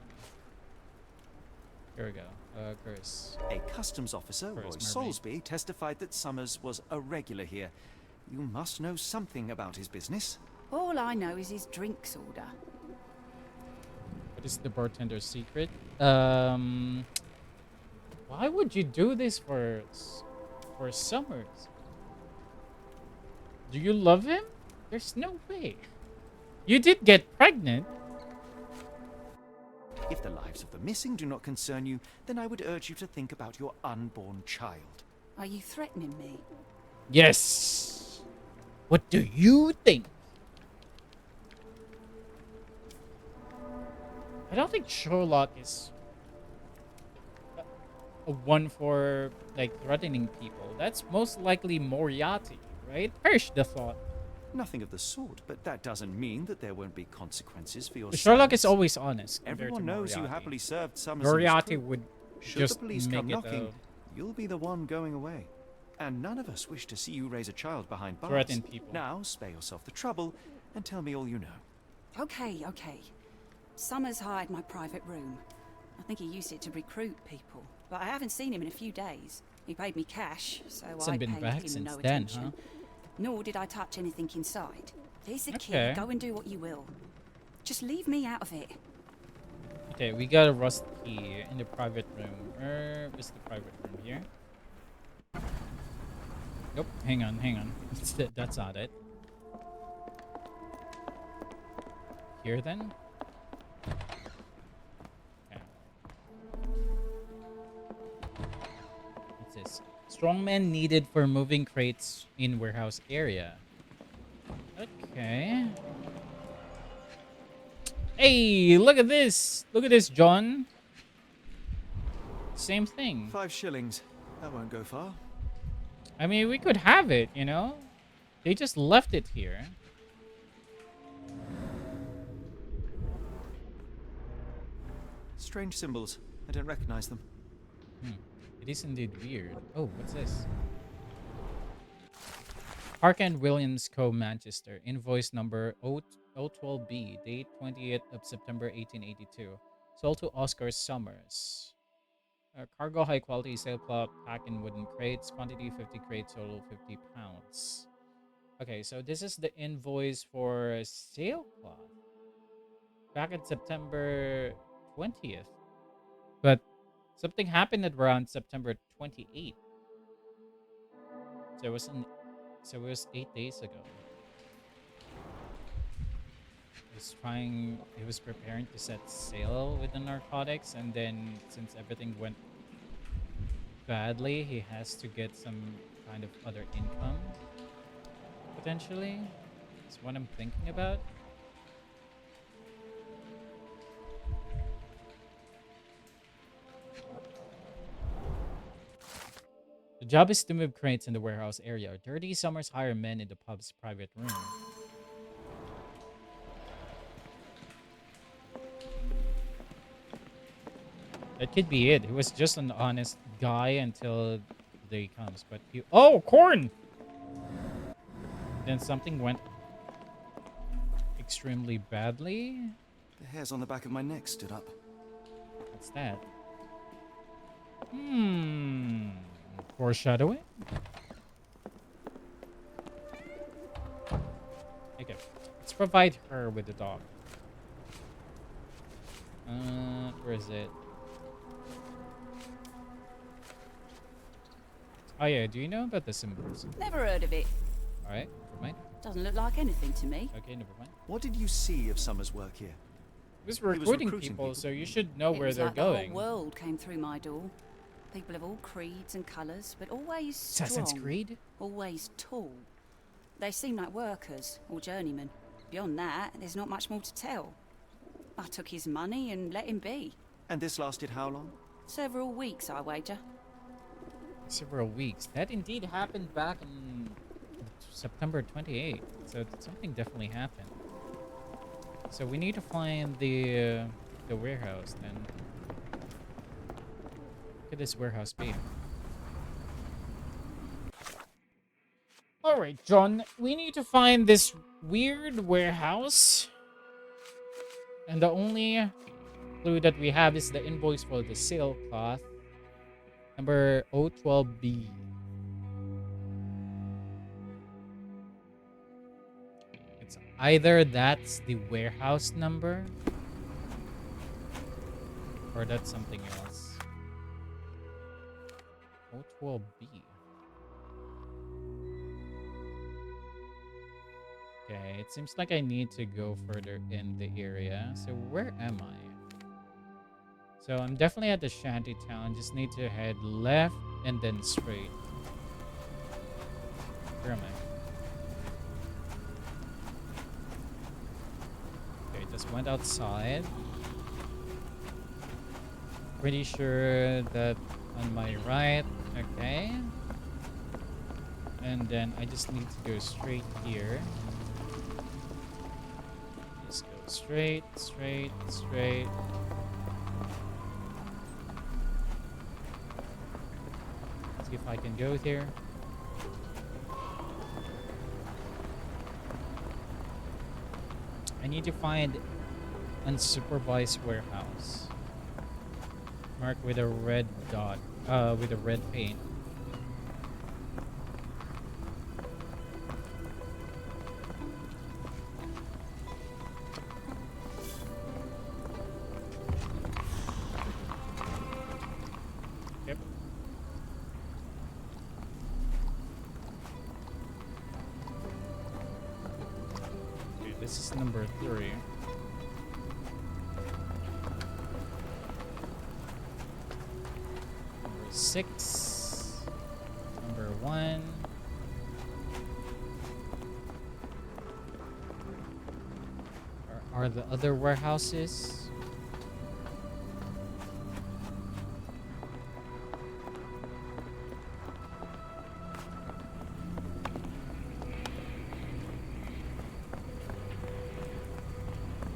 Speaker 1: Here we go. Curse.
Speaker 2: A customs officer, Roy
Speaker 1: Mermaid.
Speaker 2: Soulsby, testified that Summers was a regular here. You must know something about his business.
Speaker 10: All I know is his drinks order.
Speaker 1: What is the bartender's secret? Why would you do this for Summers? Do you love him? There's no way. You did get pregnant.
Speaker 2: If the lives of the missing do not concern you, then I would urge you to think about your unborn child.
Speaker 10: Are you threatening me?
Speaker 1: Yes. What do you think? I don't think Sherlock is a one for like threatening people. That's most likely Moriarty, right? Perish the thought.
Speaker 2: Nothing of the sort, but that doesn't mean that there won't be consequences for your
Speaker 1: Sherlock
Speaker 2: sins.
Speaker 1: is always honest.
Speaker 2: Everyone knows you happily served Summers.
Speaker 1: Moriarty would
Speaker 2: Should
Speaker 1: just
Speaker 2: the police
Speaker 1: make
Speaker 2: come
Speaker 1: it
Speaker 2: knocking, you'll be the one going away. And none of us wish to see you raise a child behind bars.
Speaker 1: Threaten people.
Speaker 2: Now, spare yourself the trouble and tell me all you know.
Speaker 10: Okay. Summers hired my private room. I think he used it to recruit people, but I haven't seen him in a few days. He paid me cash, so I
Speaker 1: been
Speaker 10: paid
Speaker 1: back
Speaker 10: him
Speaker 1: since
Speaker 10: no
Speaker 1: then,
Speaker 10: attention.
Speaker 1: huh?
Speaker 10: Nor did I touch anything inside. Here's the
Speaker 1: Okay.
Speaker 10: key. Go and do what you will. Just leave me out of it.
Speaker 1: Okay, we got a rust key in the private room. Where is the private room here? Nope. Hang on. That's not it. Here then. Okay. What's this? Strongman needed for moving crates in warehouse area. Okay. Hey, look at this. Look at this, John. Same thing.
Speaker 2: 5 shillings. That won't go far.
Speaker 1: I mean, we could have it, you know? They just left it here.
Speaker 2: Strange symbols. I don't recognize them.
Speaker 1: It is indeed weird. Oh, what's this? Park and Williams Co. Manchester. Invoice number 012B. Date 20th of September 1882. Sold to Oscar Summers. Cargo high quality sailcloth packed in wooden crates. Quantity 50 crates. Total 50 pounds. Okay, so this is the invoice for sailcloth. Back in September 20th. But something happened at around September 28th. So it was 8 days ago. He was preparing to set sail with the narcotics, and then since everything went badly, he has to get some kind of other income. Potentially. That's what I'm thinking about. The job is to move crates in the warehouse area. Dirty Summers hire men in the pub's private room. That could be it. He was just an honest guy until the day comes. But he... Oh, corn! Then something went extremely badly.
Speaker 2: The hairs on the back of my neck stood up.
Speaker 1: What's that? Foreshadowing? Okay. Let's provide her with the dog. Where is it? Oh yeah, do you know about the symbols?
Speaker 10: Never heard of it.
Speaker 1: Alright, never mind.
Speaker 10: Doesn't look like anything to me.
Speaker 1: Okay, never mind.
Speaker 2: What did you see of Summers' work here?
Speaker 1: He was recruiting people, so you should know where they're going.
Speaker 10: The whole world came through my door. People of all creeds and colours, but always strong.
Speaker 1: Assassin's Creed?
Speaker 10: Always tall. They seem like workers or journeymen. Beyond that, there's not much more to tell. I took his money and let him be.
Speaker 2: And this lasted how long?
Speaker 10: Several weeks, I wager.
Speaker 1: Several weeks. That indeed happened back in September 28th. So something definitely happened. So we need to find the warehouse then. What could this warehouse be? All Alright, John. We need to find this weird warehouse. And the only clue that we have is the invoice for the sailcloth. Number 012B. It's either that's the warehouse number, or that's something else. 012B. Okay, it seems like I need to go further in the area. So where am I? So I'm definitely at the shanty town. Just need to head left and then straight. Where am I? Okay, just went outside. Pretty sure that on my right. Okay. And then I just need to go straight here. Just go straight, straight, straight. Let's see if I can go there. I need to find unsupervised warehouse. Marked with a red dot, with a red paint. Yep. Okay, this is number 3. Number 6. Number 1. Are the other warehouses?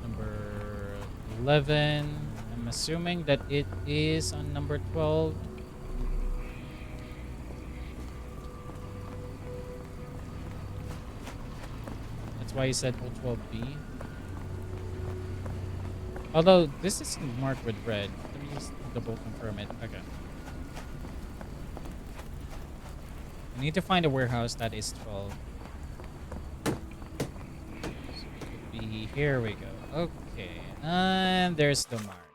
Speaker 1: Number 11. I'm assuming that it is on number 12. That's why you said 012B. Although this is marked with red. Let me just double confirm it. Okay. I need to find a warehouse that is 12. So it could be, here we go. Okay. And there's the mark.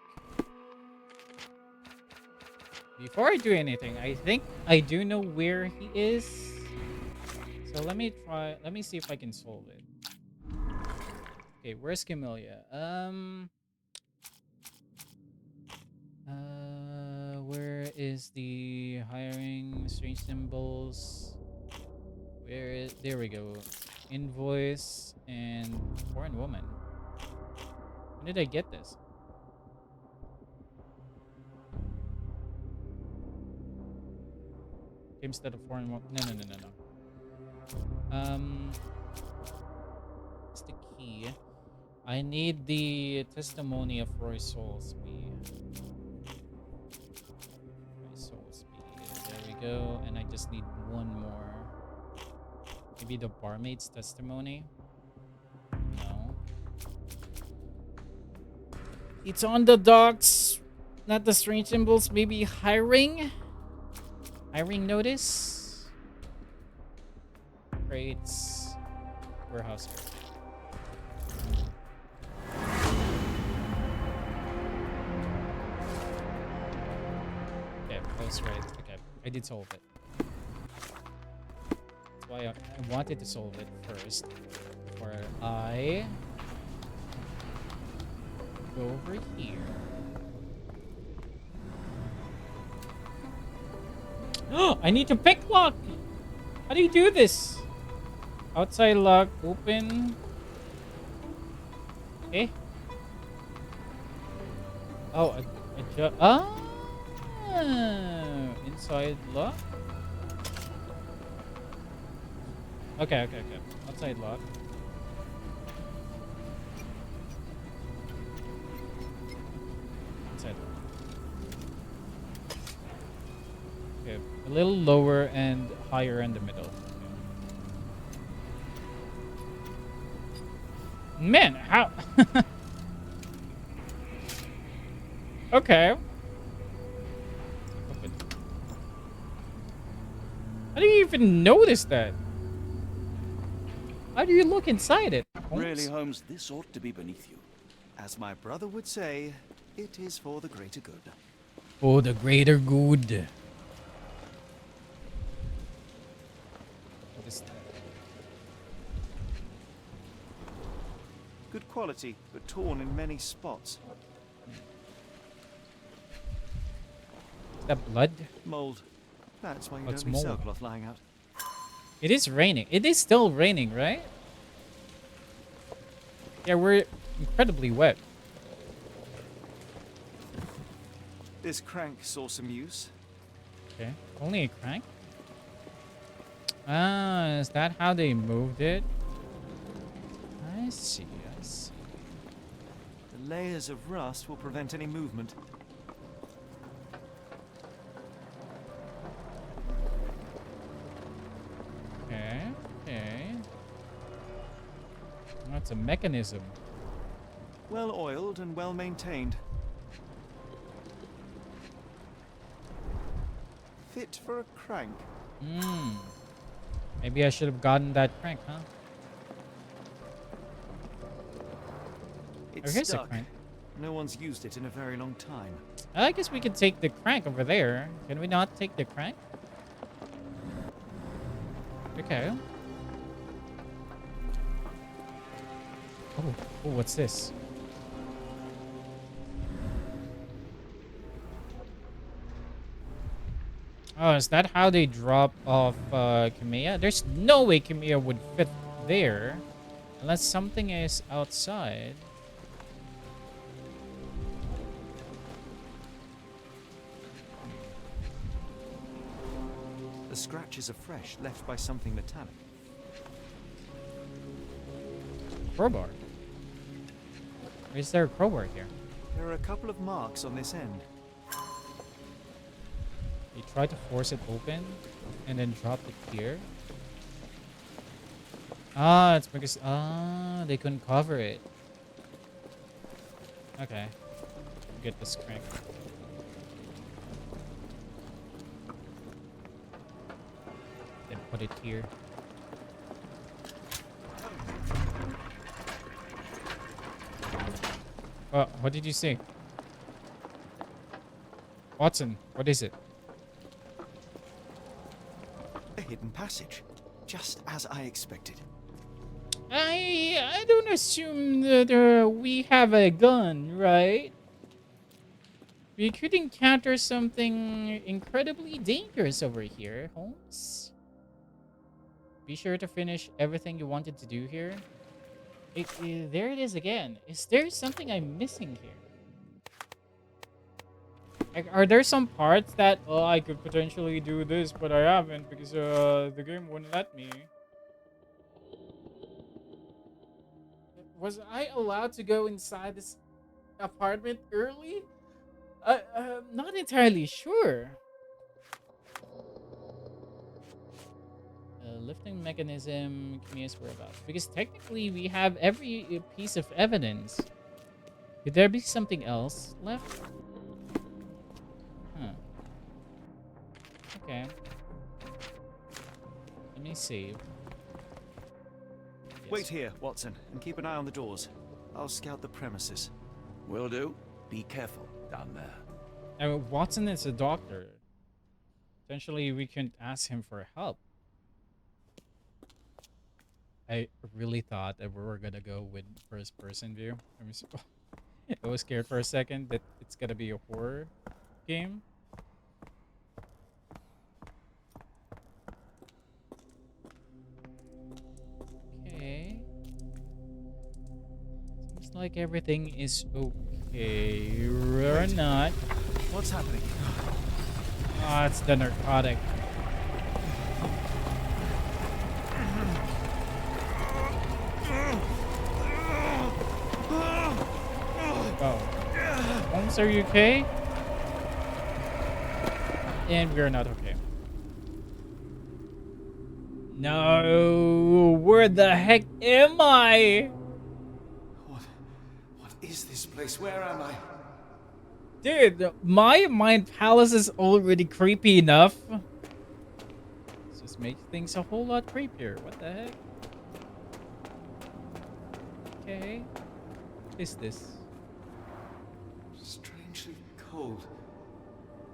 Speaker 1: Before I do anything, I think I do know where he is. So let me see if I can solve it. Okay, where's Camellia? Where is the hiring strange symbols? Where is, there we go. Invoice and foreign woman. When did I get this? Instead of foreign woman. No. It's the key. I need the testimony of Roy Soulsby. There we go. And I just need one more. Maybe the barmaid's testimony? No. It's on the docks. Not the strange symbols. Maybe hiring? Hiring notice? Crates. Warehouse. Okay, I was right. Okay, I did solve it. That's why I wanted to solve it first. Before I go over here. Oh, I need to pick lock! How do you do this? Outside lock, open. Okay. Oh, adjust. Ah! Inside lock? Okay. Outside lock. Inside lock. Okay, a little lower and higher in the middle. Okay. Man, how? Okay. Open. How do you even notice that? How do you look inside it, Holmes?
Speaker 2: Really, Holmes, this ought to be beneath you. As my brother would say, it is for the greater good.
Speaker 1: For the greater good. What is that?
Speaker 2: Good quality, but torn in many spots.
Speaker 1: Is that blood?
Speaker 2: Mold. That's why you
Speaker 1: What's
Speaker 2: don't leave
Speaker 1: mold?
Speaker 2: sailcloth lying out.
Speaker 1: It is raining. It is still raining, right? Yeah, we're incredibly wet.
Speaker 2: This crank saw some use.
Speaker 1: Okay. Only a crank? Ah, is that how they moved it? I see, I see.
Speaker 2: The layers of rust will prevent any movement.
Speaker 1: Okay, okay. That's a mechanism.
Speaker 2: Well oiled and well maintained. Fit for a crank.
Speaker 1: Hmm. Maybe I should have gotten that crank, huh?
Speaker 2: It's
Speaker 1: here's a
Speaker 2: stuck.
Speaker 1: crank.
Speaker 2: No one's used it in a very long time.
Speaker 1: I guess we could take the crank over there. Can we not take the crank? Okay. Oh, what's this? Oh, is that how they drop off Kamiya? There's no way Kamiya would fit there. Unless something is outside.
Speaker 2: The scratches are fresh, left by something metallic.
Speaker 1: Crowbar. Or is there a crowbar here?
Speaker 2: There are a couple of marks on this end.
Speaker 1: You try to force it open and then drop it here. Ah, it's because they couldn't cover it. Okay. Get this crank. Then put it here. What did you say? Watson, what is it?
Speaker 2: A hidden passage. Just as I expected.
Speaker 1: I don't assume that we have a gun, right? We could encounter something incredibly dangerous over here, Holmes. Be sure to finish everything you wanted to do here. There it is again. Is there something I'm missing here? Like, are there some parts that, oh, I could potentially do this, but I haven't because the game wouldn't let me? Was I allowed to go inside this apartment early? I'm not entirely sure. Lifting mechanism, Kamiya's whereabouts. Because technically we have every piece of evidence. Could there be something else left? Huh. Okay. Let me save. Yes.
Speaker 2: Wait here, Watson, and keep an eye on the doors. I'll scout the premises.
Speaker 3: Will do. Be careful down there.
Speaker 1: I mean, Watson is a doctor. Potentially we can ask him for help. I really thought that we were gonna go with first person view. I was scared for a second that it's gonna be a horror game. Okay. Seems like everything is okay. Or not.
Speaker 2: What's happening?
Speaker 1: Ah, it's the narcotic. Oh. Holmes, are you okay? And we're not okay. No, where the heck am I?
Speaker 2: is this place? Where am I?
Speaker 1: Dude, my mind palace is already creepy enough. This just makes things a whole lot creepier. What the heck? Okay. What is this?
Speaker 2: Strangely cold.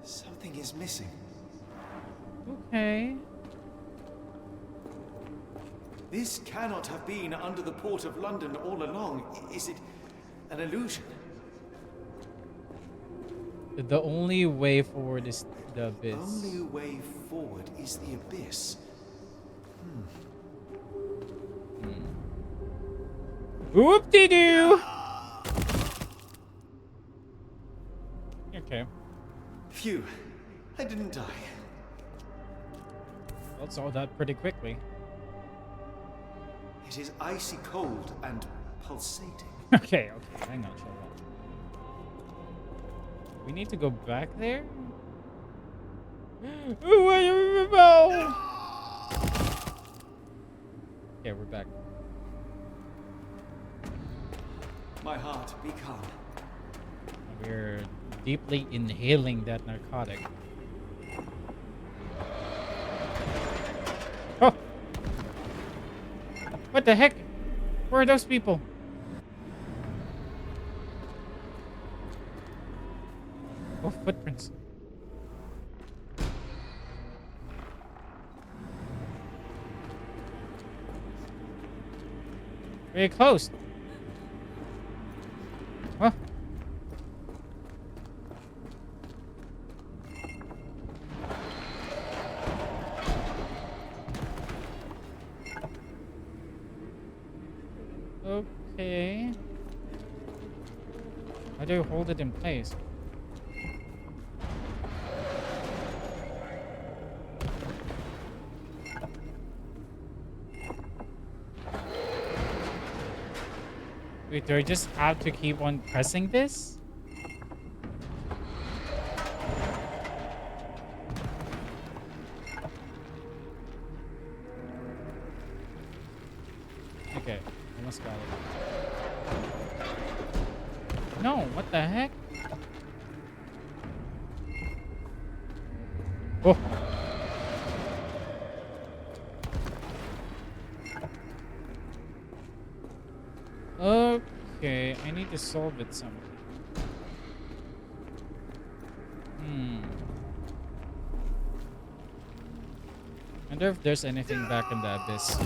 Speaker 2: Something is missing.
Speaker 1: Okay.
Speaker 2: This cannot have been under the port of London all along. Is it an illusion?
Speaker 1: The only way forward is the abyss.
Speaker 2: Only way forward is the abyss.
Speaker 1: Whoop-de-doo! Okay.
Speaker 2: Phew. I didn't die.
Speaker 1: Well, saw that pretty quickly.
Speaker 2: It is icy cold and pulsating.
Speaker 1: Okay, hang on, Sherlock. We need to go back there? Oh, okay, we're back.
Speaker 2: My heart, be calm.
Speaker 1: We're deeply inhaling that narcotic. Oh! What the heck? Where are those people? Oh, footprints. Very close. Huh? Okay. How do you hold it in place? Wait, do I just have to keep on pressing this? Okay, almost got it. No, what the heck? Oh. Okay, I need to solve it somehow. Wonder if there's anything back in the abyss.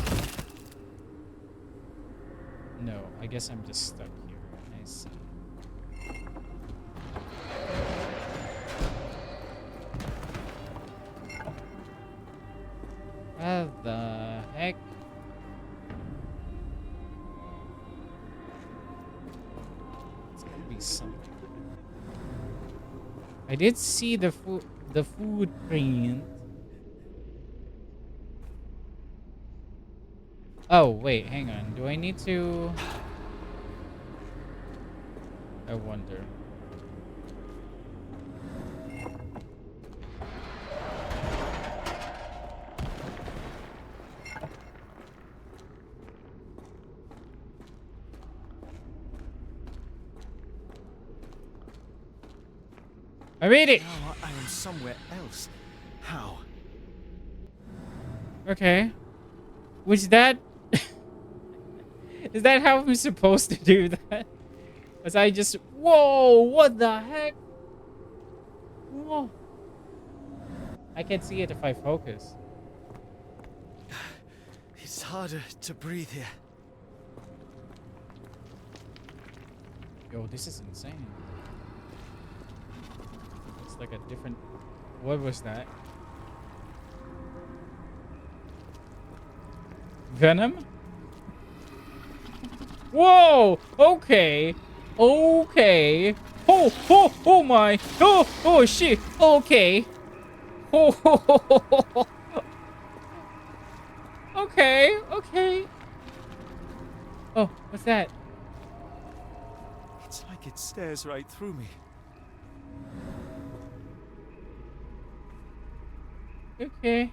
Speaker 1: No, I guess I'm just stuck here. I see. What the heck? Something. I did see the food print. Oh wait, hang on. Do I need to? I wonder. I made it!
Speaker 2: Now I am somewhere else. How?
Speaker 1: Okay. Was that... Is that how I'm supposed to do that? Was I just... Whoa! What the heck? Whoa. I can't see it if I focus.
Speaker 2: It's harder to breathe here.
Speaker 1: Yo, this is insane. It's like a different... What was that? Venom? Whoa! Okay. Okay. Oh my. Oh shit. Okay. Oh. Okay. Oh, what's that?
Speaker 2: It's like it stares right through me.
Speaker 1: Okay.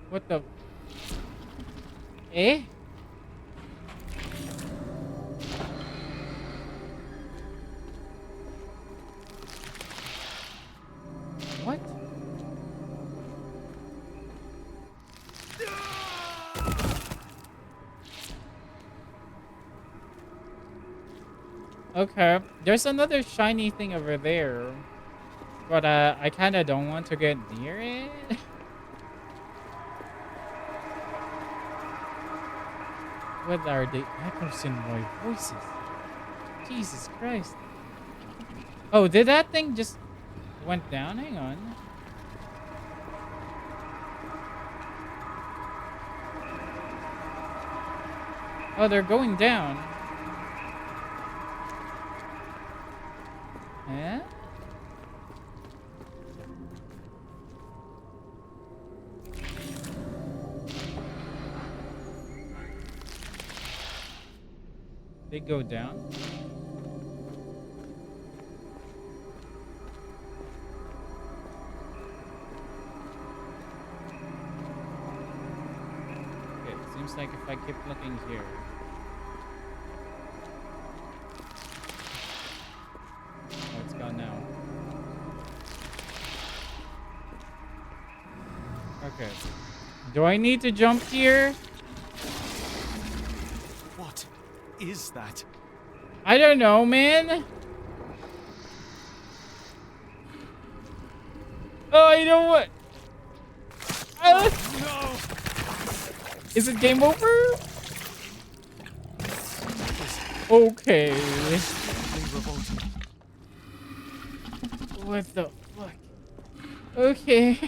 Speaker 1: What the? Eh? What? Okay, there's another shiny thing over there, but I kind of don't want to get near it. What are the echoes in my voices? Jesus Christ! Oh, did that thing just went down? Hang on. Oh, they're going down. Yeah? They go down? Okay, it seems like if I keep looking here. Oh, it's gone now. Okay. Do I need to jump here?
Speaker 2: What is that?
Speaker 1: I don't know, man. Oh, you know what?
Speaker 2: No!
Speaker 1: Is it game over? Okay. What the fuck? Okay.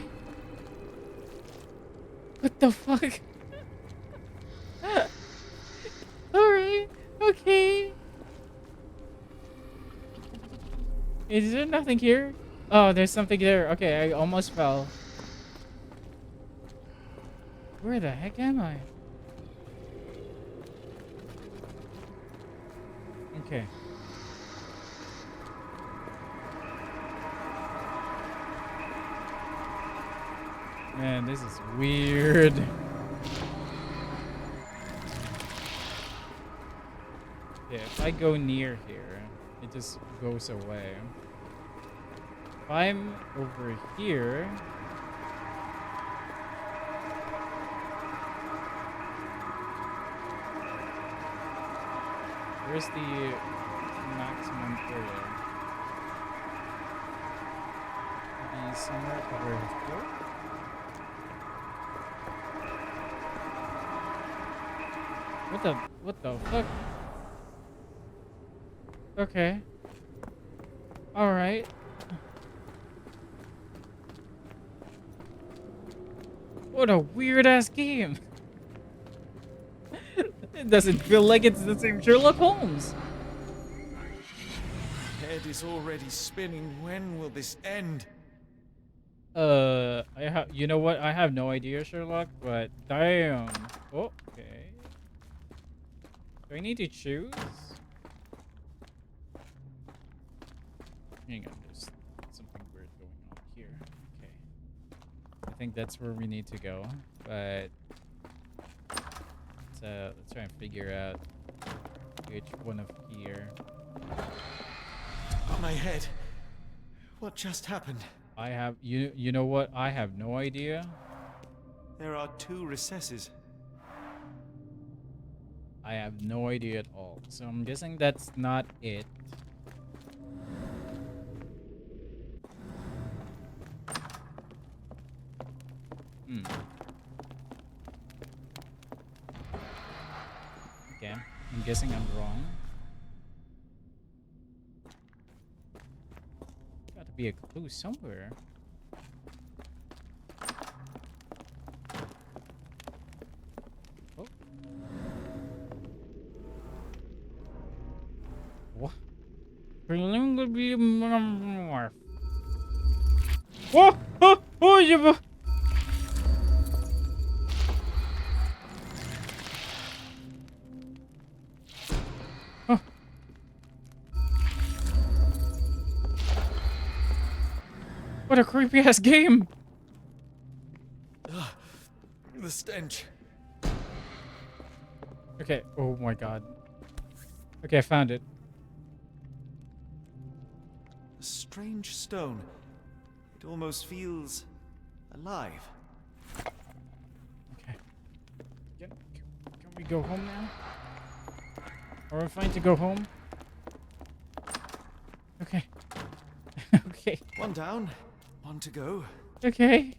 Speaker 1: What the fuck? Alright. Okay. Is there nothing here? Oh, there's something there. Okay, I almost fell. Where the heck am I? Okay. Man, this is weird. Yeah, if I go near here, it just goes away. If I'm over here... Where's the maximum area? Maybe somewhere over here? What the fuck? Okay. Alright. What a weird ass game. It doesn't feel like it's the same Sherlock Holmes.
Speaker 2: Head is already spinning. When will this end?
Speaker 1: You know what? I have no idea, Sherlock, but damn. Oh, okay. Do I need to choose? Hang on, there's something weird going on here. Okay. I think that's where we need to go, but let's try and figure out which one of here.
Speaker 2: My head. What just happened?
Speaker 1: I have you know what? I have no idea.
Speaker 2: There are 2 recesses.
Speaker 1: I have no idea at all. So I'm guessing that's not it. Okay, I'm guessing I'm wrong. Gotta be a clue somewhere. Oh. What? Presumably more. Whoa! Oh! Oh! You. What a creepy ass game!
Speaker 2: The stench.
Speaker 1: Okay. Oh my god. Okay, I found it.
Speaker 2: A strange stone. It almost feels alive.
Speaker 1: Okay. Can we go home now? Are we fine to go home? Okay. Okay.
Speaker 2: One down, one to go.
Speaker 1: Okay.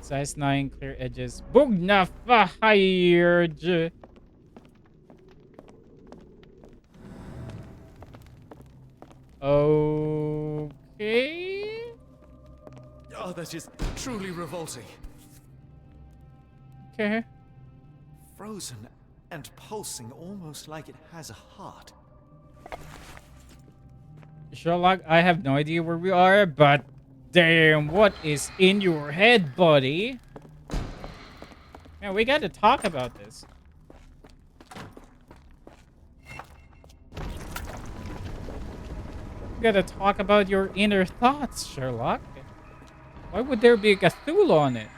Speaker 1: Size 9, clear edges. Bugna fahirj. Okay.
Speaker 2: Oh, that is truly revolting.
Speaker 1: Okay.
Speaker 2: Frozen and pulsing almost like it has a heart.
Speaker 1: Sherlock, I have no idea where we are, but damn, what is in your head, buddy? Man, we got to talk about this. We got to talk about your inner thoughts, Sherlock. Why would there be a Cthulhu on it?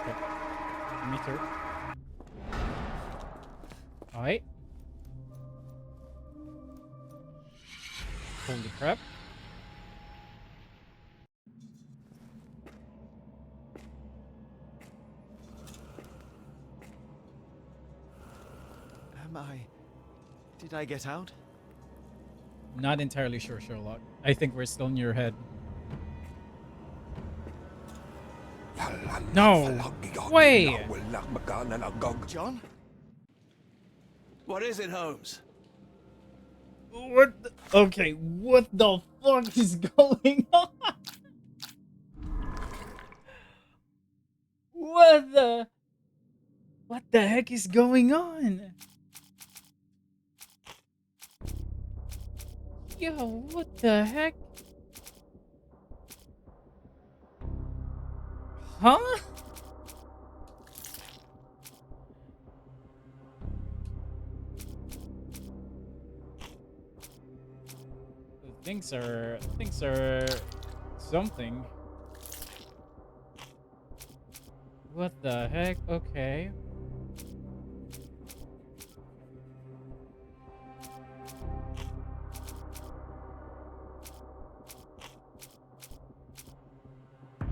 Speaker 1: Okay. Me too. Alright. Holy crap.
Speaker 2: Did I get out?
Speaker 1: Not entirely sure, Sherlock. I think we're still in your head. No way!
Speaker 2: John?
Speaker 3: What is it, Holmes?
Speaker 1: What the, okay, what the fuck is going on? What the heck is going on? Yo, what the heck? Huh? Things are something. What the heck? Okay.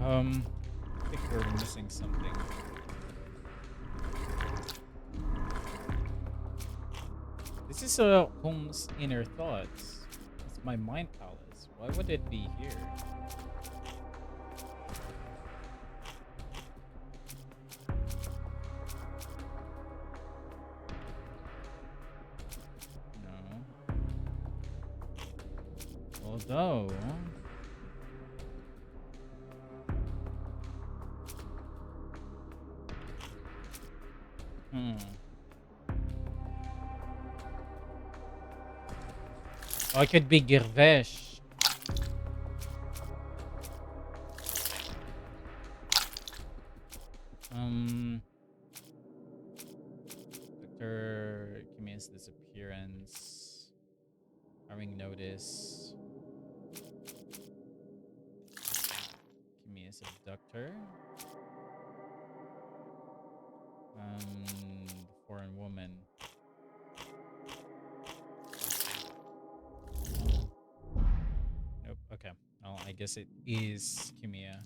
Speaker 1: I think we're missing something. This is Holmes' inner thoughts. It's my mind palace. Why would it be here? No. Although... Oh, it could be Girvesh. Dr. Kimia's disappearance. Having notice. Kimia's abductor. The foreign woman. Nope. Okay. Well, I guess it is Kimia.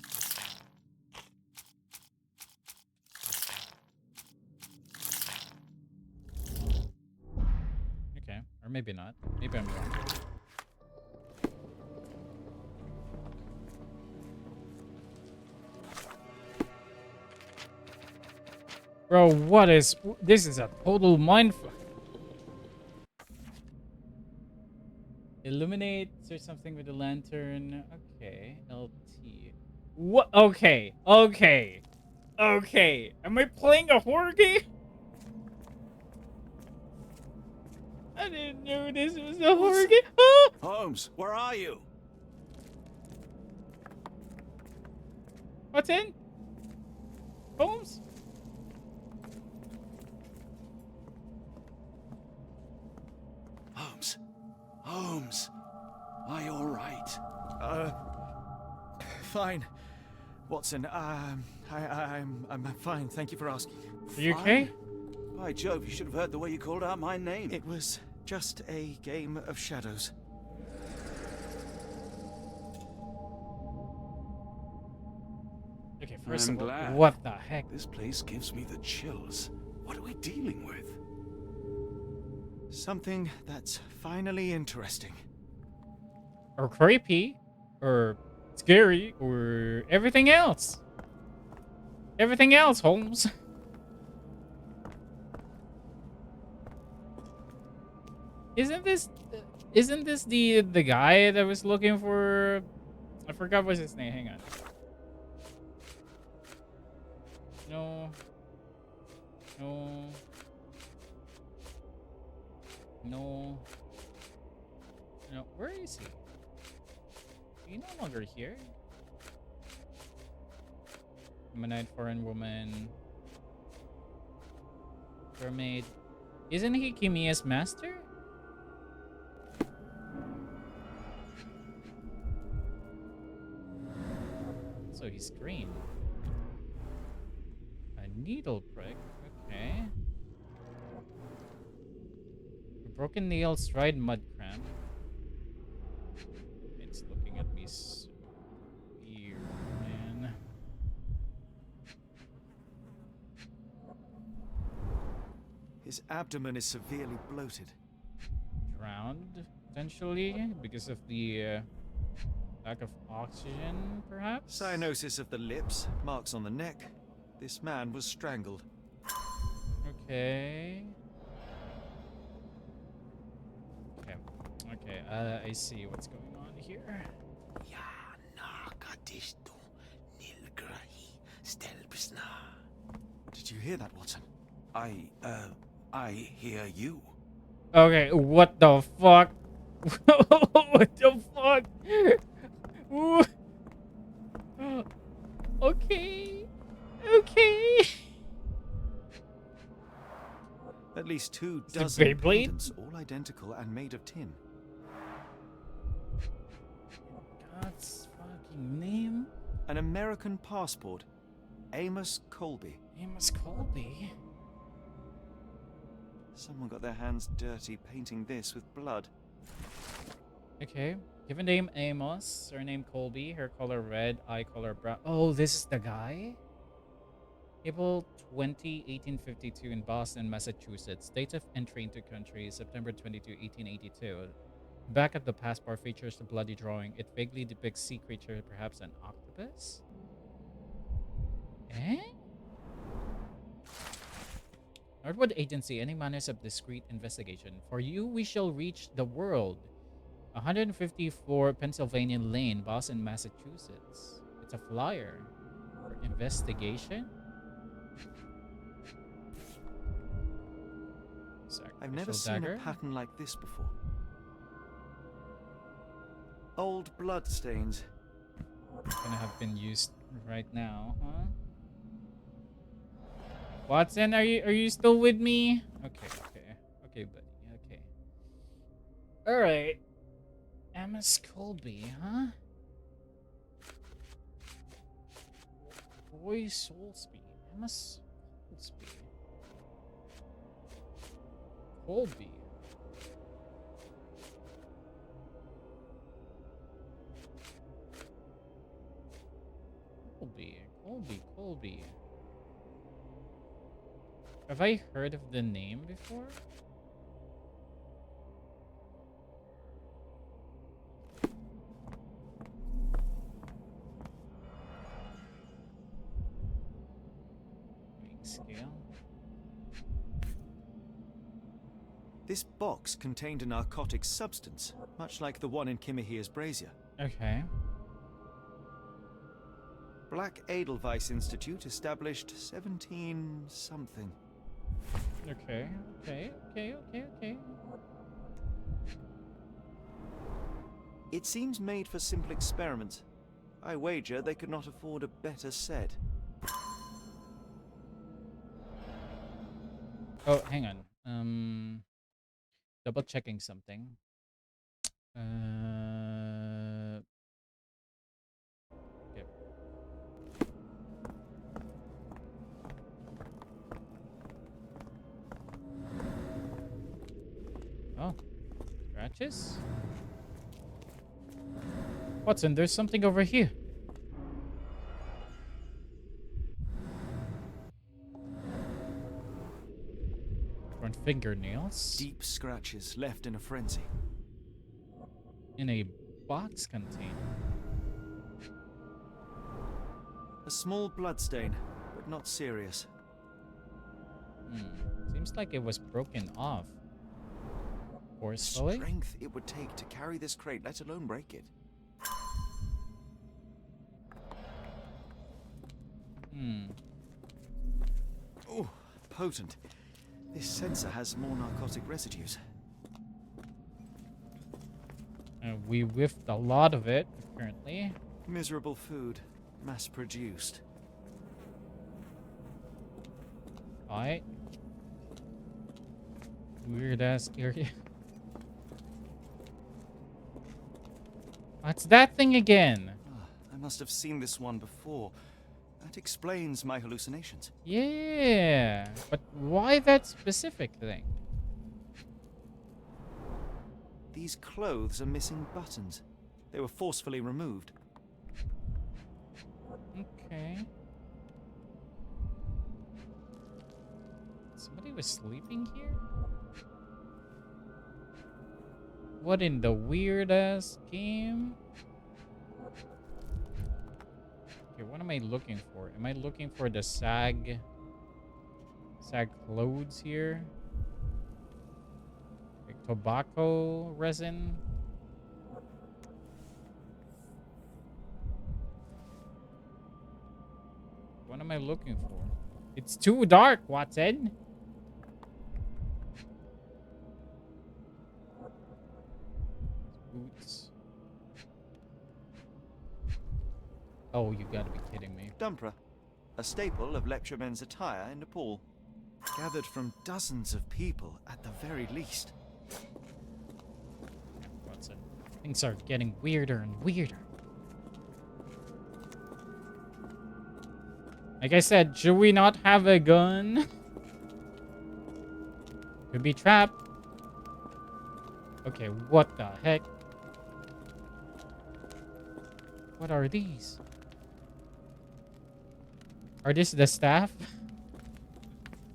Speaker 1: Okay. Or maybe not. Maybe I'm wrong. Bro, what is... This is a total mindfuck. Illuminate or something with a lantern. Okay. LT. What? Okay. Okay. Okay. Am I playing a horror game? I didn't know this was a horror game. Ah!
Speaker 3: Holmes, where are you?
Speaker 1: What's in? Holmes?
Speaker 3: Holmes, are you all right?
Speaker 2: Fine. Watson, I'm fine. Thank you for asking.
Speaker 1: Are you okay?
Speaker 3: By Jove, you should have heard the way you called out my name.
Speaker 2: It was just a game of shadows.
Speaker 1: Okay, first
Speaker 3: I'm
Speaker 1: of all,
Speaker 3: glad.
Speaker 1: what the heck?
Speaker 3: This place gives me the chills. What are we dealing with?
Speaker 2: Something that's finally interesting.
Speaker 1: Or creepy, or scary, or everything else. Everything else, Holmes. Isn't this the guy that was looking for? I forgot what's his name. Hang on. No. No. No. No. Where is he? Is he no longer here? Humanoid foreign woman. Mermaid. Isn't he Kimiya's master? So he's green. A needle prick. Okay. A broken nail, stride mud cramp. It's looking at me so weird, man.
Speaker 2: His abdomen is severely bloated.
Speaker 1: Drowned, potentially, because of the lack of oxygen, perhaps?
Speaker 2: Cyanosis of the lips, marks on the neck. This man was strangled.
Speaker 1: Okay. Okay, I see what's going on here.
Speaker 2: Did you hear that, Watson?
Speaker 3: I hear you.
Speaker 1: Okay, what the fuck? What the fuck? Ooh. Okay. Okay.
Speaker 2: At least 2
Speaker 1: Is it
Speaker 2: dozen
Speaker 1: Beyblade?
Speaker 2: pendants, all identical and made of tin.
Speaker 1: God's fucking name?
Speaker 2: An American passport. Amos Colby.
Speaker 1: Amos Colby?
Speaker 2: Someone got their hands dirty painting this with blood.
Speaker 1: Okay. Given name Amos, surname Colby, hair color red, eye color brown. Oh, this is the guy? April 20, 1852 in Boston, Massachusetts. Date of entry into country, September 22, 1882. Back of the passport features a bloody drawing. It vaguely depicts sea creature, perhaps an octopus? Eh? Northwood Agency, any manners of discreet investigation. For you, we shall reach the world. 154 Pennsylvania Lane, Boston, Massachusetts. It's a flyer. For investigation?
Speaker 2: I've never
Speaker 1: Sacrificial
Speaker 2: seen
Speaker 1: dagger?
Speaker 2: a pattern like this before. Old blood stains.
Speaker 1: Gonna have been used right now, huh? Watson, are you still with me? Okay, buddy. Okay. All right. Amos Colby, huh? Roy Soulsby. Amos Soulsby. Colby. Colby. Have I heard of the name before? Scale.
Speaker 2: This box contained a narcotic substance, much like the one in Kimihia's brazier.
Speaker 1: Okay.
Speaker 2: Black Edelweiss Institute, established 17-something.
Speaker 1: Okay.
Speaker 2: It seems made for simple experiments. I wager they could not afford a better set.
Speaker 1: Oh, hang on. Double checking something. scratches? Watson, there's something over here. Front fingernails.
Speaker 2: Deep scratches left in a frenzy.
Speaker 1: In a box container.
Speaker 2: A small bloodstain, but not serious.
Speaker 1: Seems like it was broken off. Forcefully?
Speaker 2: Strength it would take to carry this crate, let alone break it. Oh, potent. This sensor has more narcotic residues.
Speaker 1: We whiffed a lot of it, apparently.
Speaker 2: Miserable food, mass-produced.
Speaker 1: Alright. Weird-ass area. What's that thing again?
Speaker 2: I must have seen this one before. That explains my hallucinations.
Speaker 1: Yeah, but why that specific thing?
Speaker 2: These clothes are missing buttons. They were forcefully removed.
Speaker 1: Okay. Somebody was sleeping here? What in the weird-ass game? Okay, what am I looking for? Am I looking for the sag clothes here? Like tobacco resin? What am I looking for? It's too dark, Watson. Boots. Oh, you gotta be kidding me.
Speaker 2: Dumpra, a staple of lecturemen's attire in Nepal. Gathered from dozens of people at the very least.
Speaker 1: Watson, things are getting weirder and weirder. Like I said, should we not have a gun? Could be trapped. Okay, what the heck? What are these? Are this the staff?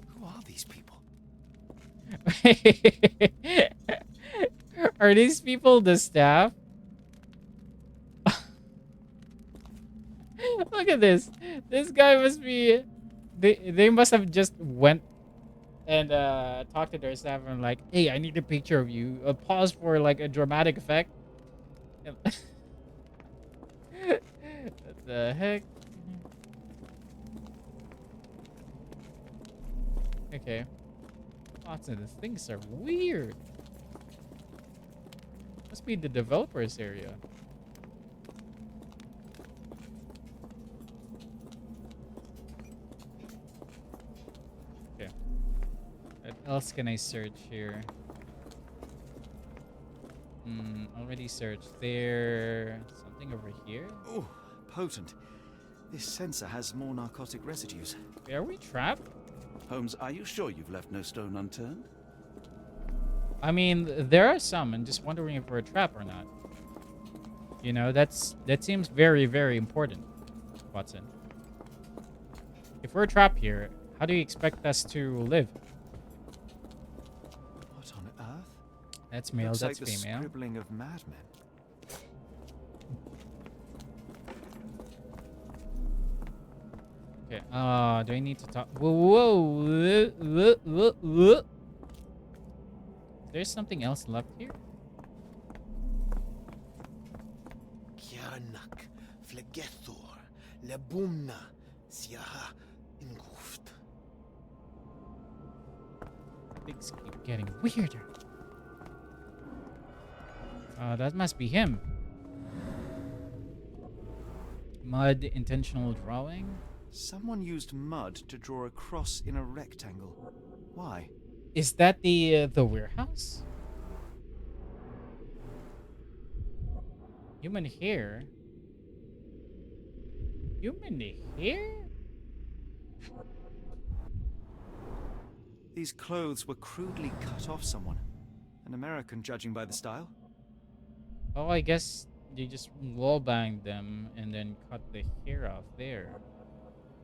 Speaker 2: Who are these people?
Speaker 1: Are these people the staff? Look at this. This guy must be... They must have just went and talked to their staff and like, hey, I need a picture of you. Pause for like a dramatic effect. What the heck? Okay. Lots of these things are weird. Must be the developers area. Okay. What else can I search here? Already searched there. Something over here?
Speaker 2: Oh, potent. This sensor has more narcotic residues.
Speaker 1: Are we trapped?
Speaker 3: Holmes, are you sure you've left no stone unturned?
Speaker 1: I mean, there are some. I'm just wondering if we're a trap or not. You know, that seems very, very important, Watson. If we're trapped here, how do you expect us to live?
Speaker 2: What on earth?
Speaker 1: That's male,
Speaker 2: Looks
Speaker 1: that's
Speaker 2: like the
Speaker 1: female.
Speaker 2: scribbling of madmen.
Speaker 1: Okay, do I need to talk? Whoa. There's something else left here?
Speaker 11: Kianak, Flegethor, Lebumna, Siaha, Inguft.
Speaker 1: Things keep getting weirder. That must be him. Mud intentional drawing?
Speaker 2: Someone used mud to draw a cross in a rectangle. Why?
Speaker 1: Is that the warehouse? Human hair? Human hair?
Speaker 2: These clothes were crudely cut off someone. An American, judging by the style.
Speaker 1: Oh, I guess they just wallbanged them and then cut the hair off there.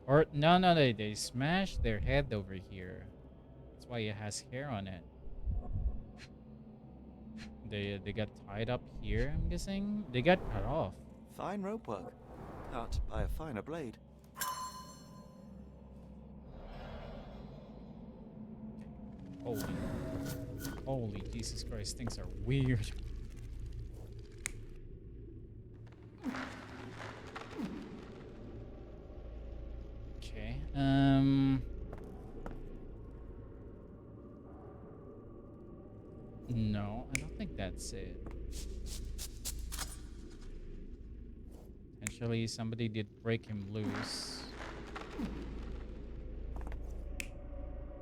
Speaker 1: Or no, they smashed their head over here. That's why it has hair on it. They got tied up here, I'm guessing. They got cut off.
Speaker 2: Fine rope work, cut by a finer blade.
Speaker 1: Holy Jesus Christ, things are weird. Okay, no, I don't think that's it. Potentially somebody did break him loose.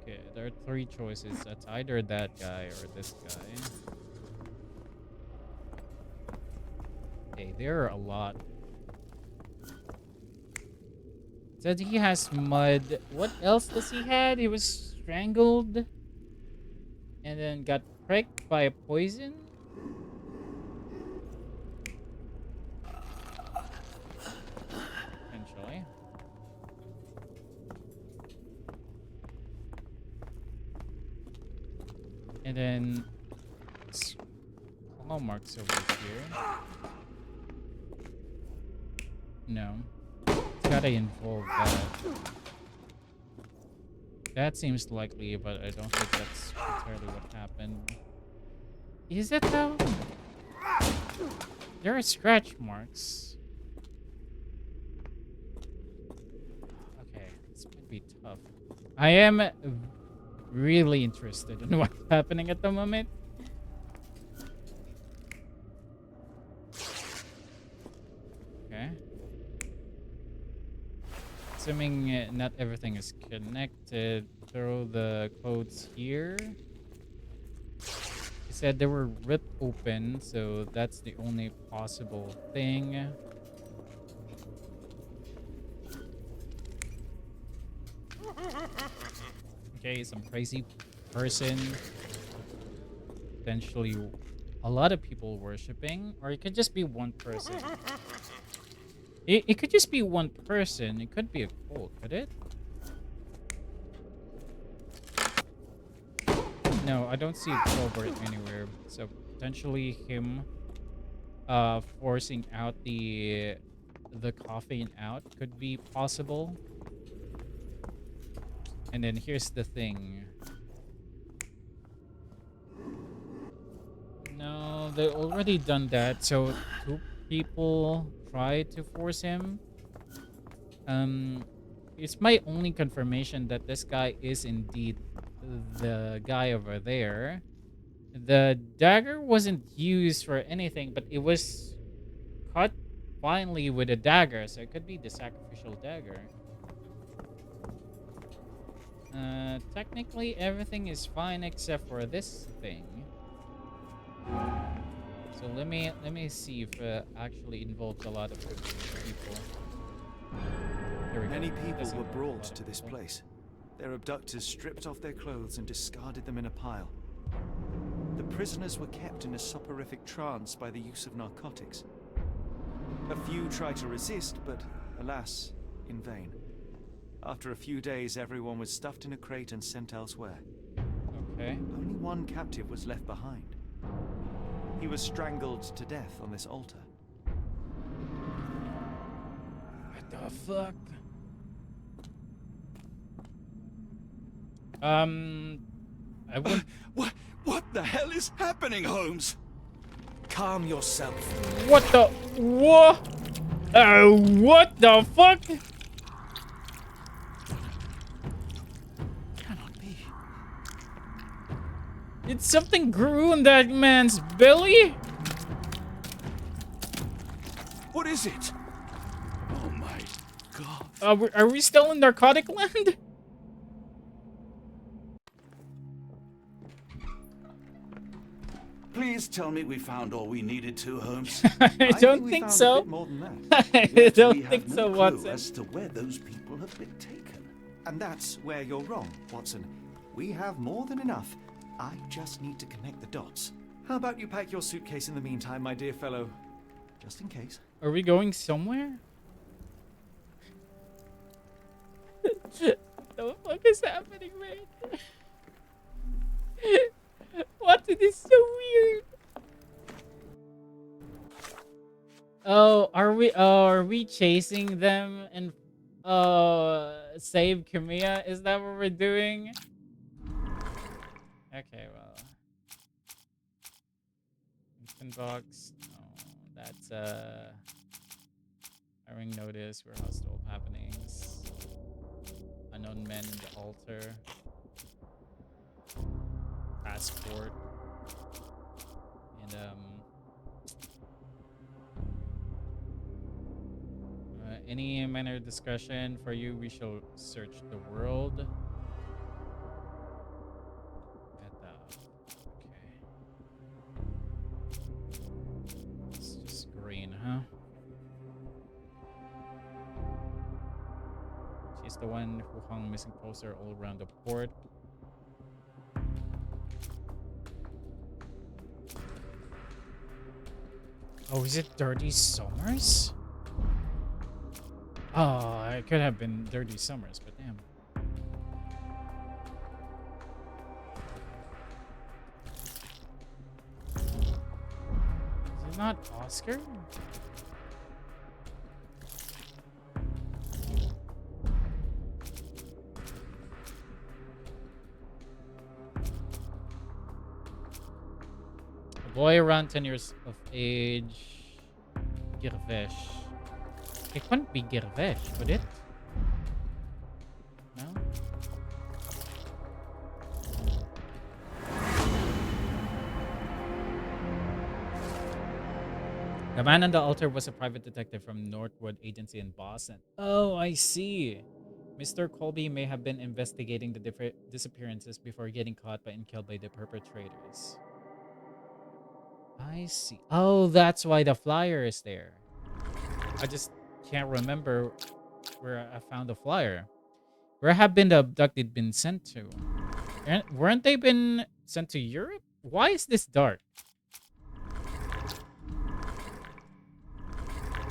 Speaker 1: Okay, there are three choices. That's either that guy or this guy. Okay, there are a lot. Said he has mud. What else does he had? He was strangled and then got pricked by a poison. Potentially. And then claw marks over here. No. It's gotta involve that. That seems likely, but I don't think that's entirely what happened. Is it though? There are scratch marks. Okay, this might be tough. I am really interested in what's happening at the moment. Okay. Assuming not everything is connected, throw the clothes here. He said they were ripped open, so that's the only possible thing. Okay, some crazy person. Potentially a lot of people worshipping, or it could just be one person. It could just be one person. It could be a cult, could it? No, I don't see a culprit anywhere. So potentially him forcing out the caffeine out could be possible. And then here's the thing. No, they already done that. So two people tried to force him. It's my only confirmation that this guy is indeed the guy over there. The dagger wasn't used for anything, but it was cut finely with a dagger, so it could be the sacrificial dagger. Technically everything is fine except for this thing. So let me see if it actually involves a lot of people.
Speaker 2: Many people were brought to this place. Their abductors stripped off their clothes and discarded them in a pile. The prisoners were kept in a soporific trance by the use of narcotics. A few tried to resist, but alas, in vain. After a few days, everyone was stuffed in a crate and sent elsewhere.
Speaker 1: Okay.
Speaker 2: Only one captive was left behind. He was strangled to death on this altar.
Speaker 1: What the fuck? I would.
Speaker 3: What the hell is happening, Holmes?
Speaker 2: Calm yourself.
Speaker 1: What the? What? What the fuck?
Speaker 2: Cannot be.
Speaker 1: Did something grew in that man's belly?
Speaker 3: What is it? Oh my God.
Speaker 1: Are we still in narcotic land?
Speaker 3: Please tell me we found all we needed to, Holmes.
Speaker 1: I don't think so.
Speaker 2: More than that.
Speaker 1: I don't
Speaker 3: We
Speaker 1: think
Speaker 3: have
Speaker 1: so,
Speaker 3: no clue
Speaker 1: Watson.
Speaker 3: as to where those people have been taken.
Speaker 2: And that's where you're wrong, Watson. We have more than enough. I just need to connect the dots. How about you pack your suitcase in the meantime, my dear fellow? Just in case.
Speaker 1: Are we going somewhere? The fuck is happening, man? What? It is so weird. Oh, are we chasing them and save Kamiya? Is that what we're doing? Okay, well. Instant box. Oh, that's hiring notice, warehouse stole happenings. Unknown men in the altar. Passport. And any minor discretion for you, we shall search the world. At the okay. It's just green, huh? She's the one who hung missing poster all around the port. Oh, is it Dirty Summers? Oh, it could have been Dirty Summers, but damn. Is it not Oscar? A boy around 10 years of age. Girvesh. It couldn't be Girvesh, could it? No? The man on the altar was a private detective from Northwood Agency in Boston. Oh, I see. Mr. Colby may have been investigating the disappearances before getting caught and killed by the perpetrators. I see. Oh, that's why the flyer is there. I just can't remember where I found the flyer. Where have been the abducted been sent to? Weren't they been sent to Europe? Why is this dark?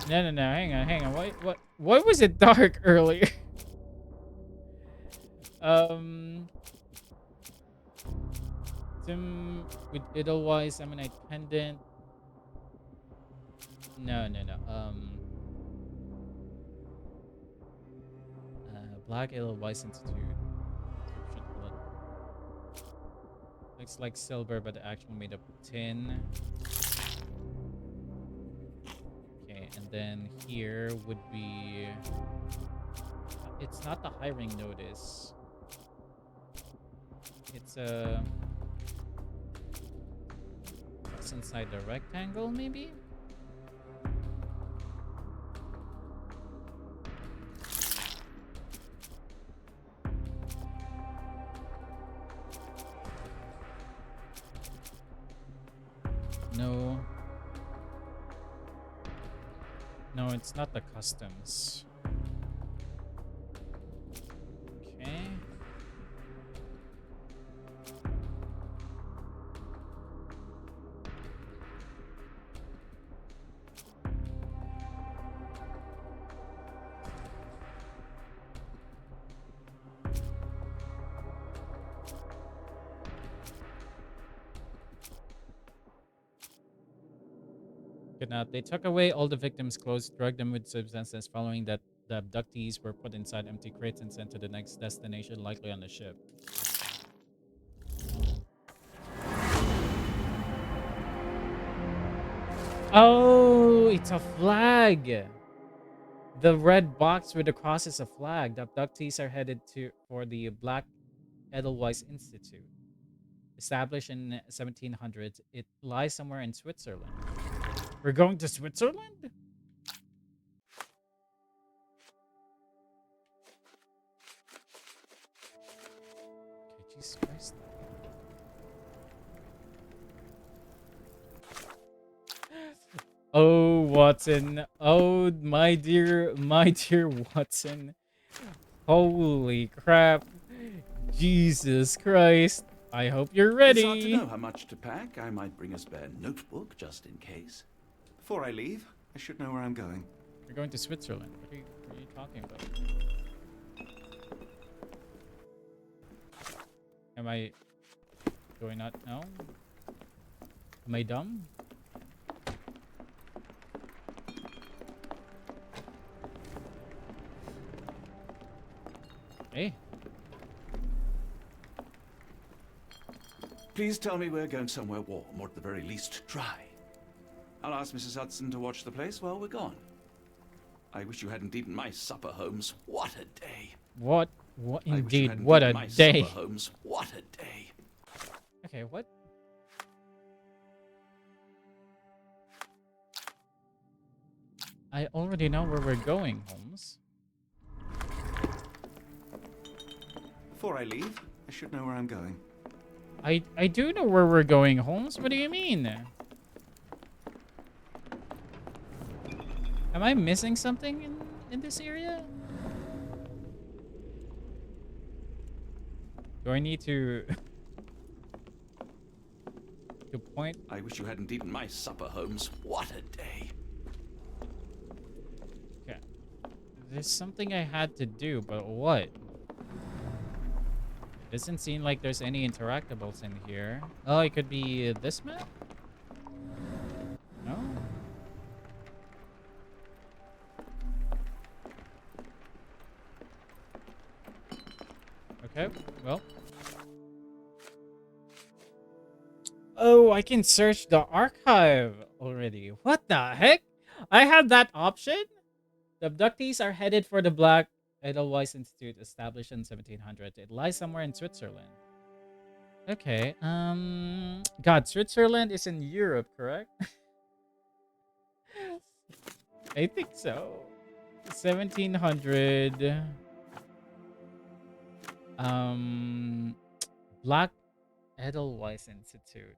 Speaker 1: No, hang on. Why was it dark earlier? Tim with Edelweiss Ammonite pendant. No. Black Edelweiss Institute. Looks like silver, but actually made of tin. Okay, and then here would be. It's not the hiring notice. It's what's inside the rectangle, maybe? No, it's not the customs. Okay. They took away all the victims' clothes, drugged them with substances. Following that, the abductees were put inside empty crates and sent to the next destination, likely on the ship. Oh, it's a flag. The red box with the cross is a flag. The abductees are headed for the Black Edelweiss Institute. Established in 1700s, it lies somewhere in Switzerland. We're going to Switzerland? Okay, Jesus Christ. Oh, Watson. Oh, my dear Watson. Holy crap. Jesus Christ. I hope you're
Speaker 3: It's hard to
Speaker 1: ready.
Speaker 3: know how much to pack. I might bring a spare notebook just in case.
Speaker 2: Before I leave, I should know where I'm going.
Speaker 1: You're going to Switzerland. What are you talking about? Do I not know? Am I dumb? Hey.
Speaker 3: Please tell me we're going somewhere warm, or at the very least, dry. I'll ask Mrs. Hudson to watch the place while we're gone. I wish you hadn't eaten my supper, Holmes. What a day.
Speaker 1: What
Speaker 3: I wish you
Speaker 1: indeed,
Speaker 3: hadn't
Speaker 1: what
Speaker 3: eaten
Speaker 1: a
Speaker 3: my
Speaker 1: day.
Speaker 3: supper, Holmes. What a day.
Speaker 1: Okay, what? I already know where we're going, Holmes.
Speaker 2: Before I leave, I should know where I'm going.
Speaker 1: I do know where we're going, Holmes. What do you mean? Am I missing something in this area? Do I need to to point?
Speaker 3: I wish you hadn't eaten my supper, Holmes. What a day.
Speaker 1: Okay. There's something I had to do, but what? Doesn't seem like there's any interactables in here. Oh, it could be this map? No? Okay, well. Oh, I can search the archive already. What the heck? I have that option? The abductees are headed for the Black Edelweiss Institute, established in 1700. It lies somewhere in Switzerland. Okay, God, Switzerland is in Europe, correct? I think so. 1700. Black Edelweiss Institute.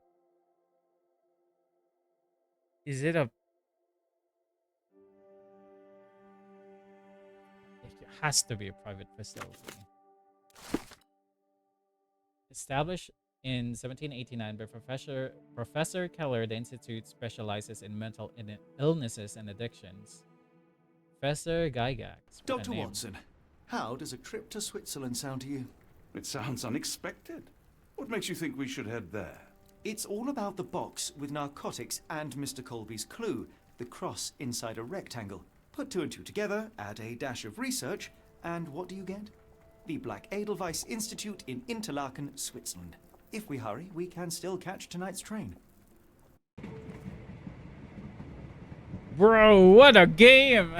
Speaker 1: Is it a... It has to be a private facility. Established in 1789 by Professor Keller, the institute specializes in mental illnesses and addictions. Professor Gygax.
Speaker 2: Dr. Watson, how does a trip to Switzerland sound to you?
Speaker 3: It sounds unexpected. What makes you think we should head there?
Speaker 2: It's all about the box with narcotics and Mr. Colby's clue, the cross inside a rectangle. Put two and two together, add a dash of research, and what do you get? The Black Edelweiss Institute in Interlaken, Switzerland. If we hurry, we can still catch tonight's train.
Speaker 1: Bro, what a game!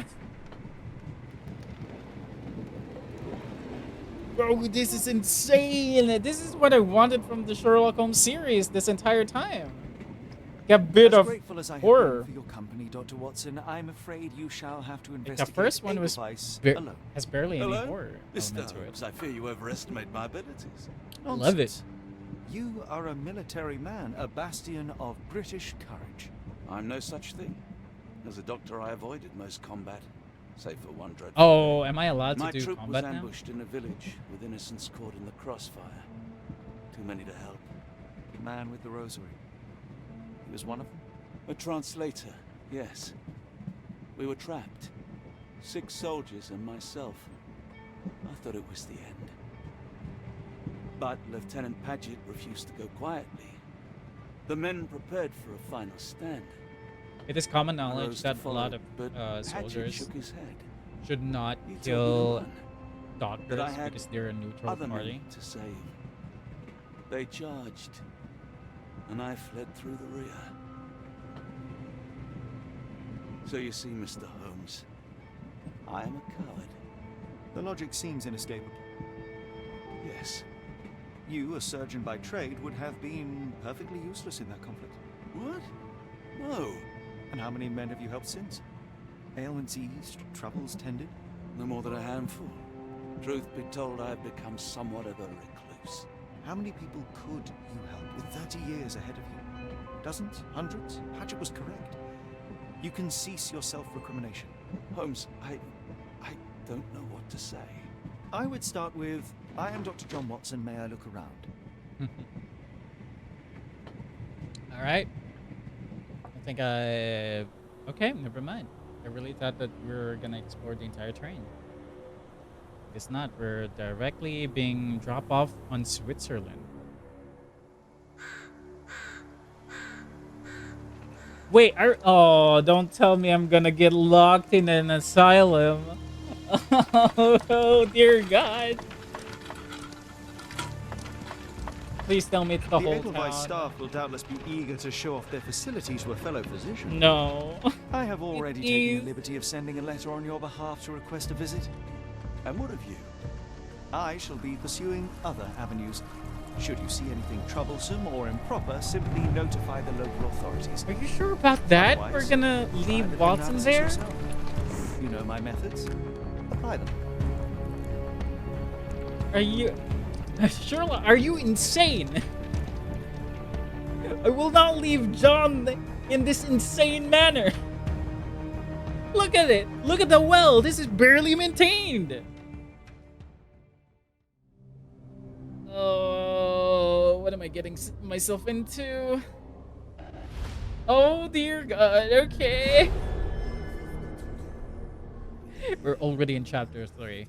Speaker 1: Bro, this is insane! This is what I wanted from the Sherlock Holmes series this entire time. A bit
Speaker 2: As
Speaker 1: of
Speaker 2: grateful as I have
Speaker 1: horror.
Speaker 2: been for your company, Dr. Watson, I'm afraid you shall have to
Speaker 1: Like
Speaker 2: investigate
Speaker 1: the first one was
Speaker 2: Edelweiss alone.
Speaker 1: has barely any
Speaker 3: Hello?
Speaker 1: horror
Speaker 3: Mr.
Speaker 1: element to it.
Speaker 3: Holmes, I fear you overestimate my abilities.
Speaker 1: Love it.
Speaker 2: Nonsense. You are a military man, a bastion of British courage.
Speaker 3: I'm no such thing. As a doctor, I avoided most combat, save for one dreadful
Speaker 1: Oh,
Speaker 3: day.
Speaker 1: am I allowed to
Speaker 3: My
Speaker 1: do
Speaker 3: troop
Speaker 1: combat
Speaker 3: was
Speaker 1: now?
Speaker 3: ambushed in a village with innocents caught in the crossfire. Too many to help.
Speaker 2: The man with the rosary. He was one of them?
Speaker 3: A translator, yes. We were trapped. 6 soldiers and myself. I thought it was the end. But Lieutenant Paget refused to go quietly. The men prepared for a final stand.
Speaker 1: It is common
Speaker 3: I
Speaker 1: knowledge
Speaker 3: rose to
Speaker 1: that a
Speaker 3: follow,
Speaker 1: lot of
Speaker 3: but Paget
Speaker 1: soldiers
Speaker 3: shook his head.
Speaker 1: should not
Speaker 3: He told me to
Speaker 1: kill
Speaker 3: run,
Speaker 1: doctors
Speaker 3: that I had
Speaker 1: because they're a neutral
Speaker 3: other
Speaker 1: party.
Speaker 3: men to save. They charged, and I fled through the rear. So you see, Mr. Holmes, I am a coward.
Speaker 2: The logic seems inescapable.
Speaker 3: Yes.
Speaker 2: You, a surgeon by trade, would have been perfectly useless in that conflict.
Speaker 3: What? No.
Speaker 2: And how many men have you helped since? Ailments eased, troubles tended?
Speaker 3: No more than a handful. Truth be told, I have become somewhat of a recluse.
Speaker 2: How many people could you help with 30 years ahead of you? Dozens? Hundreds? Paget was correct. You can cease your self-recrimination.
Speaker 3: Holmes, I don't know what to say.
Speaker 2: I would start with, I am Dr. John Watson, may I look around?
Speaker 1: All right. I think I. Okay, never mind. I really thought that we were gonna explore the entire train. Guess not. We're directly being dropped off on Switzerland. Wait, oh, don't tell me I'm gonna get locked in an asylum. Oh, dear God. Please tell me it's the
Speaker 2: The
Speaker 1: whole
Speaker 2: Edelweiss
Speaker 1: town.
Speaker 2: staff will doubtless be eager to show off their facilities to a fellow physician.
Speaker 1: No.
Speaker 2: I have already
Speaker 1: It
Speaker 2: taken
Speaker 1: is.
Speaker 2: the liberty of sending a letter on your behalf to request a visit.
Speaker 3: And what of you?
Speaker 2: I shall be pursuing other avenues. Should you see anything troublesome or improper, simply notify the local authorities.
Speaker 1: Are you sure about that?
Speaker 2: Otherwise,
Speaker 1: We're gonna
Speaker 2: try
Speaker 1: leave
Speaker 2: the
Speaker 1: Watson
Speaker 2: analysis
Speaker 1: there?
Speaker 2: yourself. You know my methods. Apply them.
Speaker 1: Are you... Sherlock, are you insane? I will not leave John in this insane manner. Look at it. Look at the well. This is barely maintained. Oh, what am I getting myself into? Oh, dear God. Okay. We're already in chapter 3.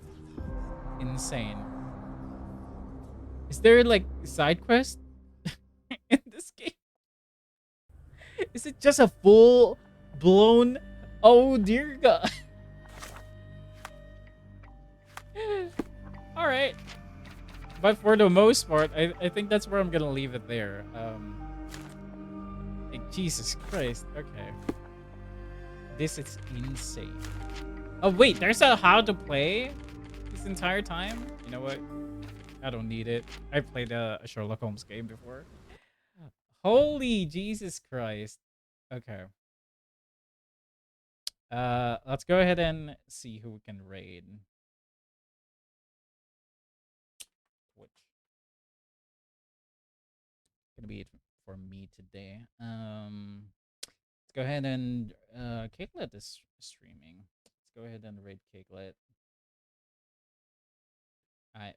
Speaker 1: Insane. Is there like side quest in this game? Is it just a full blown? Oh dear God. All right. But for the most part, I think that's where I'm gonna leave it there. Like, Jesus Christ. Okay. This is insane. Oh wait, there's a how to play this entire time. You know what? I don't need it. I played a Sherlock Holmes game before. Holy Jesus Christ. Okay. Let's go ahead and see who we can raid. Which gonna be it for me today. Let's go ahead and Cakelet is streaming. Let's go ahead and raid Cakelet. Alright.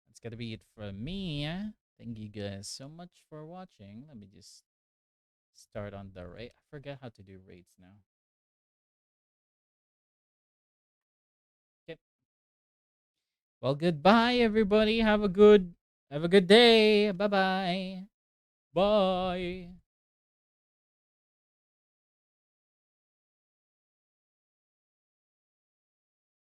Speaker 1: That's gonna be it for me. Thank you guys so much for watching. Let me just start on the raid. I forget how to do raids now. Okay. Well, goodbye everybody. Have a good day. Bye-bye. Bye.